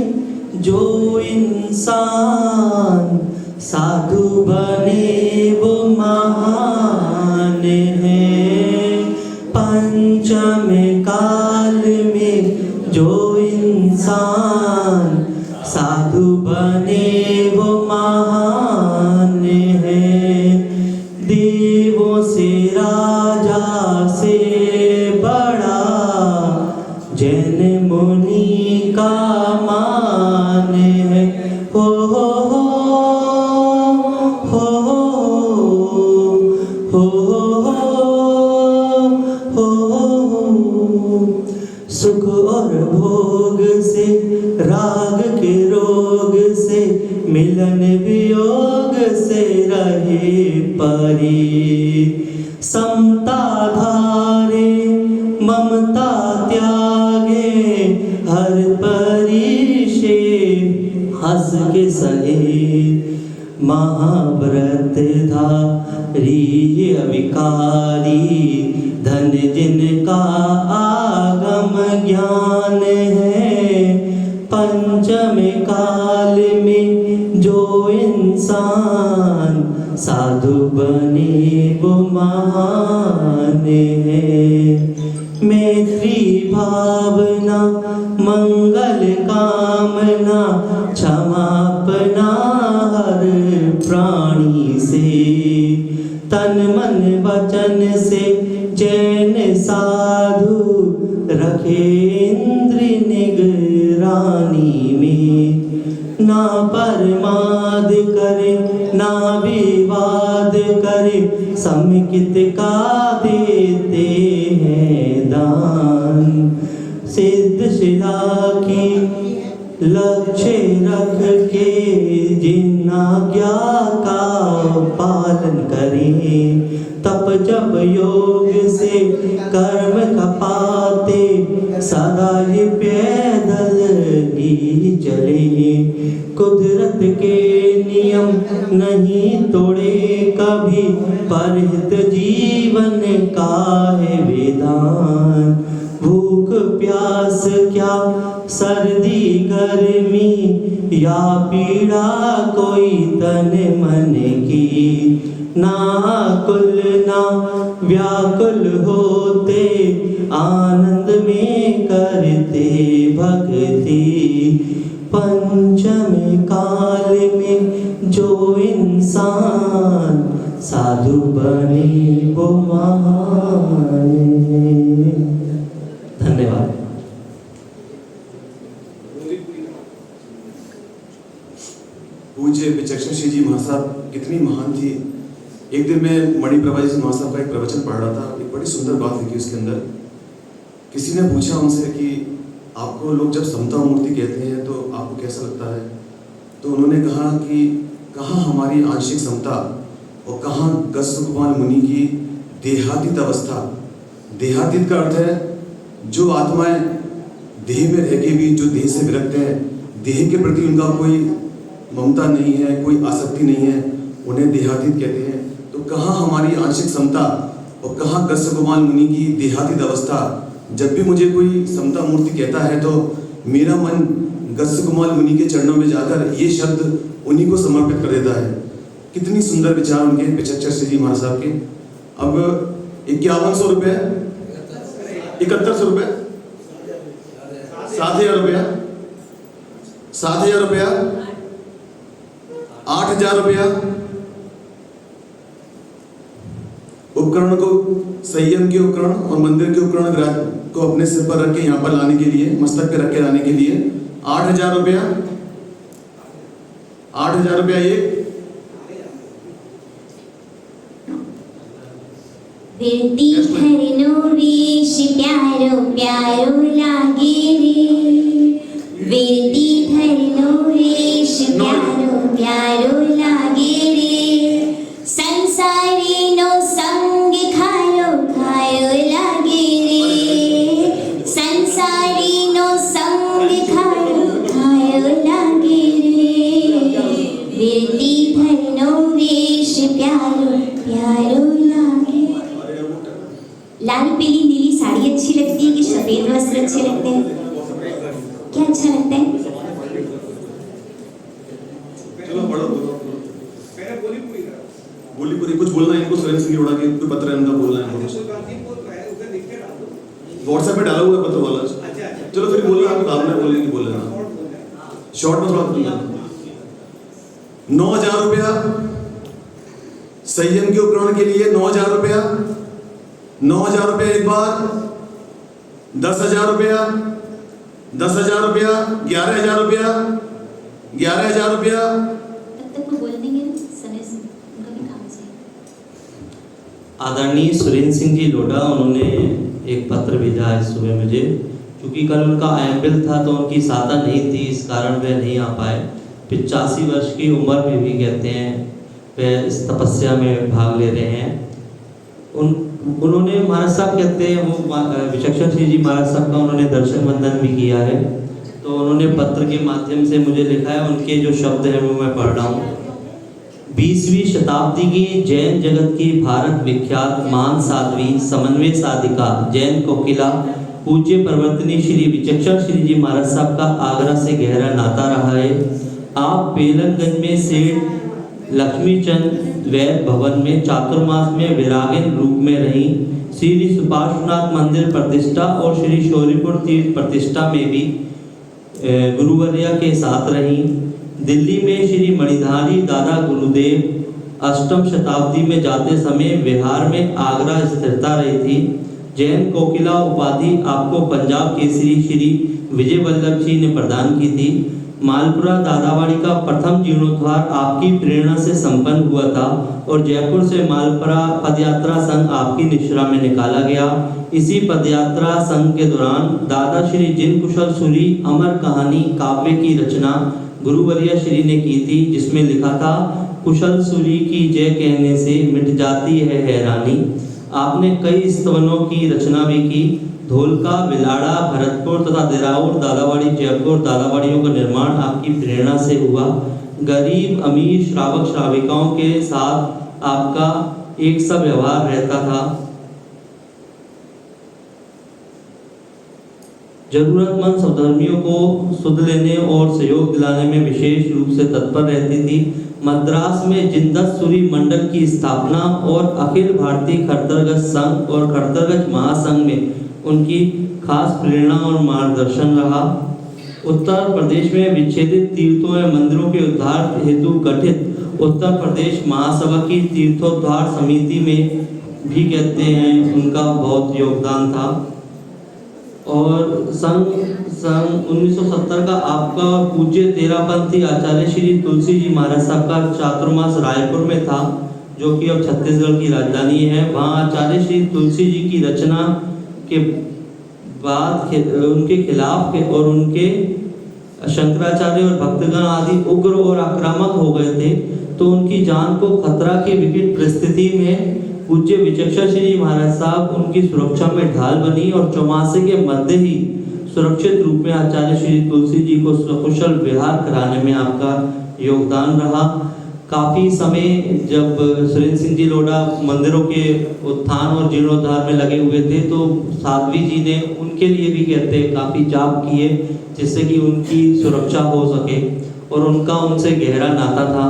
जो इंसान साधु बने वो महान है। पंचम काल में जो इंसान साधु बने वो महान है। देवों से राजा से बड़ा जैन मुनि का मान है। हो हो हो हो हो हो। सुख और भोग से राग के रोग से मिलन वियोग से रहे परी। समता धारे ममता त्यागे हर परिशे हंस के सहे। महाव्रत धारी अविकारी धन जिनका आगम ज्ञान है। पंचम काल में जो इंसान साधु बने वो महान है। मैत्री भावना मंगल कामना क्षमापना हर प्राणी से। तन मन वचन से जैन साधु रखे इंद्र निगरानी में। ना परमाद करे ना विवाद करे समिकित का देते हैं दान। सिद्ध शिला की लक्ष्य रख के जिन आज्ञा का पालन करें। तप जप योग से कर्म कपाते सदा ये पैदल ही चले। कुदरत के नियम नहीं तोड़े कभी, परहित जीवन का है विधान। भूख प्यास क्या सर्दी गर्मी या पीड़ा कोई तन मन की, ना कुल ना व्याकुल होते आनंद में करते भक्ति। पंचम काल में जो इंसान साधु बने वो महान। धन्यवाद। पूज्य विचक्षण श्री जी महासाहब कितनी महान थी। एक दिन मैं मणिप्रभा जी महासाहब का एक प्रवचन पढ़ रहा था, एक बड़ी सुंदर बात लिखी उसके अंदर। किसी ने पूछा उनसे कि आपको लोग जब समता मूर्ति कहते हैं तो आपको कैसा लगता है? तो उन्होंने कहा कि कहाँ हमारी आंशिक समता और कहाँ गस्सुकपाल मुनि की देहातीत अवस्था। देहातीत का अर्थ है जो आत्माएं देह में रह के भी जो देह से विरक्त हैं, देह के प्रति उनका कोई ममता नहीं है, कोई आसक्ति नहीं है, उन्हें देहातीत कहते हैं। तो कहाँ हमारी आंशिक समता और कहाँ गस्सुकपाल मुनि की देहातीत अवस्था। जब भी मुझे कोई समता मूर्ति कहता है तो मेरा मन गस्सुकपाल मुनि के चरणों में जाकर ये शब्द उन्हीं को समर्पित कर देता है। कितनी सुंदर विचार उनके विचक्षण श्री जी महाराज साहब के। अब 5100 रुपये, 7100 रुपये, 7000 रुपया, 7000 रुपया, 8000 रुपया उपकरण को, संयम के उपकरण और मंदिर के उपकरण को अपने सिर पर रख के यहाँ पर लाने के लिए, मस्तक पे रख के लाने के लिए 8000 रुपया, 8000 रुपया एक। विरती धरनो वेश प्यारो प्यारो लागे रे, विरती धरनो वेश प्यारो प्यारो लागे रे, संसारी नो संग खायो खायो लागे रे, संसारी नो संग खायो खायो लागे रे, विरती धरनो वेश प्यारो प्यारो लागे। लाल पीली नीली साड़ी अच्छी लगती है कि सफेद वस्त्र अच्छे लगते हैं? क्या अच्छा लगता है? चलो पढ़ो, बोली पूरी कुछ बोलना है इनको, सुरेंद्र सिंह उड़ा के कोई पत्र है उनका बोलना है व्हाट्सएप पे डाला हुआ है पत्र वाला। चलो फिर बोलना, आप बाद में बोलेंगे, बोल लेना शॉर्ट में थोड़ा बोलना। 9000 रुपया संयम के उपकरण के लिए, 9000 रुपया, 9000 रुपया एक बार, 10,000 रुपया, 10,000 रुपया, 11,000 रुपया, 11,000 रुपया। तब तक वो बोल देंगे ना, समय से उनका भी काम से। आदरणीय सुरेंद्र सिंह जी लोढ़ा, उन्होंने एक पत्र भेजा है सुबह मुझे। क्योंकि कल उनका आईएमएल था तो उनकी साधा नहीं थी, इस कारण वे नहीं आ पाए। 85 वर्ष की उम्र में भी कहते हैं वे इस तपस्या में भाग ले रहे हैं। उन्होंने महाराज साहब कहते हैं वो विचक्षण श्री जी महाराज साहब का उन्होंने दर्शन वंदन भी किया है। तो उन्होंने पत्र के माध्यम से मुझे लिखा है, उनके जो शब्द हैं वो मैं पढ़ रहा हूँ। 20वीं शताब्दी की जैन जगत की भारत विख्यात महान साध्वी समन्वय साधिका जैन कोकिला पूज्य प्रवर्तनी श्री विचक्षण श्री जी महाराज साहब का आगरा से गहरा नाता रहा है। आप बेलनगंज में सेठ लक्ष्मीचंद वैद भवन में चातुर्मास में विरागिन रूप में रही। श्री सुपार्श्वनाथ मंदिर प्रतिष्ठा और श्री शौरीपुर तीर्थ प्रतिष्ठा में भी गुरुवर्या के साथ रही। दिल्ली में श्री मणिधारी दादा गुरुदेव 8वीं शताब्दी में जाते समय बिहार में आगरा स्थिरता रही थी। जैन कोकिला उपाधि आपको पंजाब केसरी श्री विजय वल्लभ जी ने प्रदान की थी। मालपुरा दादावाड़ी का प्रथम जीर्णोद्धार आपकी प्रेरणा से संपन्न हुआ था और जयपुर से मालपुरा पदयात्रा संघ आपकी निश्रा में निकाला गया। इसी पदयात्रा संघ के दौरान दादा श्री जिन कुशल सूरी अमर कहानी काव्य की रचना गुरुवर्या श्री ने की थी, जिसमें लिखा था कुशल सूरी की जय कहने से मिट जाती है हैरानी। आपने कई स्तवनों की रचना भी की। धोलका, बिलाड़ा, भरतपुर तथा दिराउर, दादावाड़ी, जयपुर दादावाड़ियों का निर्माण आपकी प्रेरणा से हुआ। गरीब अमीर श्रावक श्राविकाओं के साथ आपका एक सा व्यवहार रहता था। जरूरतमंद सधर्मियों को सुध लेने और सहयोग दिलाने में विशेष रूप से तत्पर रहती थी। मद्रास में जिंदसूरी मंडल की स्थापना और अखिल भारतीय खड़तरगज संघ और खड़तरगज महासंघ में उनकी खास प्रेरणा और मार्गदर्शन रहा। उत्तर प्रदेश में विच्छेदित तीर्थों एवं मंदिरों के उद्धार हेतु गठित उत्तर प्रदेश महासभा की तीर्थोद्धार समिति में भी कहते हैं उनका बहुत योगदान था। और सन 1970 का आपका पूज्य तेरापंथी आचार्य श्री तुलसी जी महाराज साहब का चातुर्मास रायपुर में था, जो कि अब छत्तीसगढ़ की राजधानी है। वहाँ आचार्य श्री तुलसी जी की रचना के बाद उनके खिलाफ और उनके शंकराचार्य और भक्तगण आदि उग्र और आक्रामक हो गए थे, तो उनकी जान को खतरा की विकट परिस्थिति में पूज्य विचक्षण श्री महाराज साहब उनकी सुरक्षा में ढाल बनी और चौमासे के मध्य ही सुरक्षित रूप में आचार्य श्री तुलसी जी को सकुशल विहार कराने में आपका योगदान रहा। काफ़ी समय जब सुरेंद्र सिंह जी लोढ़ा मंदिरों के उत्थान और जीर्णोद्धार में लगे हुए थे, तो साध्वी जी ने उनके लिए भी कहते हैं काफ़ी जाप किए, जिससे कि उनकी सुरक्षा हो सके, और उनका उनसे गहरा नाता था।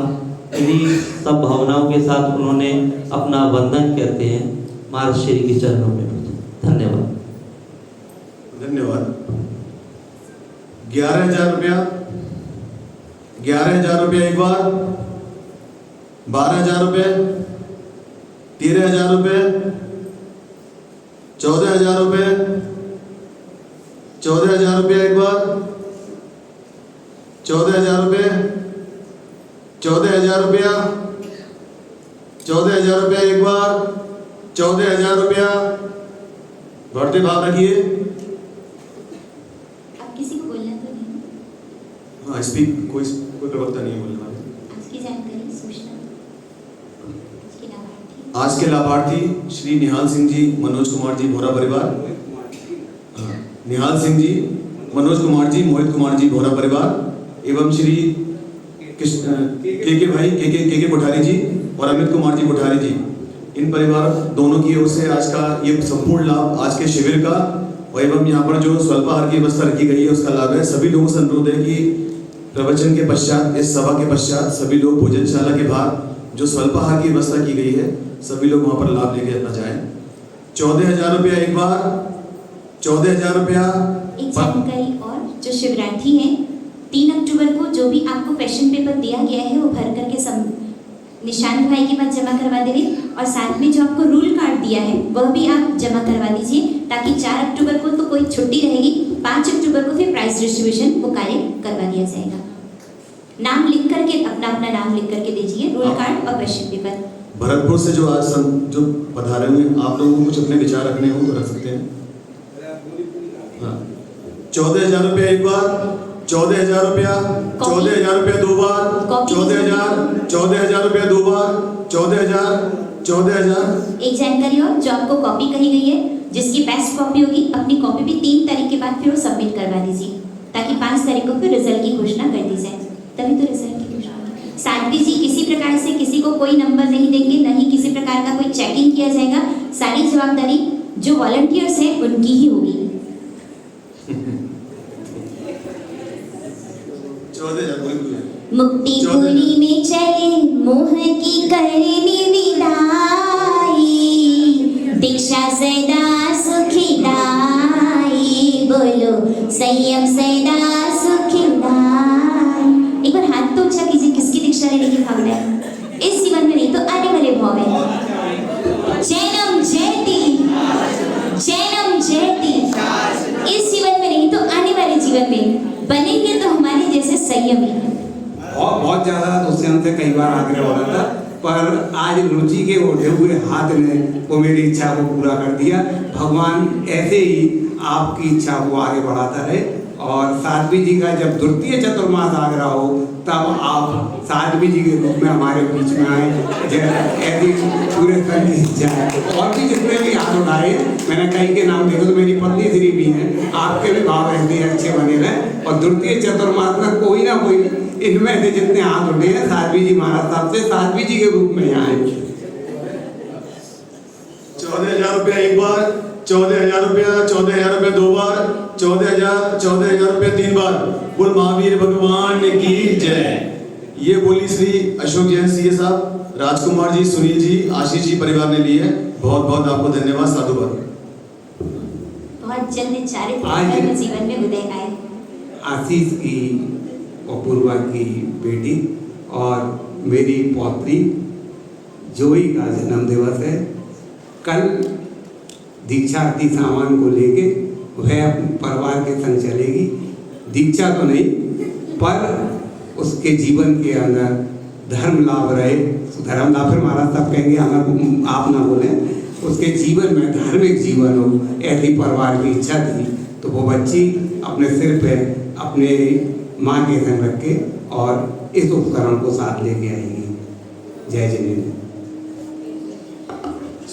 इन्हीं सब भावनाओं के साथ उन्होंने अपना वंदन कहते हैं महाराज श्री के चरणों में। धन्यवाद। धन्यवाद। 11,000 रुपया, 11,000 रुपया एक बार, 12,000 रुपये, 13,000 रुपये, 14,000 रुपये, 14,000 रुपया एक बार, 14,000 रुपये, 14,000 रुपया, 14,000 रुपया एक बार, 14,000 रुपया। बढ़ते भाव रखिए। अब किसी को बोलना तो नहीं? हाँ, स्पीक। कोई प्रवक्ता नहीं बोलने वाले। आज की जानकारी सूचना आज के लाभार्थी श्री निहाल सिंह जी, मनोज कुमार जी, भोरा परिवार। निहाल सिंह जी, मनोज कुमार जी, मोहित कुमार जी, भोरा परिवार एवं श्री के भाई के कोठारी जी और अमित कुमार जी कोठारी जी, इन परिवार दोनों की ओर से आज का ये संपूर्ण लाभ आज के शिविर का और एवं यहाँ पर जो स्वल्पाहार की व्यवस्था रखी गई है उसका लाभ है। सभी लोगों से अनुरोध है कि प्रवचन के पश्चात, इस सभा के पश्चात सभी लोग भोजनशाला के बाहर जो स्वल्पाहार की व्यवस्था की गई है सभी लोग वहाँ पर लाभ लेके अपना जाएं। 14,000 रुपया एक बार, 14,000 रुपया। एक जानकारी और, जो शिवरात्रि है 3 अक्टूबर को जो भी आपको क्वेश्चन पेपर दिया गया है वो भर करके निशांत भाई के पास जमा करवा देंगे, और साथ में जो आपको रूल कार्ड दिया है वह भी आप जमा करवा दीजिए, ताकि 4 अक्टूबर को तो कोई छुट्टी रहेगी, 5 अक्टूबर को फिर प्राइज डिस्ट्रीब्यूशन वो कार्य करवा दिया जाएगा। नाम लिख करके अपना नाम लिख करके दीजिए, रूल कार्ड और क्वेश्चन पेपर। भरतपुर से जो आज जो पधारे हुए आप लोगों को कुछ अपने विचार रखने हो तो रख सकते हैं। हाँ, 14,000 रुपया एक बार, 14,000 रुपया, 14,000 रुपया दो बार, 14,000 रुपया दो बार, 14,000। एक जानकारी और, जो आपको कॉपी कही गई है, जिसकी बेस्ट कॉपी होगी अपनी कॉपी भी 3 तारीख के बाद फिर वो सबमिट करवा दीजिए, ताकि 5 तारीख को फिर रिजल्ट की घोषणा कर दी जाए, तभी तो रिजल्ट की घोषणा। साध्वी जी किसी प्रकार से किसी को कोई नंबर नहीं देंगे, न ही किसी प्रकार का कोई चेकिंग किया जाएगा, सारी जवाबदारी जो वॉलंटियर्स हैं उनकी ही होगी। 14,000। मुक्तिपुरी में चले मोह की करनी विदाई, दीक्षा सदा सुखदाई, बोलो संयम सदा सुखदाई। एक बार हाथ तो ऊंचा कीजिए, किसकी दीक्षा लेने की भावना है? इस जीवन में नहीं तो आने वाले भाव में। जैनम जयती, जैनम जयती, इस जीवन में नहीं तो आने वाले जीवन में बनेंगे तो हमारे जैसे संयमी। और बहुत ज़्यादा उससे हमसे कई बार आग्रह हो रहा था, पर आज रुचि के उठे हुए हाथ ने वो मेरी इच्छा को पूरा कर दिया। भगवान ऐसे ही आपकी इच्छा को आगे बढ़ाता रहे और साध्वी जी का जब द्वितीय चतुर्मास आ रहा हो तब आप साध्वी जी के रूप में हमारे बीच में आए, ऐसी पूरे संघ की इच्छा है। और भी जितने भी हाथ उठाए, मैंने कई के नाम देखे, तो मेरी पत्नी श्री भी हैं, आपके भी भाव ऐसे अच्छे बने रहे। और द्वितीय चतुर्मास में कोई ना कोई इनमें से जितने हाथ उठे हैं साध्वी जी महाराज साहब से साध्वी जी के रूप में आए। 14,000 रुपया एक बार, 14,000 रुपया, 14,000 रुपया दो बार, 14,000 रुपया 3 बार। बोल महावीर भगवान की जय। ये बोली श्री अशोक जैन सीए साहब, राजकुमार जी, सुनील जी, आशीष जी परिवार ने ली है। बहुत बहुत आपको धन्यवाद, साधुवाद। बहुत जल्द चारित्र आज धर्म जीवन में उदय आए। आशीष की और पूर्वा की बेटी और मेरी पौत्री जोई का जन्म दिवस है। कल दीक्षार्थी सामान को लेके वह अपने परिवार के संग चलेगी। दीक्षा तो नहीं, पर उसके जीवन के अंदर धर्म लाभ रहे। धर्म लाभ फिर महाराज साहब कहेंगे, हमें आप ना बोलें। उसके जीवन में धार्मिक जीवन हो, ऐसी परिवार की इच्छा थी। तो वो बच्ची अपने सिर पे अपने माँ के संग रख के और इस उपकरण को साथ लेके आएगी। जय जिनेन्द्र।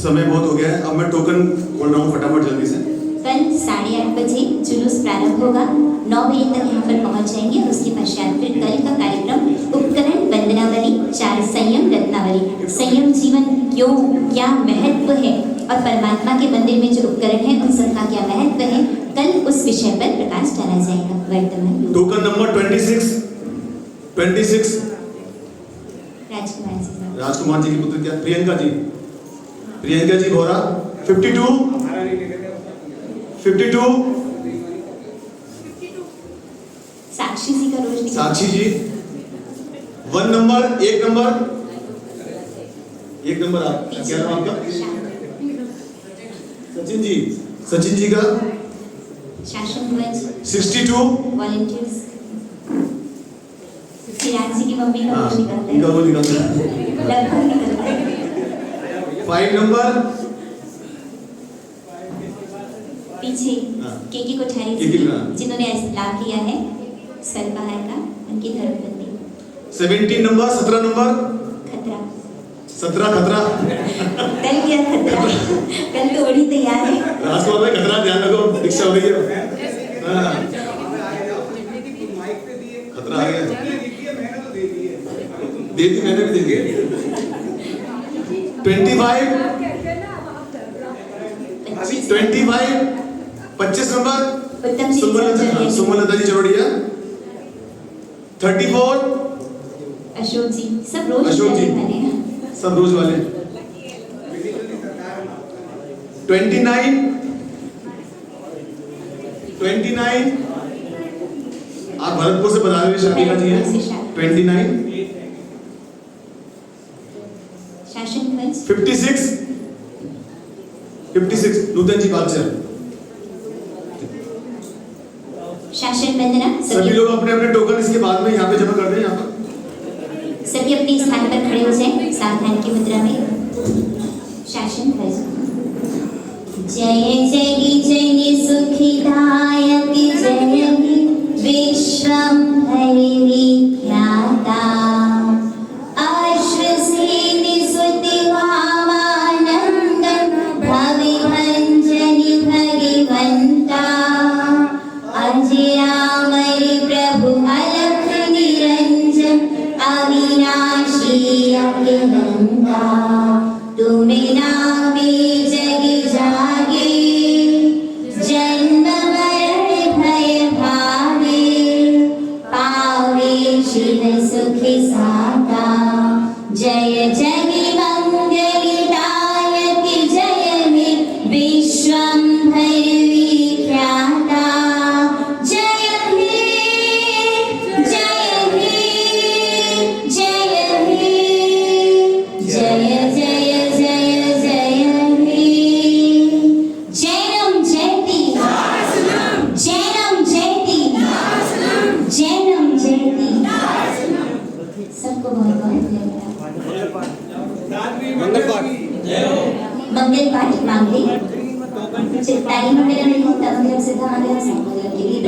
समय बहुत हो गया है, अब मैं टोकन बोल रहा हूँ फटाफट जल्दी से। कल 8:30 बजे जुलूस प्रारंभ होगा, 9 बजे तक यहाँ पर पहुँच जाएंगे। उसके पश्चात फिर कल का कार्यक्रम उपकरण वंदनावली, 4 संयम रत्नावली। संयम जीवन क्यों, क्या महत्व है और परमात्मा के मंदिर में जो उपकरण है उन सबका क्या महत्व है, कल उस विषय पर प्रकाश डाला जाएगा। वर्तमान टोकन नंबर 26 राजकुमार जी, राजकुमार जी की पुत्री क्या, प्रियंका जी भोरा। 52 साक्षी जी का रोशनी, साक्षी जी। 1 नंबर, 1 नंबर आप क्या नाम आपका? सचिन जी का शासन ध्वज, 62 वॉलंटियर्स। चिराग जी की मम्मी का रोज निकलता है, इनका वो निकलता है। लगभग निकलता है। 5 नंबर पीछे हाँ। केकी कोठारी केकी जी, हाँ। जिन्होंने लाभ लिया है स्वल्पहार का, उनकी धर्मपत्नी। 17 नंबर, 17 नंबर, खतरा, 17 खतरा। कल क्या खतरा, कल तो बड़ी तैयार है। राजकुमार भाई खतरा ध्यान रखो, दीक्षा हो रही है। हाँ। खतरा आ गया, दे दी मैंने भी, दे दी। 25 नंबर उत्तम जी सुमलता जी चौड़िया। 34 अशोक जी, सब रोज अशोक जी, वाले हैं। सब रोज वाले। 29 आप भरतपुर से बता रहे शादी का जी है। 29 शासन ध्वज, 56 नूतन जी बादशाह। शासन वंदना। सभी लोग अपने अपने टोकन इसके बाद में यहाँ पे जमा कर दें। यहाँ पर सभी अपने स्थान पर खड़े हो जाएं, सावधान की मुद्रा में। शासन ध्वज। जय जय जय सुखदायक जय विश्वम विख्याता अश्वसेन सुति भावानंदन भविभंजनि भगवंता अजरामर प्रभु अलख निरंजन अविनाशी अभिनंदा तुम नामे जग जागे जन्म मरण भय भागे पावे शिव सुख साता जय जय मंगलदायक जय में विश्वंभर विख्याता जय हे जय हे जय हे जय जय जय जय हे जैनम जयति जैनम जयति जैनम जयति। सबको बहुत बहुत धन्यवाद। मंगल पाठ मांगे चित्ताई मंगल नहीं तब सिद्धा मंगल संबोधन के लिए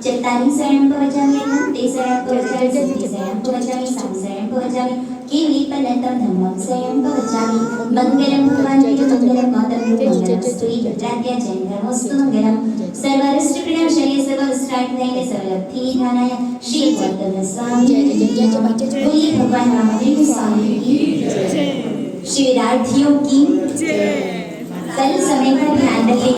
चत्तारि शरणं प्रवचामि ते शरणं प्रवचामि सिद्धि शरणं प्रवचामि साई शरणं प्रवचामि कीर्तनं धम्मं शरणं प्रवचामि मंगलम भगवान मंगलम मातरं मंगलम स्तुति भद्राद्या जय धर्मस्तु मंगलम सर्वरिष्ट प्रणव शरीर सर्वस्त्रार्थनाय सर्वलब्धि निधानाय श्री वर्धन स्वामी बोलिए भगवान रामदेव स्वामी की शिवरात्रियों की कल समय का ध्यान रखें।